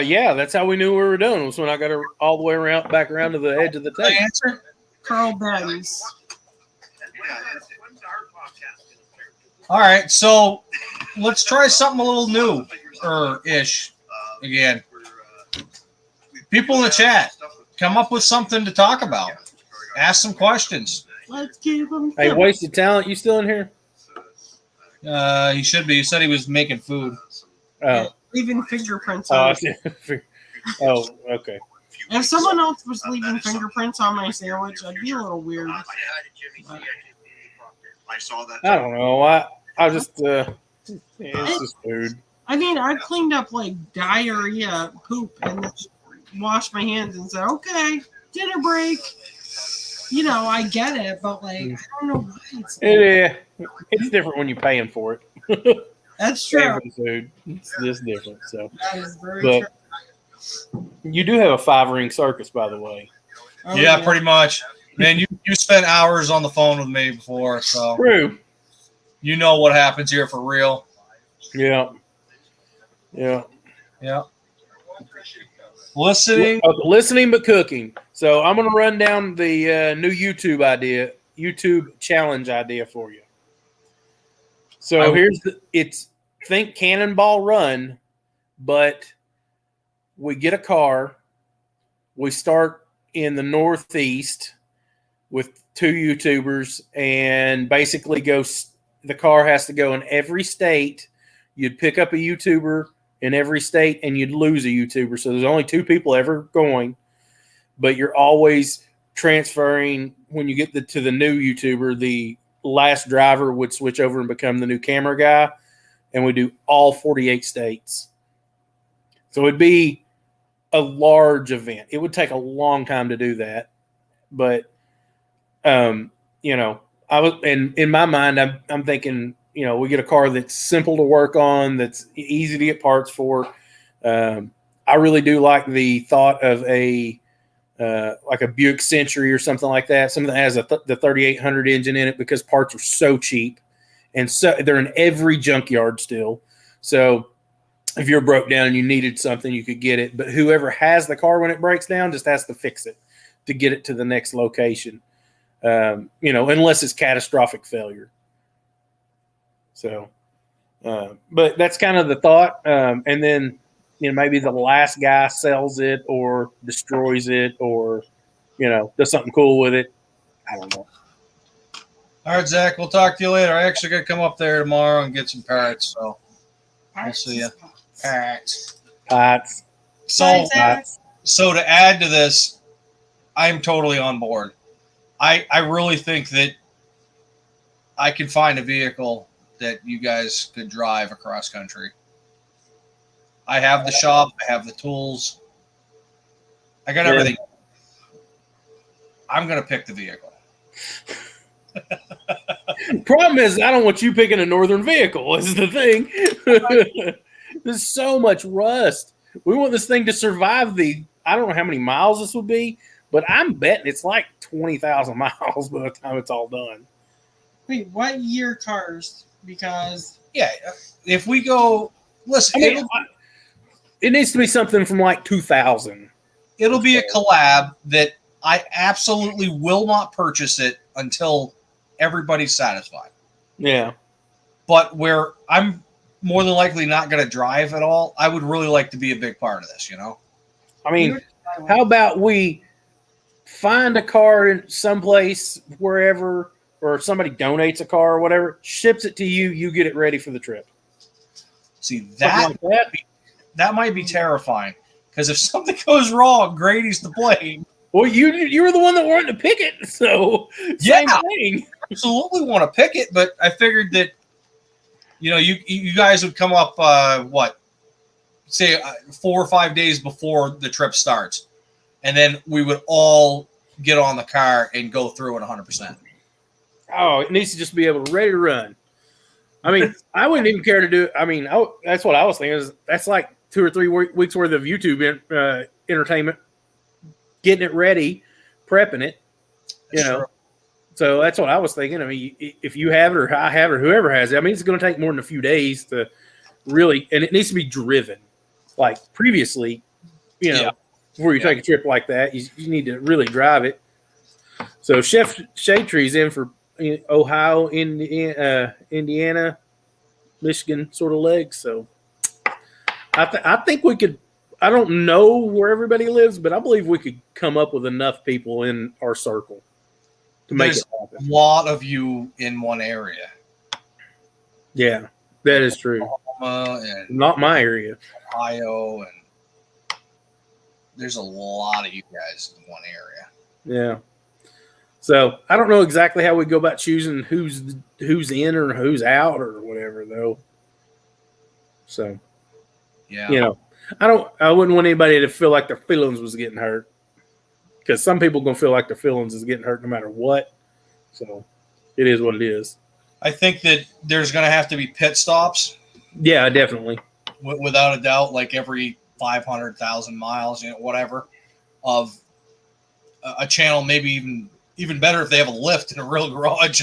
yeah, that's how we knew we were doing. Was when I got her all the way around, back around to the edge of the The tape. answer? Curl Benz. All right, so let's try something a little new or ish again. People in the chat, come up with something to talk about. Ask some questions. Let's give him. Hey, wasted talent. You still in here? He should be. He said he was making food. Oh, Leaving fingerprints oh, on I it. see. Oh, okay. If someone else was leaving fingerprints on my sandwich, I'd be a little weird. But I don't know. I just it's just food. I mean, I've cleaned up like diarrhea, poop, and then washed my hands and said, "Okay, dinner break." You know, I get it, but like, I don't know why it's. It's different when you're paying for it. That's Paying true. for the food. It's just different. So, That is very but true. you do have a 5-ring circus, by the way. Oh, Yeah, pretty much. Man, you spent hours on the phone with me before, so True. you know what happens here for real. Yeah. Yeah. Yeah. Listening. Listening but cooking. So I'm going to run down the new YouTube challenge idea for you. So it's think Cannonball Run, but we get a car. We start in the Northeast with 2 YouTubers and basically the car has to go in every state. You'd pick up a YouTuber in every state and you'd lose a YouTuber. So there's only 2 people ever going, but you're always transferring. When you get to the new YouTuber, the last driver would switch over and become the new camera guy, and we do all 48 states. So it'd be a large event. It would take a long time to do that, but I was, and in my mind, I'm thinking, we get a car that's simple to work on, that's easy to get parts for. I really do like the thought of like a Buick Century or something like that, something that has the 3800 engine in it, because parts are so cheap, and so they're in every junkyard still. So if you're broke down and you needed something, you could get it. But whoever has the car when it breaks down just has to fix it to get it to the next location. Unless it's catastrophic failure. So, but that's kind of the thought. And then, maybe the last guy sells it or destroys it or, does something cool with it. I don't know. All right, Zach, we'll talk to you later. I actually got to come up there tomorrow and get some parrots, so we'll see you. Parrots. So to add to this, I'm totally on board. I really think that I can find a vehicle that you guys could drive across country. I have the shop. I have the tools. I got everything. I'm going to pick the vehicle. Problem is, I don't want you picking a northern vehicle is the thing. There's so much rust. We want this thing to survive I don't know how many miles this would be, but I'm betting it's like 20,000 miles by the time it's all done. Wait, what year cars? Because if we go, listen, it needs to be something from like 2000. It'll be a collab that I absolutely will not purchase it until everybody's satisfied. Yeah. But where I'm more than likely not going to drive at all, I would really like to be a big part of this, I mean, how about we find a car in someplace, wherever, or somebody donates a car or whatever, ships it to you, you get it ready for the trip. See, that might be terrifying, because if something goes wrong, Grady's to blame. Well, you were the one that wanted to pick it, so same thing. Absolutely want to pick it, but I figured that you guys would come up say 4 or 5 days before the trip starts, and then we would all get on the car and go through it 100%. Oh, it needs to just be ready to run. I mean, I wouldn't even care to do it. I mean, that's what I was thinking. That's like 2 or 3 weeks worth of YouTube entertainment, getting it ready, prepping it. Sure. So that's what I was thinking. I mean, if you have it or I have it or whoever has it, I mean, it's going to take more than a few days to really, and it needs to be driven. Like previously, before you take a trip like that, you need to really drive it. So Chef Shade Tree's in for Ohio, Indiana, Michigan sort of legs. So I think we could. I don't know where everybody lives, but I believe we could come up with enough people in our circle to make it happen. A lot of you in one area. Yeah, that is true. Oklahoma and not my area. Ohio, and there's a lot of you guys in one area. Yeah. So I don't know exactly how we go about choosing who's in or who's out or whatever, though. So, yeah, I wouldn't want anybody to feel like their feelings was getting hurt, because some people gonna feel like their feelings is getting hurt no matter what. So it is what it is. I think that there's going to have to be pit stops. Yeah, definitely. Without a doubt, like every 500,000 miles, whatever, of a channel. Maybe even better if they have a lift in a real garage.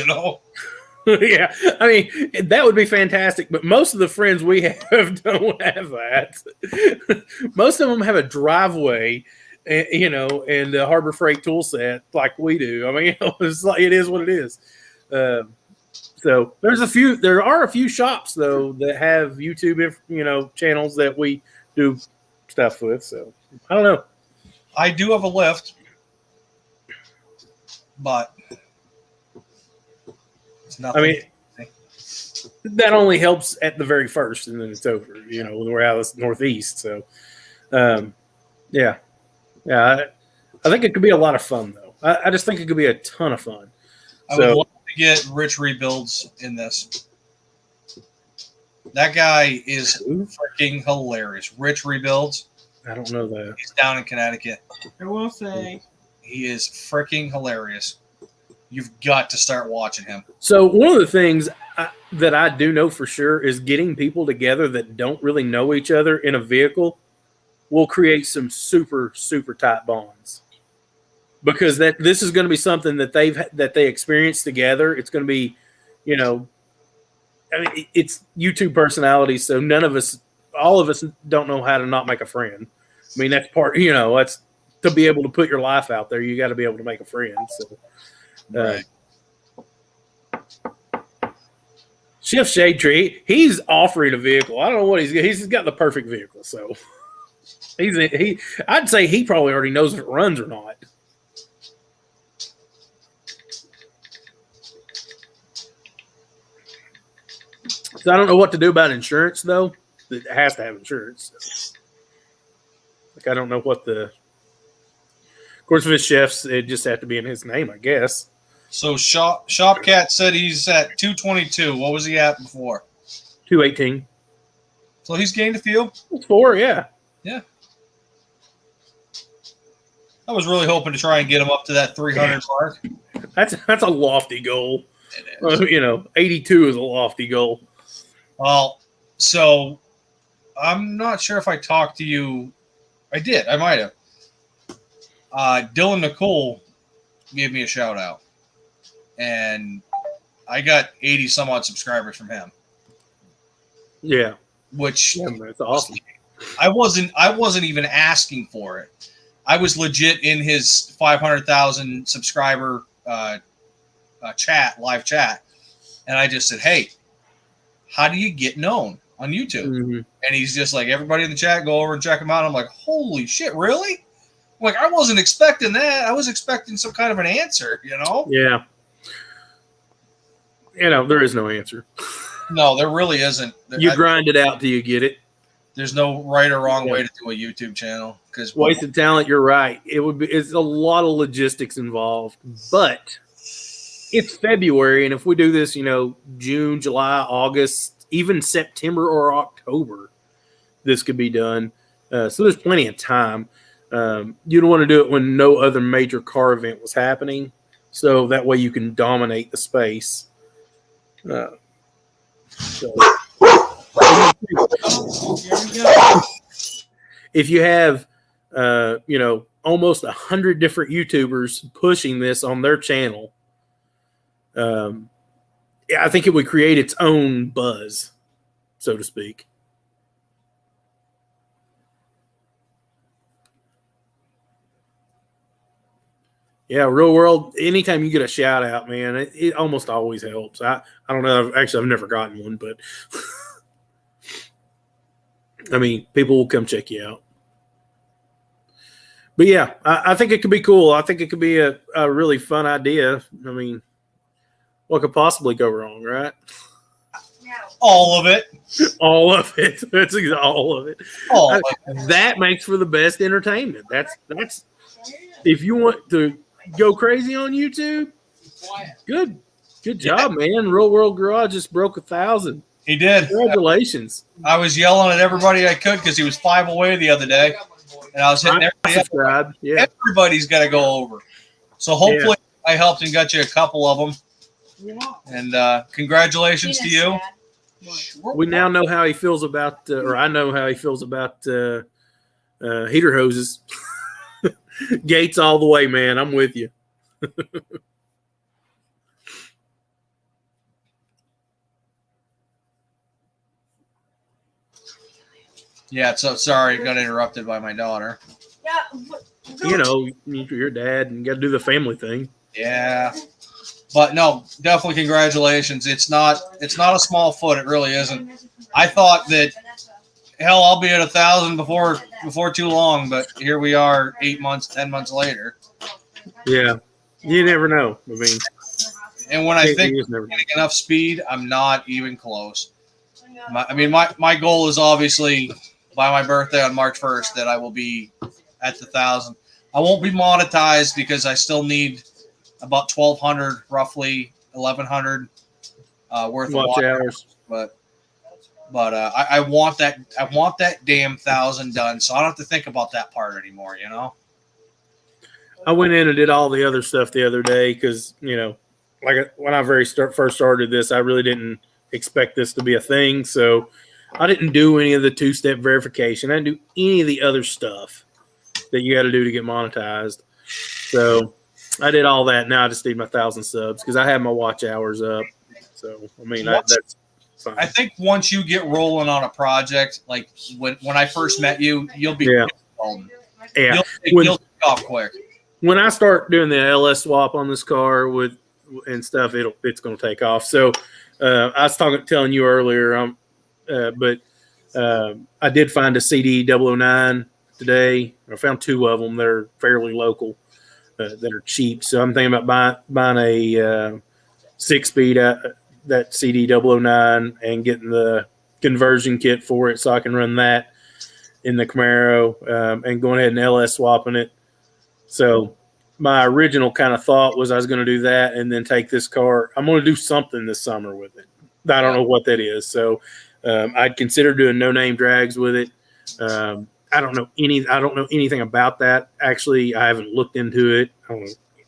Yeah, I mean that would be fantastic. But most of the friends we have don't have that. Most of them have a driveway, and a Harbor Freight tool set like we do. I mean, it's like it is what it is. So there are a few shops though that have YouTube, channels that we do stuff with. So I don't know. I do have a lift, but it's nothing. I mean, that only helps at the very first, and then it's over. When we're out of the Northeast. So, yeah. I think it could be a lot of fun though. I just think it could be a ton of fun. I would love to get Rich Rebuilds in this. That guy is freaking hilarious. Rich Rebuilds. I don't know that. He's down in Connecticut. I will say he is freaking hilarious. You've got to start watching him. So one of the things that I do know for sure is getting people together that don't really know each other in a vehicle will create some super, super tight bonds. Because this is going to be something that they experience together. It's going to be, it's YouTube personalities. So all of us don't know how to not make a friend. I mean, that's part, that's to be able to put your life out there. You got to be able to make a friend. So, right. Chef Shade Tree, he's offering a vehicle. I don't know what he's got the perfect vehicle. So I'd say he probably already knows if it runs or not. So I don't know what to do about insurance though. It has to have insurance. Like I don't know what of course, if it's chefs, it just have to be in his name, I guess. So Shopcat said he's at 222. What was he at before? 218. So he's gained a few. That's 4, yeah. Yeah. I was really hoping to try and get him up to that 300 mark. That's a lofty goal. 82 is a lofty goal. Well, so I'm not sure if I talked to you. I did. I might have. Dylan Nicole gave me a shout out, and I got 80 some odd subscribers from him. Yeah, which that's awesome. I wasn't even asking for it. I was legit in his 500,000 subscriber live chat, and I just said, "Hey, how do you get known on YouTube?" Mm-hmm. And he's just like, "Everybody in the chat, go over and check him out." I'm like, "Holy shit, really?" Like, I wasn't expecting that. I was expecting some kind of an answer, Yeah. There is no answer. No, there really isn't. You grind it out till you get it. There's no right or wrong way to do a YouTube channel. Because wasted talent, you're right. It's a lot of logistics involved, but it's February, and if we do this, June, July, August, even September or October, this could be done. So there's plenty of time. You don't want to do it when no other major car event was happening, so that way you can dominate the space. If you have, almost 100 different YouTubers pushing this on their channel, I think it would create its own buzz, so to speak. Yeah, real world. Anytime you get a shout out, man, it almost always helps. I don't know. I've never gotten one, but I mean, people will come check you out. But yeah, I think it could be cool. I think it could be a really fun idea. I mean, what could possibly go wrong, right? All of it. All of it. That's all of it. All of it. That makes for the best entertainment. That's if you want to go crazy on YouTube. Good job, man. Real World Garage just broke 1,000. He did. Congratulations. I was yelling at everybody I could because he was 5 away the other day, and I was hitting everybody. Yeah. Everybody's got to go over. So hopefully I helped and got you a couple of them. And congratulations to you. We now know how he feels about, or I know how he feels about heater hoses. Gates all the way, man. I'm with you. Yeah, so sorry, got interrupted by my daughter. You know, you're your dad and you got to do the family thing. Yeah, but no, definitely congratulations. It's not a small foot. It really isn't. I thought that hell, I'll be at 1,000 before too long, but here we are, 8 months, 10 months later. Yeah, you never know. I mean, And when I think you just never I'm know. getting enough speed, I'm not even close. My goal is obviously by my birthday on March 1st that I will be at the 1,000. I won't be monetized because I still need about 1,200, roughly 1,100 worth of Watch watch hours. but I want that. I want that damn 1,000 done, so I don't have to think about that part anymore. You know. I went in and did all the other stuff the other day because, you know, like when I first started this, I really didn't expect this to be a thing. So I didn't do any of the two-step verification. I didn't do any of the other stuff that you got to do to get monetized. So I did all that. Now I just need my 1,000 subs because I have my watch hours up. So, I mean, that's fine. I think once you get rolling on a project, like when I first met you, you'll be golden. Yeah. You'll take off quick. When I start doing the LS swap on this car and stuff, it's going to take off. So I was telling you earlier, but I did find a CD 009 today. I found two of them that are fairly local that are cheap. So I'm thinking about buying a 6-speed that CD 009 and getting the conversion kit for it so I can run that in the Camaro and going ahead and LS swapping it. So my original kind of thought was I was going to do that and then take this car. I'm going to do something this summer with it. I don't know what that is. So I'd consider doing no name drags with it. I don't know anything about that. Actually, I haven't looked into it.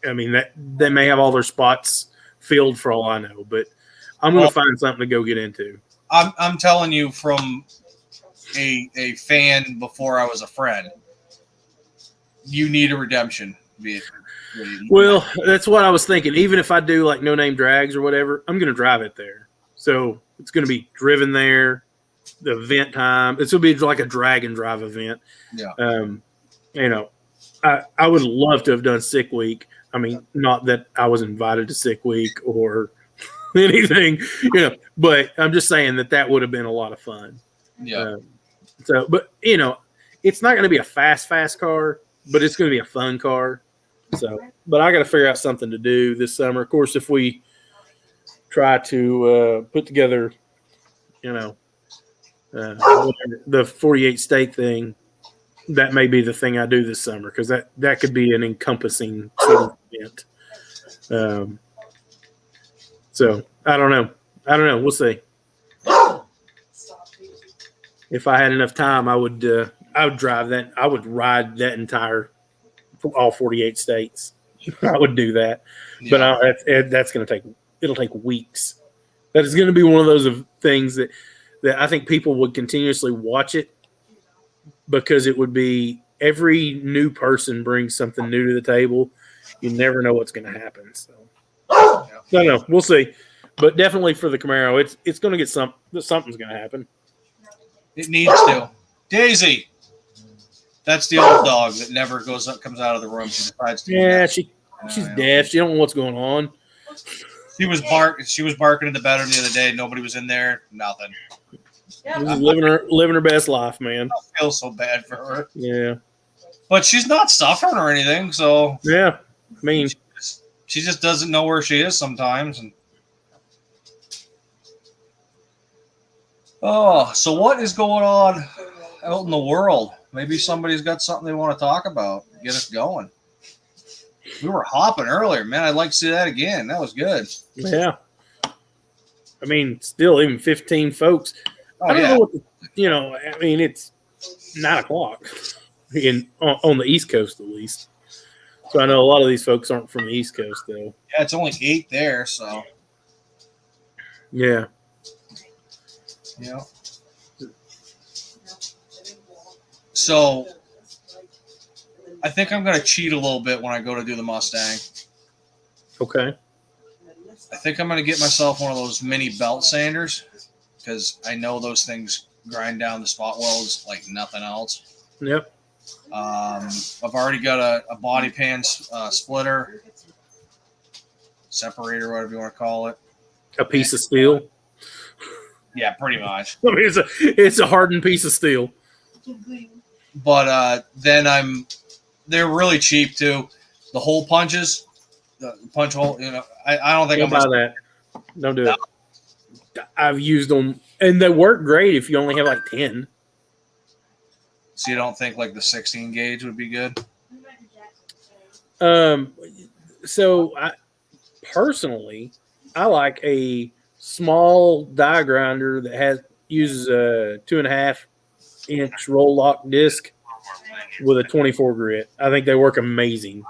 I mean, that they may have all their spots filled for all I know, but I'm going to find something to go get into. I'm telling you from a fan before I was a friend. You need a redemption vehicle. Well, that's what I was thinking. Even if I do like no name drags or whatever, I'm going to drive it there. So it's going to be driven there. The event time, it's going to be like a drag and drive event. Yeah. You know, I would love to have done Sick Week. I mean, not that I was invited to Sick Week or anything, you know, but I'm just saying that would have been a lot of fun. Yeah. But you know, it's not going to be a fast car, but it's going to be a fun car. So, but I got to figure out something to do this summer. Of course, if we try to put together, you know, the 48 state thing, that may be the thing I do this summer because that could be an encompassing sort of event. So I don't know. We'll see. If I had enough time, I would drive that. I would ride that entire all 48 states. I would do that, but that's going to it'll take weeks. That is going to be one of those things that I think people would continuously watch it because it would be every new person brings something new to the table. You never know what's going to happen. So no, we'll see. But definitely for the Camaro, it's going to get something's going to happen. It needs to. Daisy. That's the old dog that never comes out of the room. She decides to. Yeah, she's deaf. She don't know what's going on. She was barking in the bedroom the other day. Nobody was in there. Nothing. She's living her best life, man. I feel so bad for her. Yeah, but she's not suffering or anything. So yeah, I mean, she just doesn't know where she is sometimes. And so what is going on out in the world? Maybe somebody's got something they want to talk about. Get us going. We were hopping earlier, man. I'd like to see that again. That was good. Yeah. I mean, still even 15 folks. Oh, I don't know what I mean, it's 9 o'clock on the East Coast, at least. So I know a lot of these folks aren't from the East Coast, though. Yeah, it's only 8 there, so. Yeah. Yeah. So I think I'm going to cheat a little bit when I go to do the Mustang. Okay. I think I'm going to get myself one of those mini belt sanders because I know those things grind down the spot welds like nothing else. Yep. I've already got a body pan splitter, separator, whatever you want to call it. A piece of steel. Yeah, pretty much. I mean, it's a hardened piece of steel. But then they're really cheap too. The hole punches, the punch hole. I don't think Don't I'm buy that. Don't do it. I've used them, and they work great if you only have like 10. So you don't think like the 16 gauge would be good? So I personally, I like a small die grinder that uses a 2.5-inch roll lock disc with a 24 grit. I think they work amazing.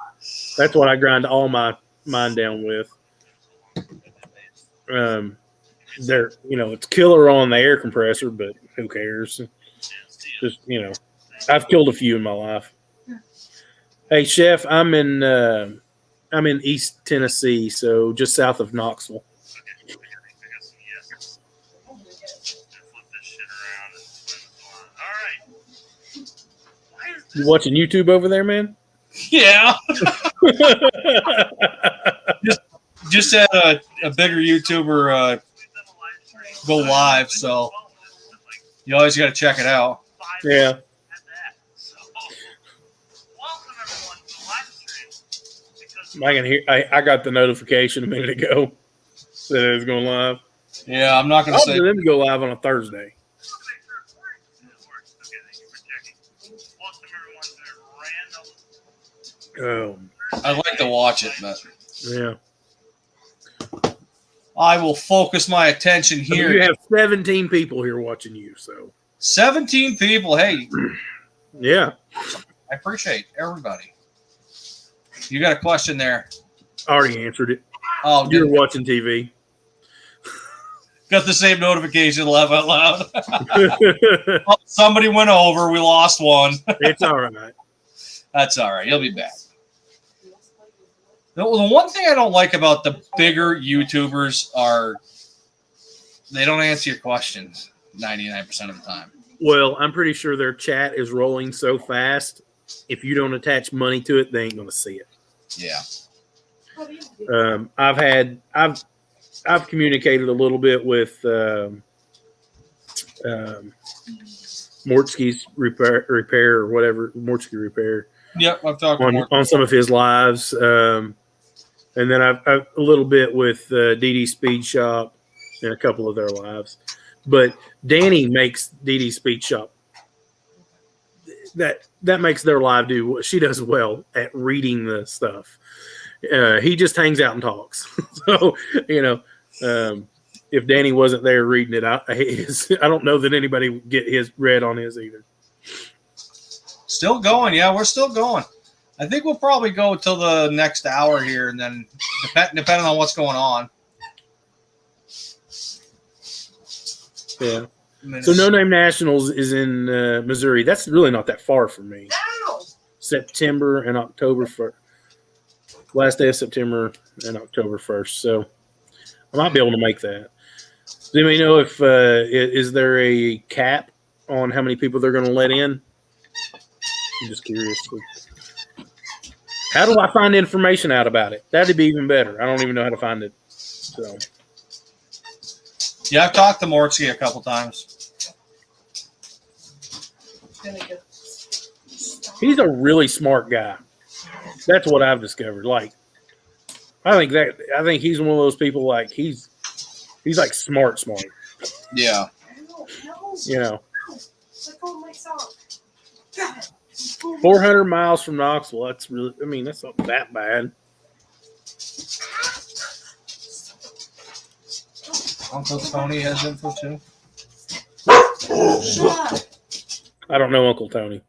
That's what I grind all mine down with. They're it's killer on the air compressor, but who cares? Just I've killed a few in my life. Hey, Chef, I'm in East Tennessee, so just south of Knoxville. You watching YouTube over there, man? Yeah. just had a bigger YouTuber go live, so you always got to check it out. Yeah. I can hear. I got the notification a minute ago that it was going live. Yeah, I'm not going to say. Them to go live on a Thursday. I'd like to watch it, but yeah. I will focus my attention here. You have 17 people here watching you, so 17 people. Hey, yeah, I appreciate everybody. You got a question there? I already answered it. Oh, you're watching TV. Got the same notification. Laugh out loud. Well, somebody went over. We lost one. It's all right. That's all right. You'll be back. The one thing I don't like about the bigger YouTubers are they don't answer your questions 99% of the time. Well, I'm pretty sure their chat is rolling so fast. If you don't attach money to it, they ain't going to see it. Yeah. I've communicated a little bit with Mortsky's repair or whatever, Mortsky Repair. Yep, I've talked on some of his lives. And then I've a little bit with DD Speed Shop and a couple of their lives. But Danny makes DD Speed Shop. That makes their live do what she does well at reading the stuff. He just hangs out and talks. So, if Danny wasn't there reading it, I don't know that anybody would get his read on his either. Still going. Yeah, we're still going. I think we'll probably go till the next hour here, and then depending on what's going on. Yeah. So No Name Nationals is in Missouri. That's really not that far from me. No. September and October 1st. Last day of September and October 1st. So I might be able to make that. Does anybody know if is there a cap on how many people they're going to let in? I'm just curious. How do I find information out about it? That'd be even better. I don't even know how to find it. So. Yeah, I've talked to Mortsky a couple times. He's a really smart guy. That's what I've discovered. Like, I think he's one of those people. Like he's like smart. Yeah. 400 miles from Knoxville. That's really. I mean, that's not that bad. Uncle Tony has info too. I don't know Uncle Tony.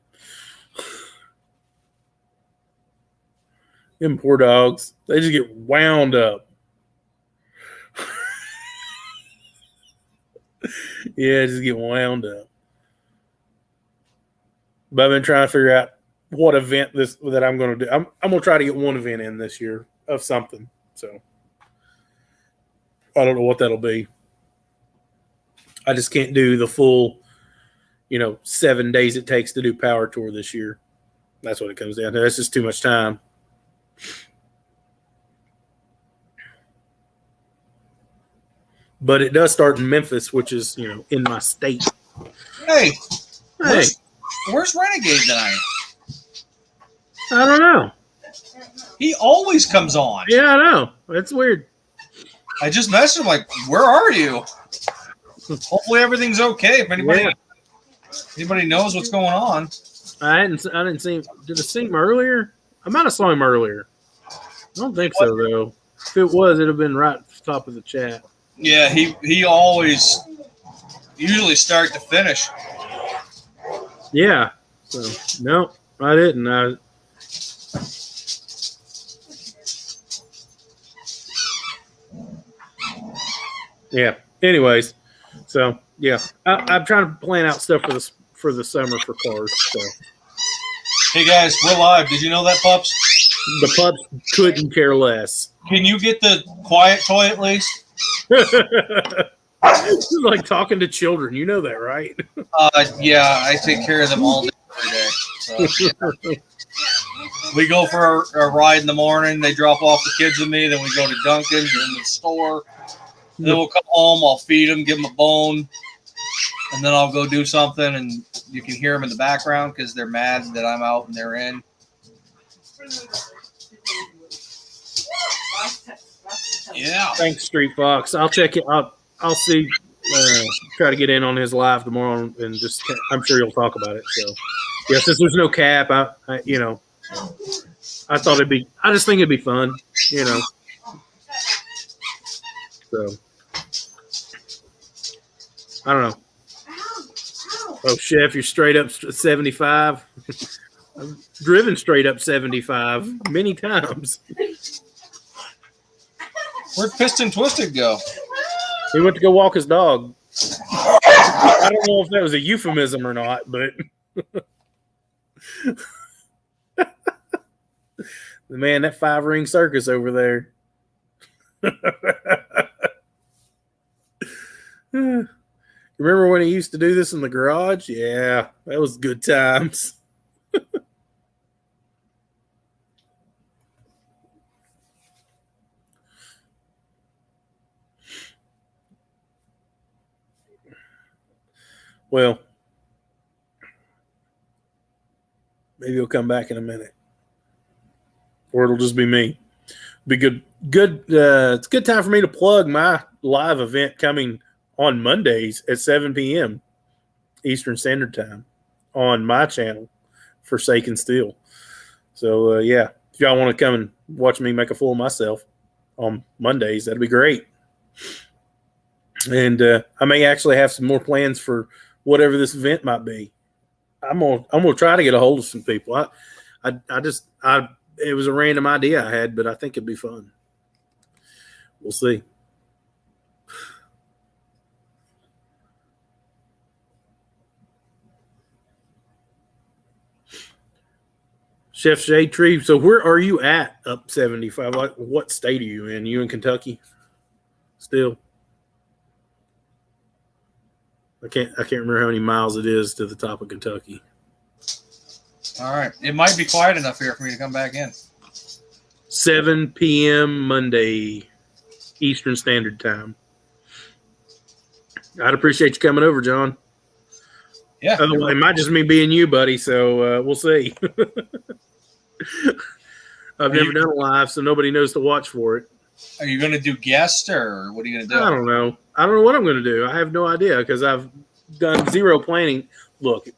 Them poor dogs. They just get wound up. Yeah, just get wound up. But I've been trying to figure out what event that I'm going to do. I'm going to try to get one event in this year of something. So I don't know what that'll be. I just can't do the full 7 days it takes to do Power Tour this year. That's what it comes down to. That's just too much time. But it does start in Memphis, which is, in my state. Hey, Hey, where's Renegade tonight? I don't know. He always comes on. Yeah, I know. That's weird. I just messaged him like, "Where are you?" Hopefully everything's okay. If anybody knows what's going on. I didn't see him. Did I see him earlier? I might have saw him earlier. I don't think so, though. If it was, it'd have been right at the top of the chat. Yeah, he always usually start to finish. Yeah. So no, I didn't. Yeah. Anyways, so yeah, I'm trying to plan out stuff for the summer for cars. So Hey guys, we're live. Did you know that, pups? the pups couldn't care less. Can you get the quiet toy at least? It's like talking to children. You know that, right? Yeah, I take care of them all day every day. So, yeah. We go for a ride in the morning. They drop off the kids with me. Then we go to Dunkin's or in the store. Then we'll come home. I'll feed them, give them a bone, and then I'll go do something. And you can hear them in the background because they're mad that I'm out and they're in. Yeah. Thanks, Street Fox. I'll check it. I'll see. Try to get in on his live tomorrow, and just I'm sure you'll talk about it. So, yeah, since there's no cap, I thought it'd be. I just think it'd be fun, So, I don't know. Oh, Chef, you're straight up 75. I've driven straight up 75 many times. Where'd Piston Twisted go? He went to go walk his dog. I don't know if that was a euphemism or not, but man, that 5-ring circus over there. Remember when he used to do this in the garage? Yeah, that was good times. Well, maybe he'll come back in a minute, or it'll just be me. Be good. It's a good time for me to plug my live event coming on Mondays at 7 p.m. Eastern Standard Time on my channel, Forsaken Steel. So yeah, if y'all want to come and watch me make a fool of myself on Mondays, that'd be great. And I may actually have some more plans for whatever this event might be. I'm gonna try to get a hold of some people. It was a random idea I had, but I think it'd be fun. We'll see. Chef Shade Tree. So where are you at up 75? Like, what state are you in? You in Kentucky? Still? I can't remember how many miles it is to the top of Kentucky. All right. It might be quiet enough here for me to come back in. 7 p.m. Monday, Eastern Standard Time. I'd appreciate you coming over, John. Yeah. Otherwise, it might just me being you, buddy. So we'll see. I've never done a live, so nobody knows to watch for it. Are you going to do guest or what are you going to do? I don't know. I don't know what I'm going to do. I have no idea because I've done zero planning. Look,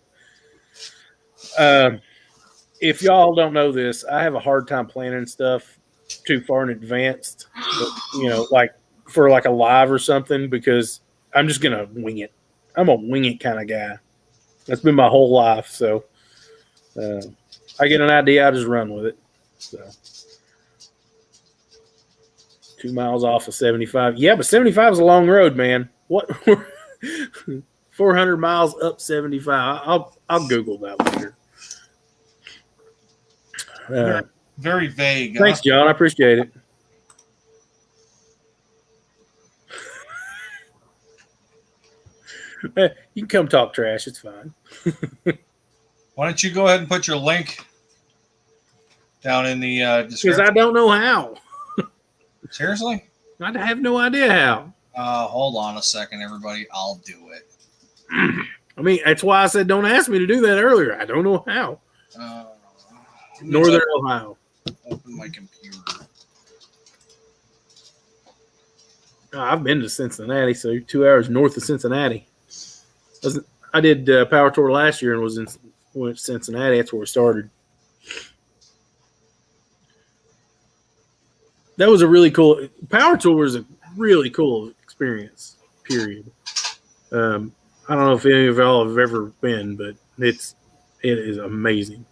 if y'all don't know this, I have a hard time planning stuff too far in advance, like for like a live or something, because I'm just going to wing it. I'm a wing it kind of guy. That's been my whole life. So I get an idea, I just run with it. So 2 miles off of 75. Yeah, but 75 is a long road, man. What? 400 miles up 75. I'll Google that later. Very vague. Thanks, John. I appreciate it. You can come talk trash. It's fine. Why don't you go ahead and put your link down in the Because description? I don't know how. Seriously? I have no idea how. Hold on a second, everybody. I'll do it. I mean, that's why I said don't ask me to do that earlier. I don't know how. Northern Ohio. Open my computer. I've been to Cincinnati, so 2 hours north of Cincinnati. I did Power Tour last year and went to Cincinnati. That's where we started. That was a really cool Power Tour. Was a really cool experience. Period. I don't know if any of y'all have ever been, but it is amazing.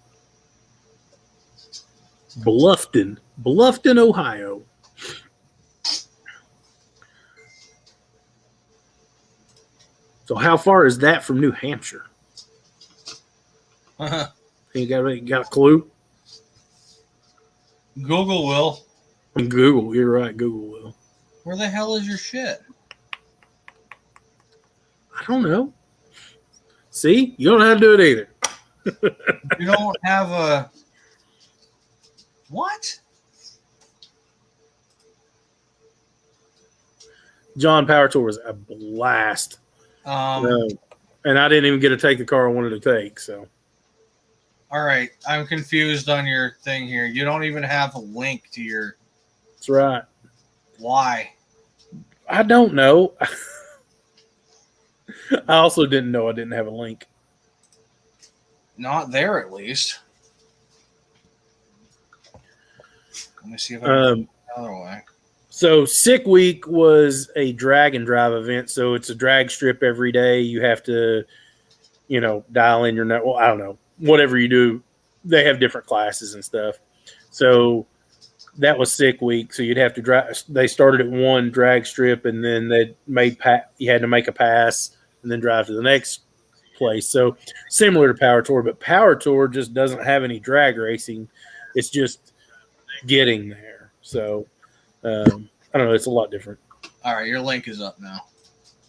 Bluffton, Ohio. So how far is that from New Hampshire? You got a clue? Google will. Google, you're right. Google will. Where the hell is your shit? I don't know. See, you don't know how to do it either. You don't have a what? John Power Tour was a blast. And I didn't even get to take the car I wanted to take. So, all right, I'm confused on your thing here. You don't even have a link to your. That's right. Why? I don't know. I also didn't know I didn't have a link. Not there, at least. Let me see if I can do it another way. So Sick Week was a drag and drive event. So it's a drag strip every day. You have to, dial in your net. Well, I don't know. Whatever you do, they have different classes and stuff. So that was Sick Week. So you'd have to drive. They started at one drag strip, and then you had to make a pass and then drive to the next place. So similar to Power Tour, but Power Tour just doesn't have any drag racing. It's just getting there. So I don't know. It's a lot different. All right, your link is up now.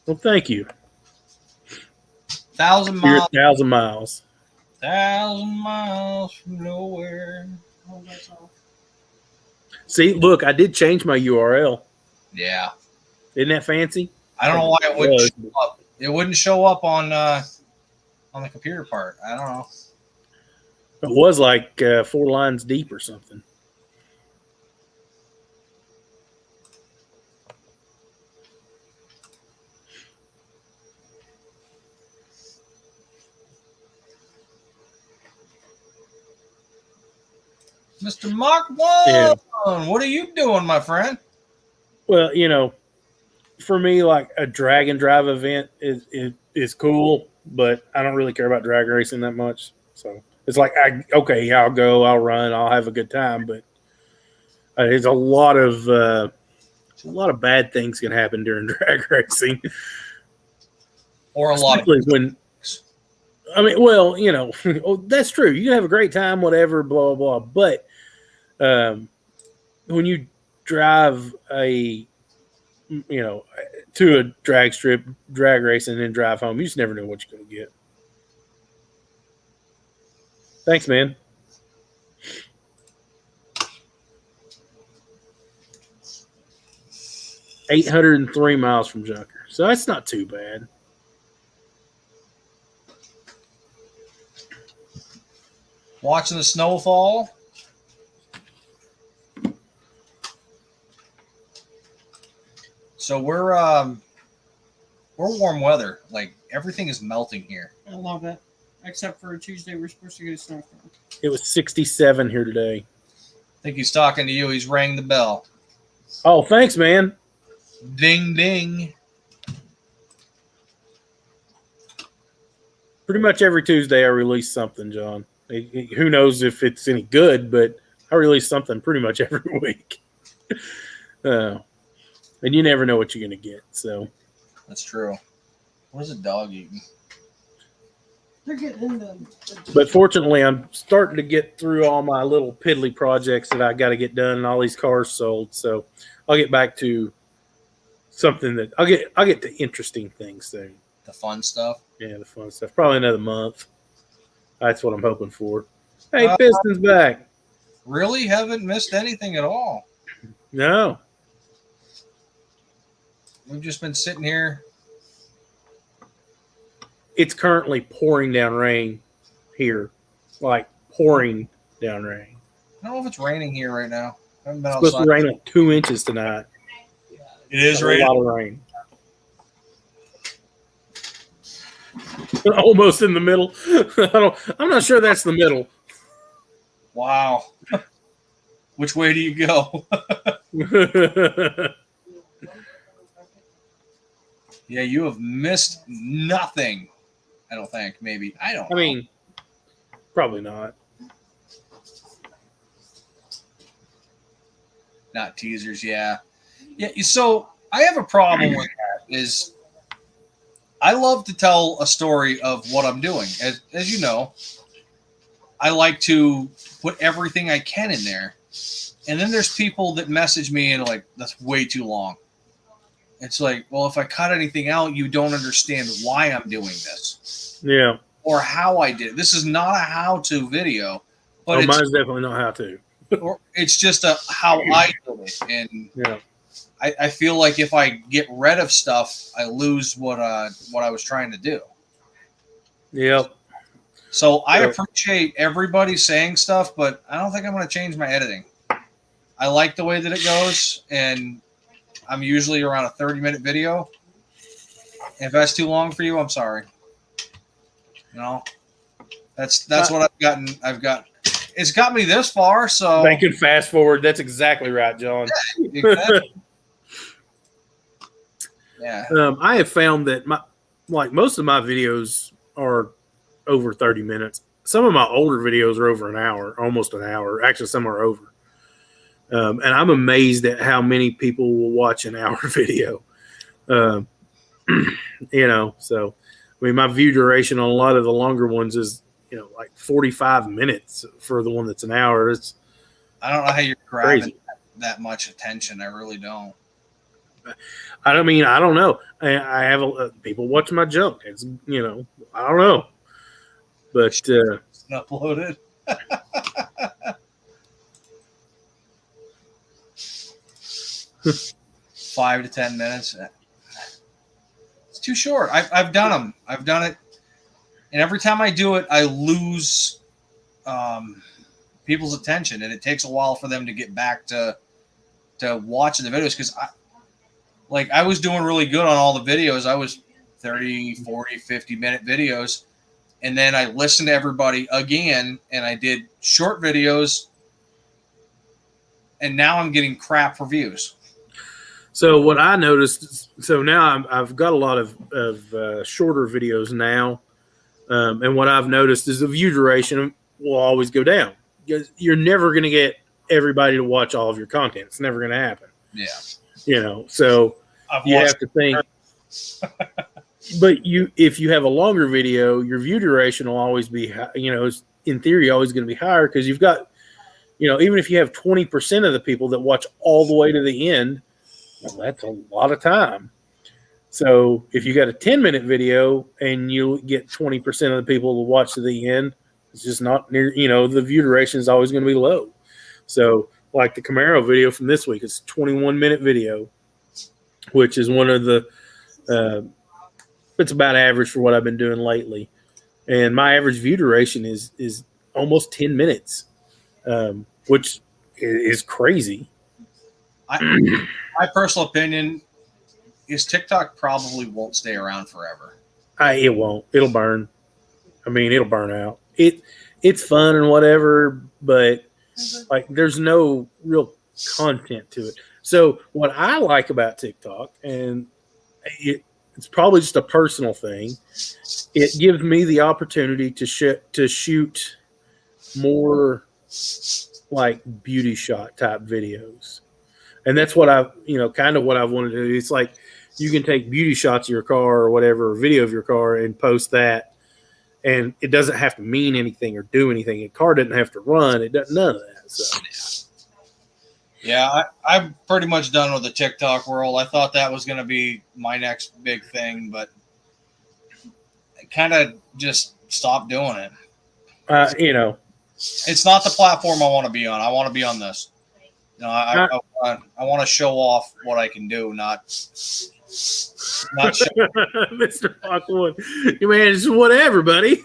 Well, thank you. 1,000 You're miles. 1,000 miles. 1,000 miles from nowhere. Oh, that's all. See, look, I did change my URL. Yeah. Isn't that fancy? I don't know why it wouldn't show up. It wouldn't show up on the computer part. I don't know. It was like 4 lines deep or something. Mr. Mark 1, What are you doing, my friend? Well, for me, like a drag and drive event is cool, but I don't really care about drag racing that much. So it's like, I'll go, I'll run, I'll have a good time, but there's a lot of bad things can happen during drag racing, Or a lot of when. I mean, well, that's true. You can have a great time, whatever, blah blah blah. But when you drive to a drag strip, drag race, and then drive home, you just never know what you're going to get. Thanks, man. $803 miles from Junker, so that's not too bad. watching the snowfall. So we're warm weather. Like everything is melting here. I love it. Except for Tuesday, we're supposed to get a snowstorm. It was 67 here today. I think he's talking to you. He's rang the bell. Oh, thanks, man. Ding, ding. Pretty much every Tuesday I release something, John. Who knows if it's any good, but I release something pretty much every week. And you never know what you're going to get. So That's true. What is a dog eating? They're getting in But fortunately, I'm starting to get through all my little piddly projects that I got to get done and all these cars sold. So I'll get back to something that I'll get to interesting things soon. The fun stuff. Yeah, the fun stuff. Probably another month. That's what I'm hoping for. Hey, Uh, Pistons back. Really haven't missed anything at all. No. We've just been sitting here. It's currently pouring down rain here. Like pouring down rain. I don't know if it's raining here right now. I haven't been It's supposed outside. to rain like 2 inches tonight. It is A raining. lot of rain. Almost in the middle. I'm not sure that's the middle. Wow. Which way do you go? Yeah, you have missed nothing. I don't think. Maybe. I don't know. I mean, probably not. Not teasers, yeah. Yeah, so I have a problem with that is I love to tell a story of what I'm doing. As you know, I like to put everything I can in there. And then there's people that message me and are like, that's way too long. It's like, well, if I cut anything out, you don't understand why I'm doing this. Yeah. Or how I did it. This is not a how-to video, but it's, mine's definitely not how to. or it's just a how I did it. And Yeah. I feel like if I get rid of stuff, I lose what I was trying to do. Yep. So I Yep. appreciate everybody saying stuff, but I don't think I'm going to change my editing. I like the way that it goes, and I'm usually around a 30-minute video. If that's too long for you, I'm sorry. You know, that's what I've gotten. It's got me this far, so They can fast forward. That's exactly right, John. exactly. Yeah. I have found that most of my videos are over 30 minutes. Some of my older videos are over an hour, almost an hour. Actually, some are over. And I'm amazed at how many people will watch an hour video. So I mean, my view duration on a lot of the longer ones is, like 45 minutes for the one that's an hour. It's I don't know how you're grabbing crazy. that much attention. I really don't. I don't know. I have people watch my junk. It's, I don't know. But It's uploaded. 5 to 10 minutes. It's too short. I've done them. I've done it. And every time I do it, I lose people's attention. And it takes a while for them to get back to watching the videos. Because I was doing really good on all the videos. I was 30, 40, 50-minute videos. And then I listened to everybody again, and I did short videos. And now I'm getting crap reviews. so what I noticed, so now I've got a lot of shorter videos now. And what I've noticed is the view duration will always go down. Because you're never going to get everybody to watch all of your content. It's never going to happen. Yeah. So I've you watched have to think. But if you have a longer video, your view duration will always be, in theory, always going to be higher because you've got, even if you have 20% of the people that watch all the way to the end, well, that's a lot of time. So if you got a 10-minute video and you get 20% of the people to watch to the end, it's just not near, the view duration is always going to be low. So like the Camaro video from this week, it's a 21-minute video, which is one of the, it's about average for what I've been doing lately. And my average view duration is almost 10 minutes, which is crazy. My personal opinion is TikTok probably won't stay around forever. It won't. It'll burn. It'll burn out. It's fun and whatever, but there's no real content to it. So what I like about TikTok, and it's probably just a personal thing, it gives me the opportunity to shoot more like beauty shot type videos. And that's what kind of what I wanted to do. It's like you can take beauty shots of your car or whatever, or video of your car and post that. And it doesn't have to mean anything or do anything. A car doesn't have to run. It doesn't, none of that. So. Yeah, I'm pretty much done with the TikTok world. I thought that was going to be my next big thing, but kind of just stopped doing it. You know, It's not the platform I want to be on. I want to be on this. You know, I want to show off what I can do, not show. Mr. Lockwood, you man, it's whatever, buddy.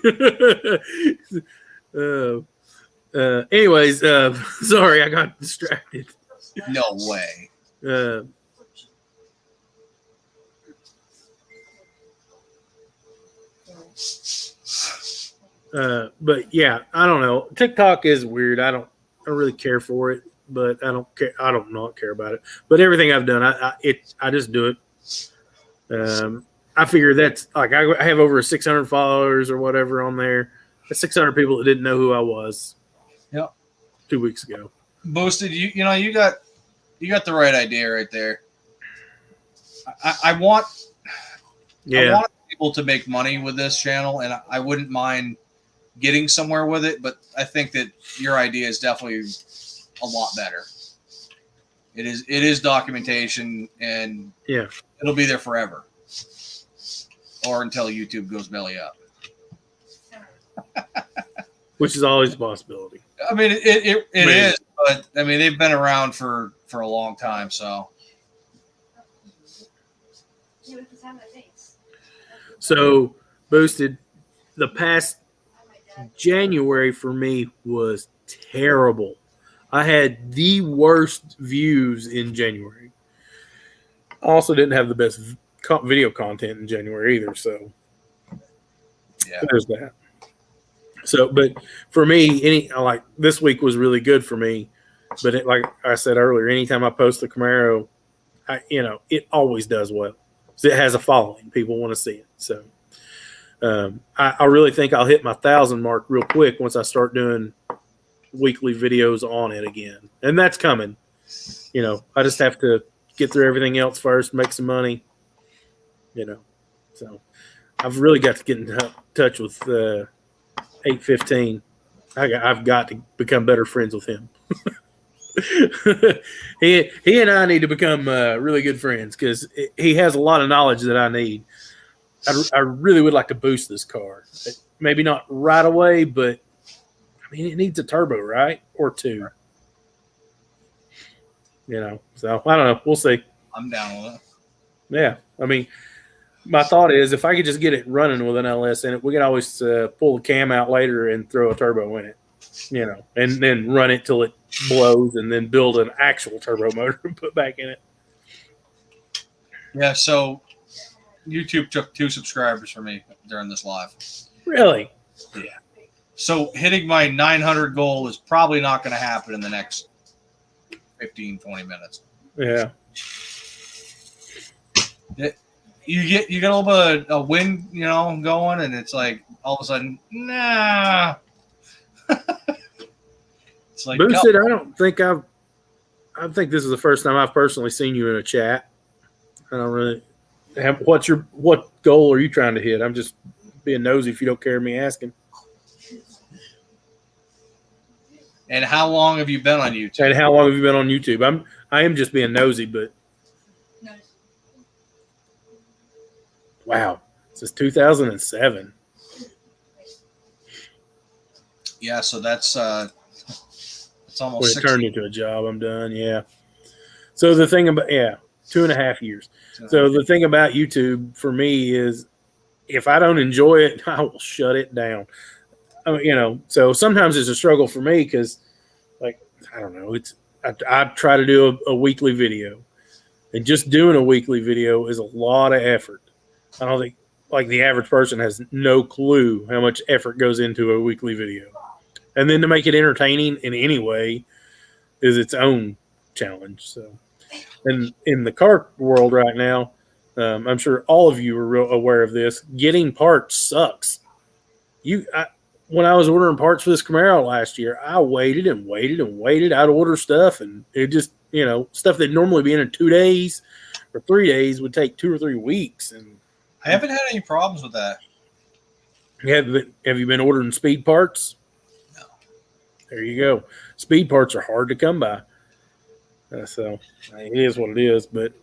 Anyways, sorry, I got distracted. No way. But yeah, I don't know. TikTok is weird. I don't really care for it, but I don't care. I don't not care about it. But everything I've done, I just do it. I figure that's like I have over 600 followers or whatever on there. That's 600 people that didn't know who I was. Yep. 2 weeks ago. Boosted, you know, you got the right idea right there. I want people to make money with this channel, and I wouldn't mind getting somewhere with it, but I think that your idea is definitely a lot better. It is documentation, and yeah, it'll be there forever, or until YouTube goes belly up, which is always a possibility. I mean, it is, but I mean, they've been around for a long time, so. So, Boosted, the past January for me was terrible. I had the worst views in January. I also didn't have the best video content in January either, so yeah, there's that. So, but for me, this week was really good for me. But like I said earlier, anytime I post the Camaro, it always does well. So it has a following. People want to see it. So I really think I'll hit my 1,000 mark real quick once I start doing weekly videos on it again. And that's coming. I just have to get through everything else first, make some money, So I've really got to get in touch with 815. I've got to become better friends with him. he and I need to become really good friends because he has a lot of knowledge that I need. I really would like to boost this car. Maybe not right away, but I mean, it needs a turbo, right? Or two. So I don't know. We'll see. I'm down with it. Yeah. I mean, my thought is if I could just get it running with an LS in it, we can always pull the cam out later and throw a turbo in it, and then run it till it blows and then build an actual turbo motor and put back in it. Yeah, so YouTube took 2 subscribers from me during this live. Really? Yeah. So hitting my 900 goal is probably not going to happen in the next 15, 20 minutes. Yeah. You get a little bit of a wind, going, and it's like all of a sudden, nah. It's like Boosted, I don't think I think this is the first time I've personally seen you in a chat. I don't really have. What goal are you trying to hit? I'm just being nosy if you don't care me asking. And how long have you been on YouTube? And how long have you been on YouTube? I am just being nosy, but wow, since 2007. Yeah, so that's almost when it turned into a job. I'm done. Yeah. So the thing about 2.5 years. So the thing about YouTube for me is if I don't enjoy it, I will shut it down. So sometimes it's a struggle for me because, like, I don't know. I try to do a weekly video, and just doing a weekly video is a lot of effort. I don't think like the average person has no clue how much effort goes into a weekly video, and then to make it entertaining in any way is its own challenge. So, and in the car world right now, I'm sure all of you are real aware of this. Getting parts sucks. When I was ordering parts for this Camaro last year, I waited and waited and waited. I'd order stuff, and it just, stuff that normally be in 2 days or 3 days would take 2 or 3 weeks. And I haven't had any problems with that. Have you been ordering speed parts? No. There you go. Speed parts are hard to come by. So it is what it is. But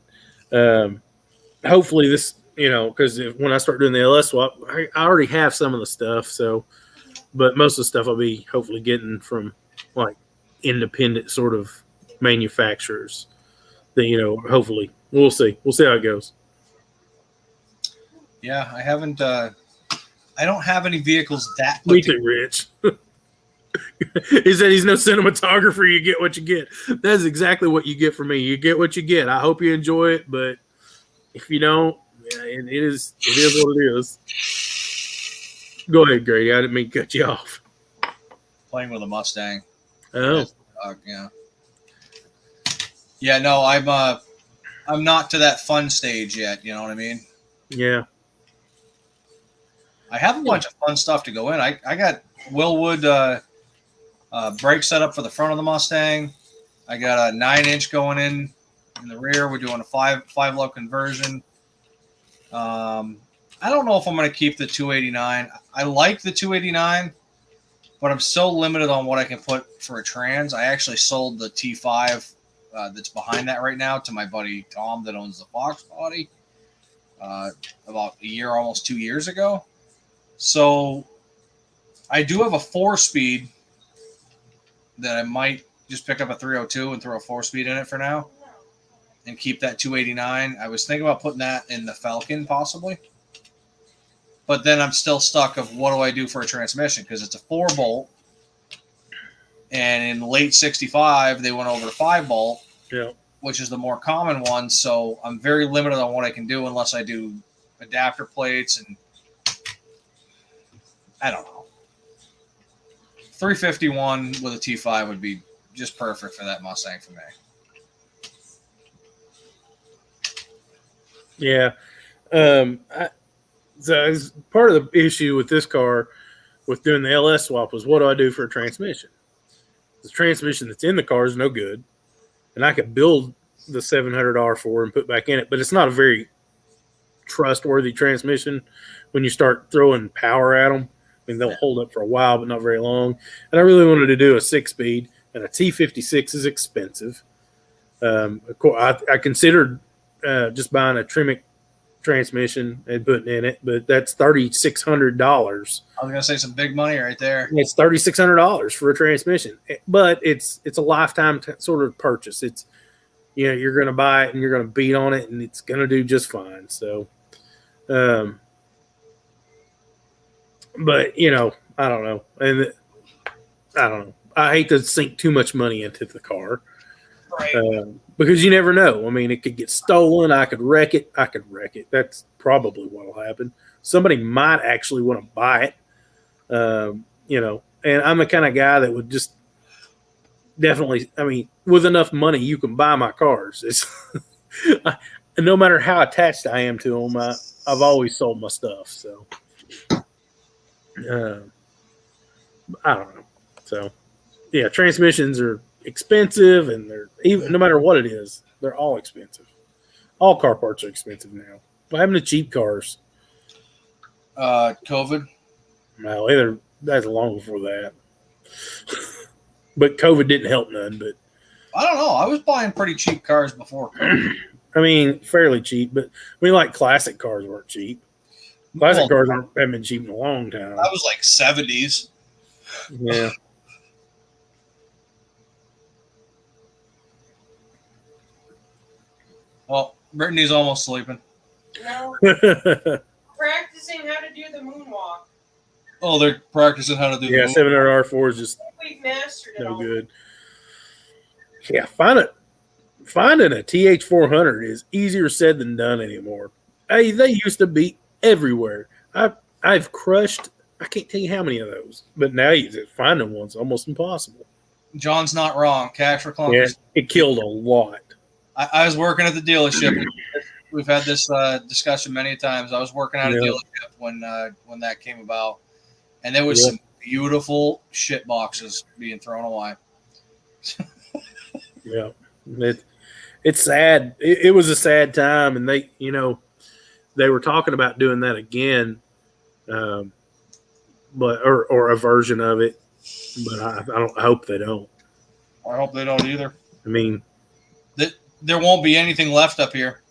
hopefully because when I start doing the LS swap, I already have some of the stuff. So, but most of the stuff I'll be hopefully getting from like independent sort of manufacturers. That hopefully we'll see. We'll see how it goes. Yeah, I haven't. I don't have any vehicles that Me put too, Rich. He said he's no cinematographer. You get what you get. That's exactly what you get from me. You get what you get. I hope you enjoy it, but if you don't, yeah, it is what it is. Go ahead, Grady. I didn't mean to cut you off. playing with a Mustang. Oh, Yeah. Yeah, no, I'm not to that fun stage yet. You know what I mean? yeah. I have a bunch of fun stuff to go in. I got Willwood brake setup for the front of the Mustang. I got a 9-inch going in the rear. We're doing a 5-low conversion. I don't know if I'm going to keep the 289. I like the 289, but I'm so limited on what I can put for a trans. I actually sold the T5 that's behind that right now to my buddy Tom that owns the Fox Body about a year, almost 2 years ago. So I do have a 4-speed that I might just pick up a 302 and throw a 4-speed in it for now and keep that 289. I was thinking about putting that in the Falcon possibly. But then I'm still stuck of what do I do for a transmission because it's a 4-bolt. And in late 65, they went over to 5-bolt, which is the more common one. So I'm very limited on what I can do unless I do adapter plates and I don't know. 351 with a T5 would be just perfect for that Mustang for me. Yeah. So part of the issue with this car with doing the LS swap was what do I do for a transmission? The transmission that's in the car is no good. And I could build the $700 R4 and put back in it, but it's not a very trustworthy transmission when you start throwing power at them. I mean, they'll hold up for a while, but not very long. And I really wanted to do a 6-speed, and a T56 is expensive. Of course, I considered just buying a Tremec transmission and putting in it, but that's $3,600. I was gonna say some big money right there. It's $3,600 for a transmission, but it's a lifetime sort of purchase. It's you're going to buy it and you're going to beat on it, and it's going to do just fine. So, but I don't know, and I don't know. I hate to sink too much money into the car. Right. Because you never know. I mean, it could get stolen. I could wreck it. That's probably what will happen. Somebody might actually want to buy it, and I'm the kind of guy that would just definitely, I mean, with enough money, you can buy my cars. It's no matter how attached I am to them, I've always sold my stuff. So, I don't know. So, yeah, transmissions are expensive, and they're even no matter what it is, they're all expensive. All car parts are expensive now. What happened to cheap cars? COVID. No, that's long before that. But COVID didn't help none. But I don't know. I was buying pretty cheap cars before COVID. I mean, fairly cheap. But I mean, like classic cars weren't cheap. Classic cars haven't been cheap in a long time. That was like 70s. Yeah. Well, Brittany's almost sleeping. no, practicing how to do the moonwalk. Oh, they're practicing how to do Yeah, the 700 R4 is just We've mastered it no all. good. Yeah, finding a TH400 is easier said than done anymore. Hey, they used to be everywhere. I've crushed, I can't tell you how many of those, but now finding one's almost impossible. John's not wrong. Cash for Yeah, clunkers. it killed a lot. I was working at the dealership. We've had this discussion many times. I was working at a dealership when that came about, and there was some beautiful shit boxes being thrown away. Yeah, it's sad. It was a sad time, and they were talking about doing that again, but or a version of it. But I hope they don't. I hope they don't either. I mean, There won't be anything left up here.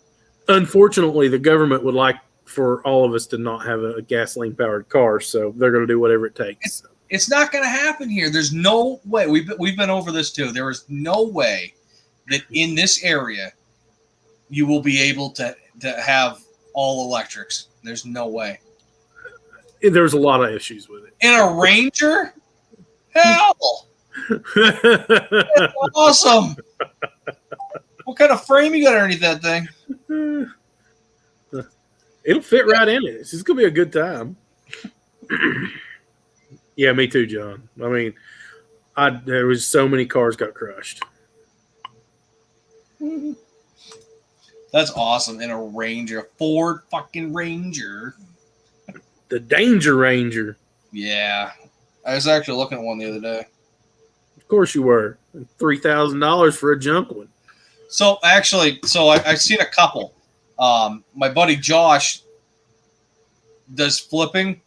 unfortunately, the government would like for all of us to not have a gasoline powered car. So they're going to do whatever it takes. It's not going to happen here. There's no way. We've been over this too. There is no way that in this area you will be able to have all electrics. There's no way. There's a lot of issues with it. In a Ranger? Hell! That's awesome. What kind of frame you got underneath that thing? It'll fit right in it. It's going to be a good time. Yeah, me too, John. I mean, there was so many cars got crushed. That's awesome. In a Ranger. Ford fucking Ranger. The Danger Ranger. Yeah. I was actually looking at one the other day. Of course you were. $3,000 for a junk one. So actually, I've seen a couple. My buddy Josh does flipping,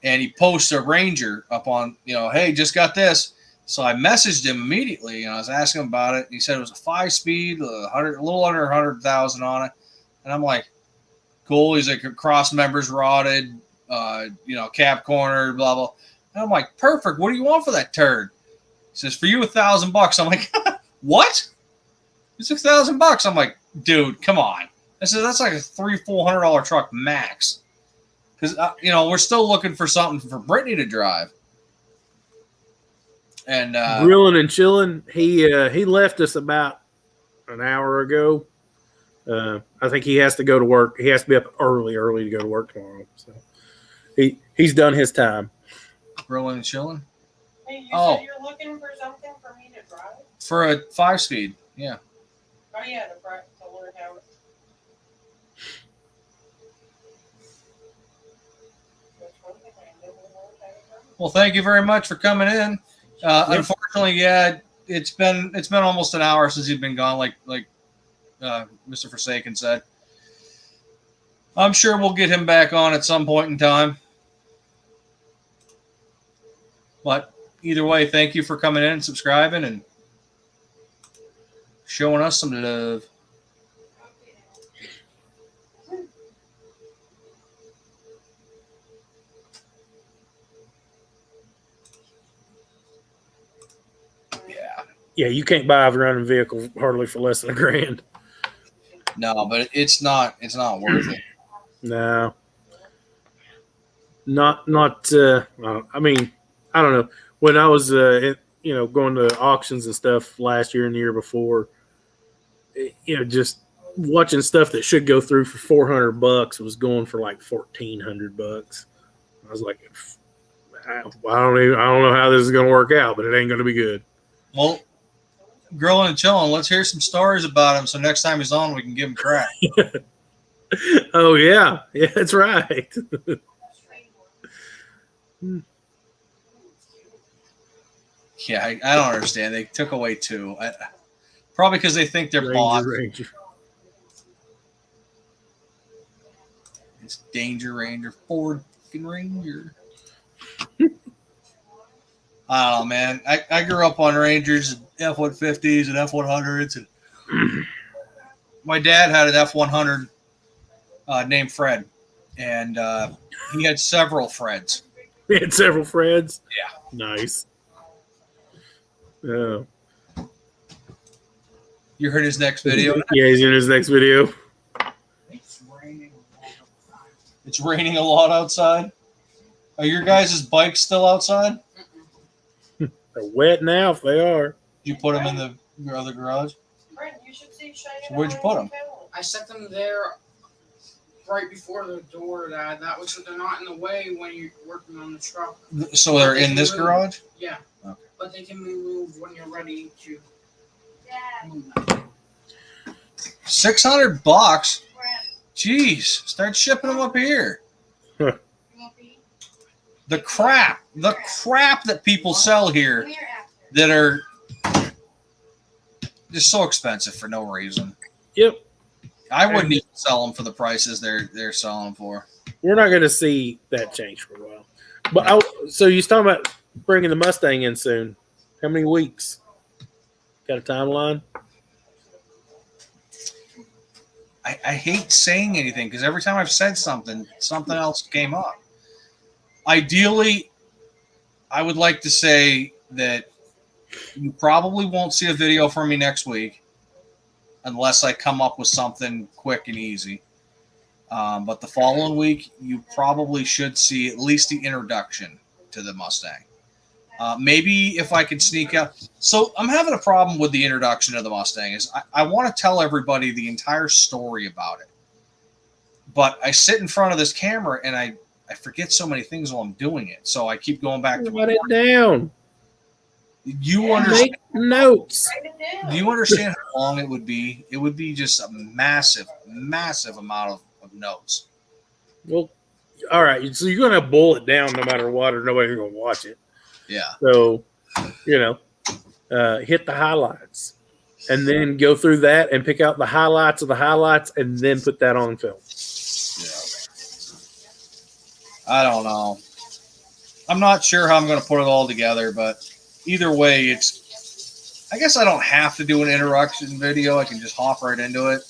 and he posts a Ranger up on, hey, just got this. So I messaged him immediately, and I was asking him about it. He said it was a 5-speed, a little under 100,000 on it. And I'm like, cool. He's like, cross members rotted, cap corner, blah, blah. And I'm like, perfect. What do you want for that turd? He says, for you, $1,000. I'm like, what? It's $6,000. I'm like, dude, come on. I said, that's like a $300-$400 truck max. Because, we're still looking for something for Brittany to drive. And grilling and chilling. He left us about an hour ago. I think he has to go to work. He has to be up early to go to work tomorrow. So he's done his time. Grilling and chilling? Hey, you said you're looking for something for me to drive? For a 5-speed, yeah. Oh, yeah, to learn how it. Well, thank you very much for coming in. Unfortunately, yeah, it's been almost an hour since you've been gone, like Mr. Forsaken said. I'm sure we'll get him back on at some point in time. But either way, thank you for coming in and subscribing and showing us some love. Yeah, you can't buy a running vehicle hardly for less than $1,000. No, but it's not worth it. No, not. I mean, I don't know. When I was, going to auctions and stuff last year and the year before, just watching stuff that should go through for $400 was going for like $1,400. I was like, I don't know how this is going to work out, but it ain't going to be good. Well, grilling and chilling. Let's hear some stories about him, so next time he's on, we can give him crap. Oh yeah, that's right. Yeah, I don't understand. They took away 2. Probably because they think they're bought. Ranger. It's Danger Ranger, Ford fucking Ranger. I don't know, man. I grew up on Rangers, F-150s, and F-100s, and my dad had an F-100 named Fred, and he had several Freds. He had several Freds? Yeah. Nice. Yeah. You heard his next video? Yeah, he's in his next video. It's raining a lot outside. Are your guys' bikes still outside? They're wet now if they are. Did you put them in your other garage? Brent, you should see Cheyenne. So where'd you put them? I set them there right before the door that way, so they're not in the way when you're working on the truck. So they're in this garage? Yeah. Okay. But they can be moved when you're ready to. $600? Jeez, start shipping them up here. The crap that people sell here that are just so expensive for no reason. Yep. I wouldn't even sell them for the prices they're selling for. We're not going to see that change for a while. But so you're talking about bringing the Mustang in soon. How many weeks? Got a timeline? I hate saying anything because every time I've said something else came up. Ideally, I would like to say that you probably won't see a video from me next week unless I come up with something quick and easy. But the following week, you probably should see at least the introduction to the Mustang. Maybe if I could sneak out. So I'm having a problem with the introduction of the Mustang. Is I want to tell everybody the entire story about it. But I sit in front of this camera and I forget so many things while I'm doing it. So I keep going back to Write it down. You understand? Make notes. Do you understand how long it would be? It would be just a massive, massive amount of notes. Well, all right. So you're going to bullet down no matter what, or nobody's going to watch it. Yeah. So, hit the highlights and then go through that and pick out the highlights of the highlights and then put that on film. Yeah. I don't know. I'm not sure how I'm going to put it all together, but either way, I guess I don't have to do an introduction video. I can just hop right into it.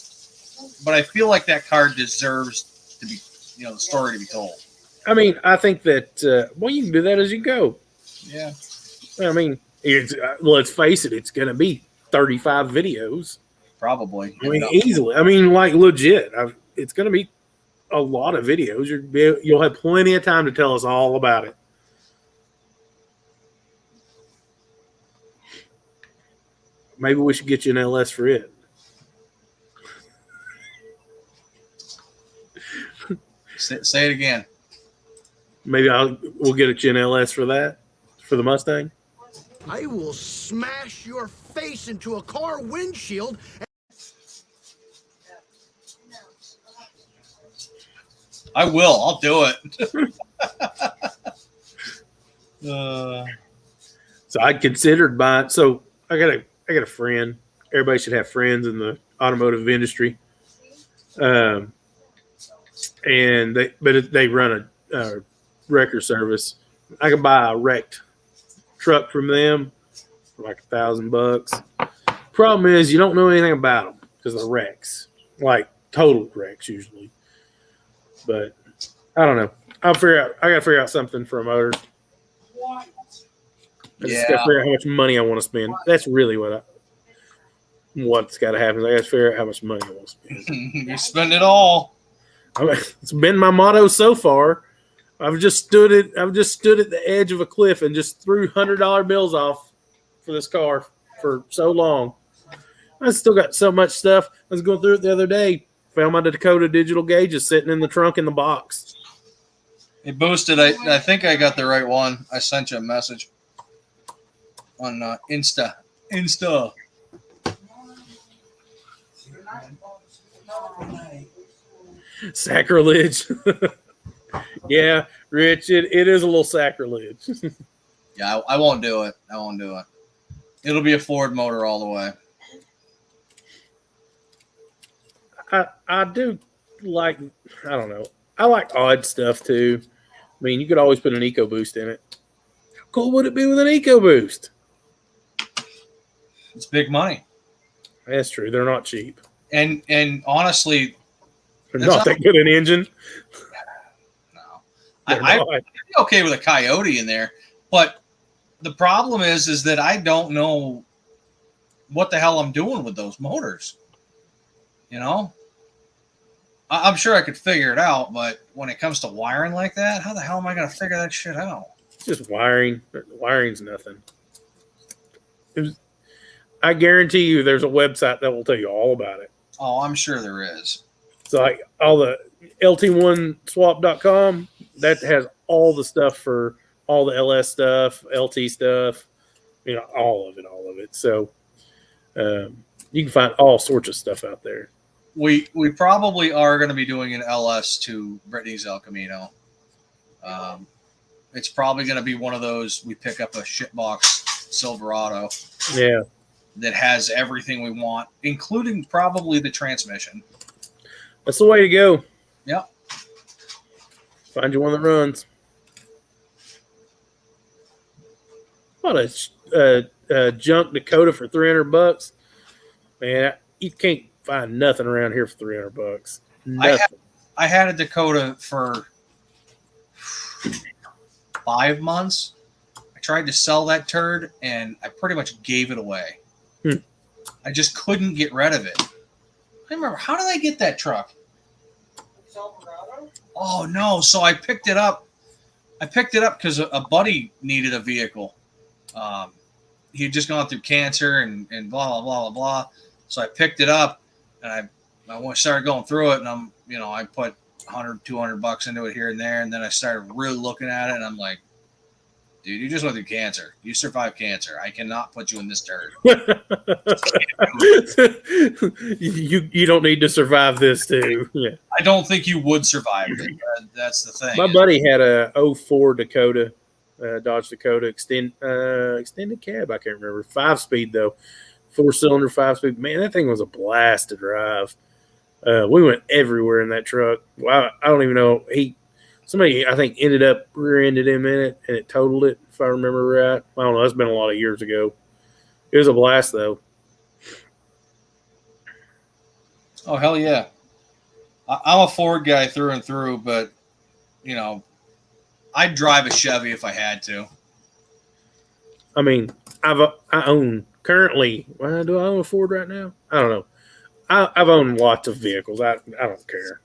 But I feel like that car deserves to be, the story to be told. I mean, I think that, you can do that as you go. Yeah. I mean, let's face it, it's going to be 35 videos. Probably. I mean, easily. I mean, like legit. It's going to be a lot of videos. You'll have plenty of time to tell us all about it. Maybe we should get you an LS for it. Say it again. Maybe we'll get you an LS for that, for the Mustang. I will smash your face into a car windshield. I will. I'll do it. So I considered buying. So I got a friend. Everybody should have friends in the automotive industry. And they run a wrecker service. I could buy a wrecked truck from them for like $1,000. Problem is, you don't know anything about them because they're wrecks, like total wrecks usually. But I don't know. I got to figure out something for a motor. I just got to figure out how much money I want to spend. That's really what's got to happen. I got to figure out how much money I want to spend. You spend it all. It's been my motto so far. I've just stood at the edge of a cliff and just threw $100 bills off for this car for so long. I still got so much stuff. I was going through it the other day. Found my Dakota digital gauges sitting in the trunk in the box. It boosted. I think I got the right one. I sent you a message on Insta. Sacrilege. Yeah, Rich, it is a little sacrilege. Yeah, I won't do it. It'll be a Ford motor all the way. I do like, I don't know. I like odd stuff too. I mean, you could always put an EcoBoost in it. How cool would it be with an EcoBoost? It's big money. That's true. They're not cheap. And honestly, they're not that good an engine. No. I'd be okay with a Coyote in there, but the problem is that I don't know what the hell I'm doing with those motors. I'm sure I could figure it out, but when it comes to wiring like that, how the hell am I going to figure that shit out? It's just wiring. Wiring's nothing. I guarantee you there's a website that will tell you all about it. Oh, I'm sure there is. So like all the LT1swap.com, that has all the stuff for all the LS stuff, LT stuff, all of it. So you can find all sorts of stuff out there. We probably are going to be doing an LS to Brittany's El Camino. It's probably going to be one of those, we pick up a shitbox Silverado. Yeah. That has everything we want, including probably the transmission. That's the way to go. Yep. Find you one that runs. What a junk Dakota for $300, man! You can't find nothing around here for $300. Nothing. I had a Dakota for 5 months. I tried to sell that turd, and I pretty much gave it away. I just couldn't get rid of it. I remember, how did I get that truck? Silverado? Oh, no. So I picked it up. I picked it up because a buddy needed a vehicle. He had just gone through cancer and blah, blah, blah, blah, blah. So I picked it up, and I started going through it, and I put $100, $200 into it here and there, and then I started really looking at it, and I'm like, dude, you just went through cancer. You survived cancer. I cannot put you in this turd. you don't need to survive this too. Yeah. I don't think you would survive it. That's the thing. My buddy had a 04 Dakota, Dodge Dakota extended cab. I can't remember. 5-speed though, 4-cylinder 5-speed. Man, that thing was a blast to drive. We went everywhere in that truck. Well, I don't even know. Somebody I think ended up rear-ended him in it, and it totaled it. If I remember right, I don't know. That's been a lot of years ago. It was a blast though. Oh, hell yeah. I'm a Ford guy through and through, but, I'd drive a Chevy if I had to. I mean, I own currently. Well, do I own a Ford right now? I don't know. I've owned lots of vehicles. I don't care.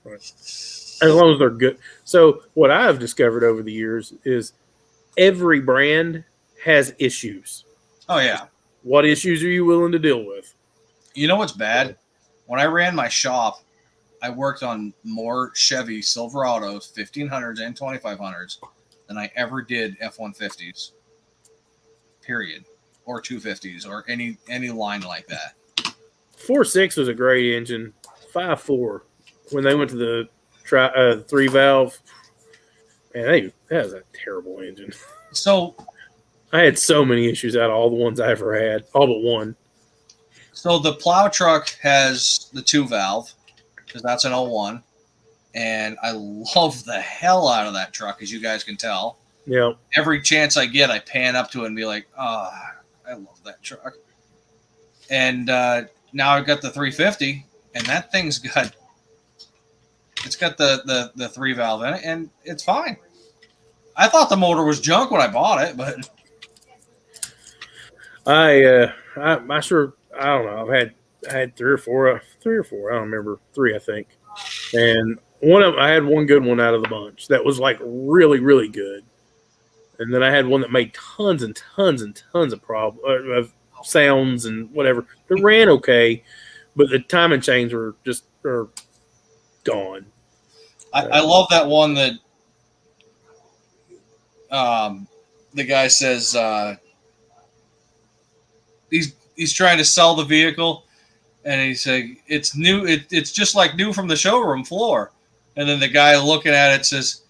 As long as they're good. So what I've discovered over the years is every brand has issues. Oh, yeah. What issues are you willing to deal with? You know what's bad? When I ran my shop, I worked on more Chevy Silverados, 1500s and 2500s than I ever did F-150s, period, or 250s, or any line like that. 4.6 was a great engine. 5.4, when they went to the 3-valve, man, that was a terrible engine. So I had so many issues out of all the ones I ever had, all but one. So the plow truck has the 2-valve, because that's an 01, and I love the hell out of that truck, as you guys can tell. Yeah. Every chance I get, I pan up to it and be like, oh, I love that truck. And now I've got the 350, and that thing's got the 3-valve in it, and it's fine. I thought the motor was junk when I bought it, but I don't know. I had three or four. I don't remember. 3, I think. And I had one good one out of the bunch that was like really, really good. And then I had one that made tons and tons and tons of sounds and whatever. It ran okay, but the timing chains are gone. I love that one that the guy says he's trying to sell the vehicle, and he's saying it's new. It's just like new from the showroom floor. And then the guy looking at it says,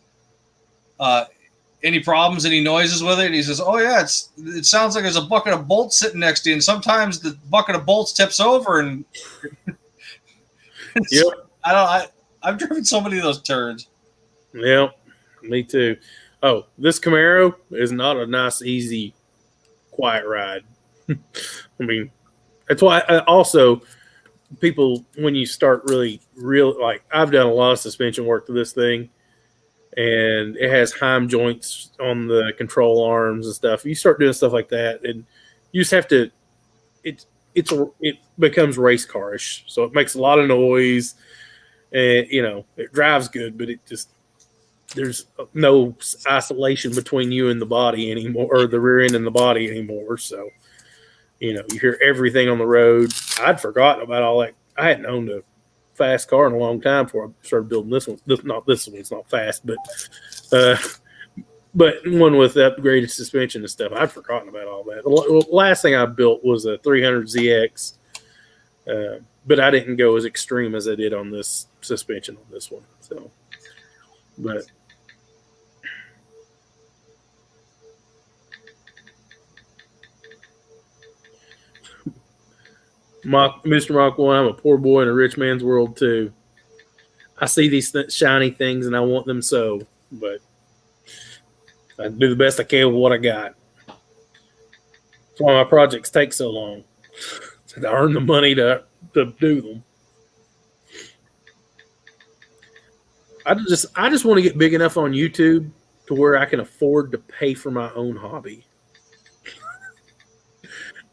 "Any problems? Any noises with it?" And he says, "Oh yeah, it sounds like there's a bucket of bolts sitting next to you, and sometimes the bucket of bolts tips over." And yep. I've driven so many of those turds. Yeah, me too. Oh, this Camaro is not a nice, easy, quiet ride. I mean, that's why also people, when you start really, like I've done a lot of suspension work to this thing, and it has Heim joints on the control arms and stuff. You start doing stuff like that, and you just have to. It becomes race carish, so it makes a lot of noise, and it drives good, but there's no isolation between you and the body anymore, or the rear end and the body anymore. So, you hear everything on the road. I'd forgotten about all that. I hadn't owned a fast car in a long time before I started building this one. Not this one; it's not fast, but one with upgraded suspension and stuff. I'd forgotten about all that. The last thing I built was a 300ZX, but I didn't go as extreme as I did on this suspension on this one. So, but. Mr. Mach 1, I'm a poor boy in a rich man's world too. I see these shiny things and I want them so, but I do the best I can with what I got. That's why my projects take so long. I earn the money to do them. I just want to get big enough on YouTube to where I can afford to pay for my own hobby.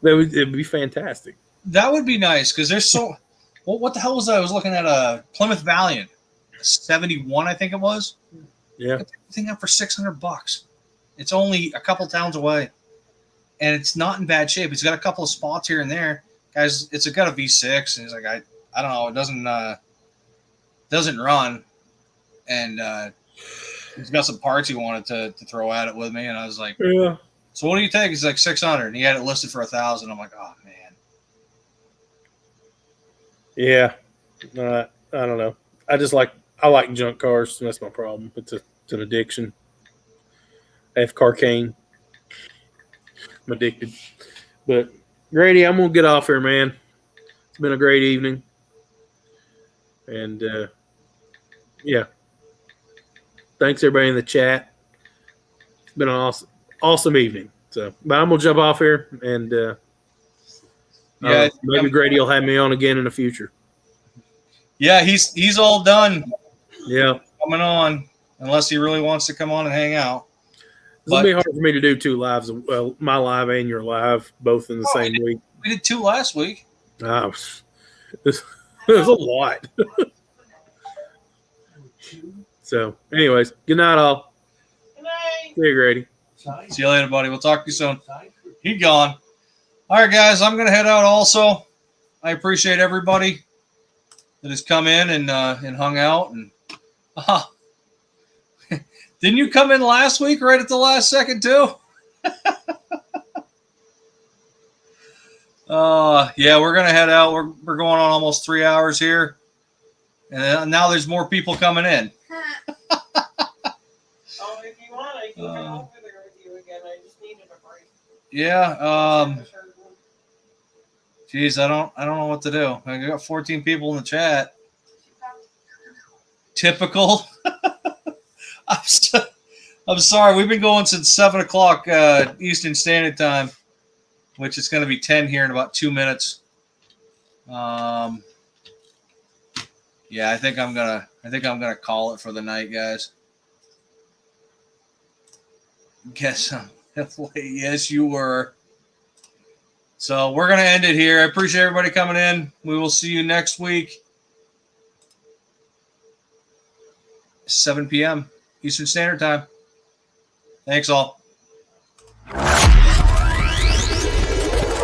It'd be fantastic. That would be nice because there's so. Well, what the hell was that? I was looking at a Plymouth Valiant, 71, I think it was. Yeah. Got the thing up for $600. It's only a couple towns away, and it's not in bad shape. It's got a couple of spots here and there, guys. It's got a V6, and he's like, I don't know, it doesn't run, and he's got some parts he wanted to throw at it with me, and I was like, Yeah. so what do you take? He's like 600, and he had it listed for 1,000. I'm like, oh man. Yeah. I don't know. I like junk cars. And that's my problem. It's an addiction. I have carcane. I'm addicted. But Grady, I'm gonna get off here, man. It's been a great evening. And yeah. Thanks everybody in the chat. It's been an awesome evening. So, but I'm gonna jump off here, and Yeah, maybe Grady will have me on again in the future. Yeah, he's all done Yeah, coming on, unless he really wants to come on and hang out. it's gonna be hard for me to do 2 lives. Well, my live and your live, both in the same week. We did 2 last week. There's a lot. So, anyways, good night, all. Good night. See you, Grady. See you later, buddy. We'll talk to you soon. He gone. All right, guys, I'm gonna head out. Also, I appreciate everybody that has come in and hung out. And didn't you come in last week right at the last second too? Yeah, we're gonna head out. We're going on almost 3 hours here, and now there's more people coming in. Oh, if you want, I can come over there with you again. I just needed a break. Yeah. Geez, I don't know what to do. I got 14 people in the chat. Typical. I'm sorry. We've been going since 7 o'clock Eastern Standard Time, which is going to be 10 here in about 2 minutes. Yeah, I think I'm gonna call it for the night, guys. Guess I'm yes, you were. So we're gonna end it here. I appreciate everybody coming in. We will see you next week, 7 p.m. Eastern Standard Time. Thanks all.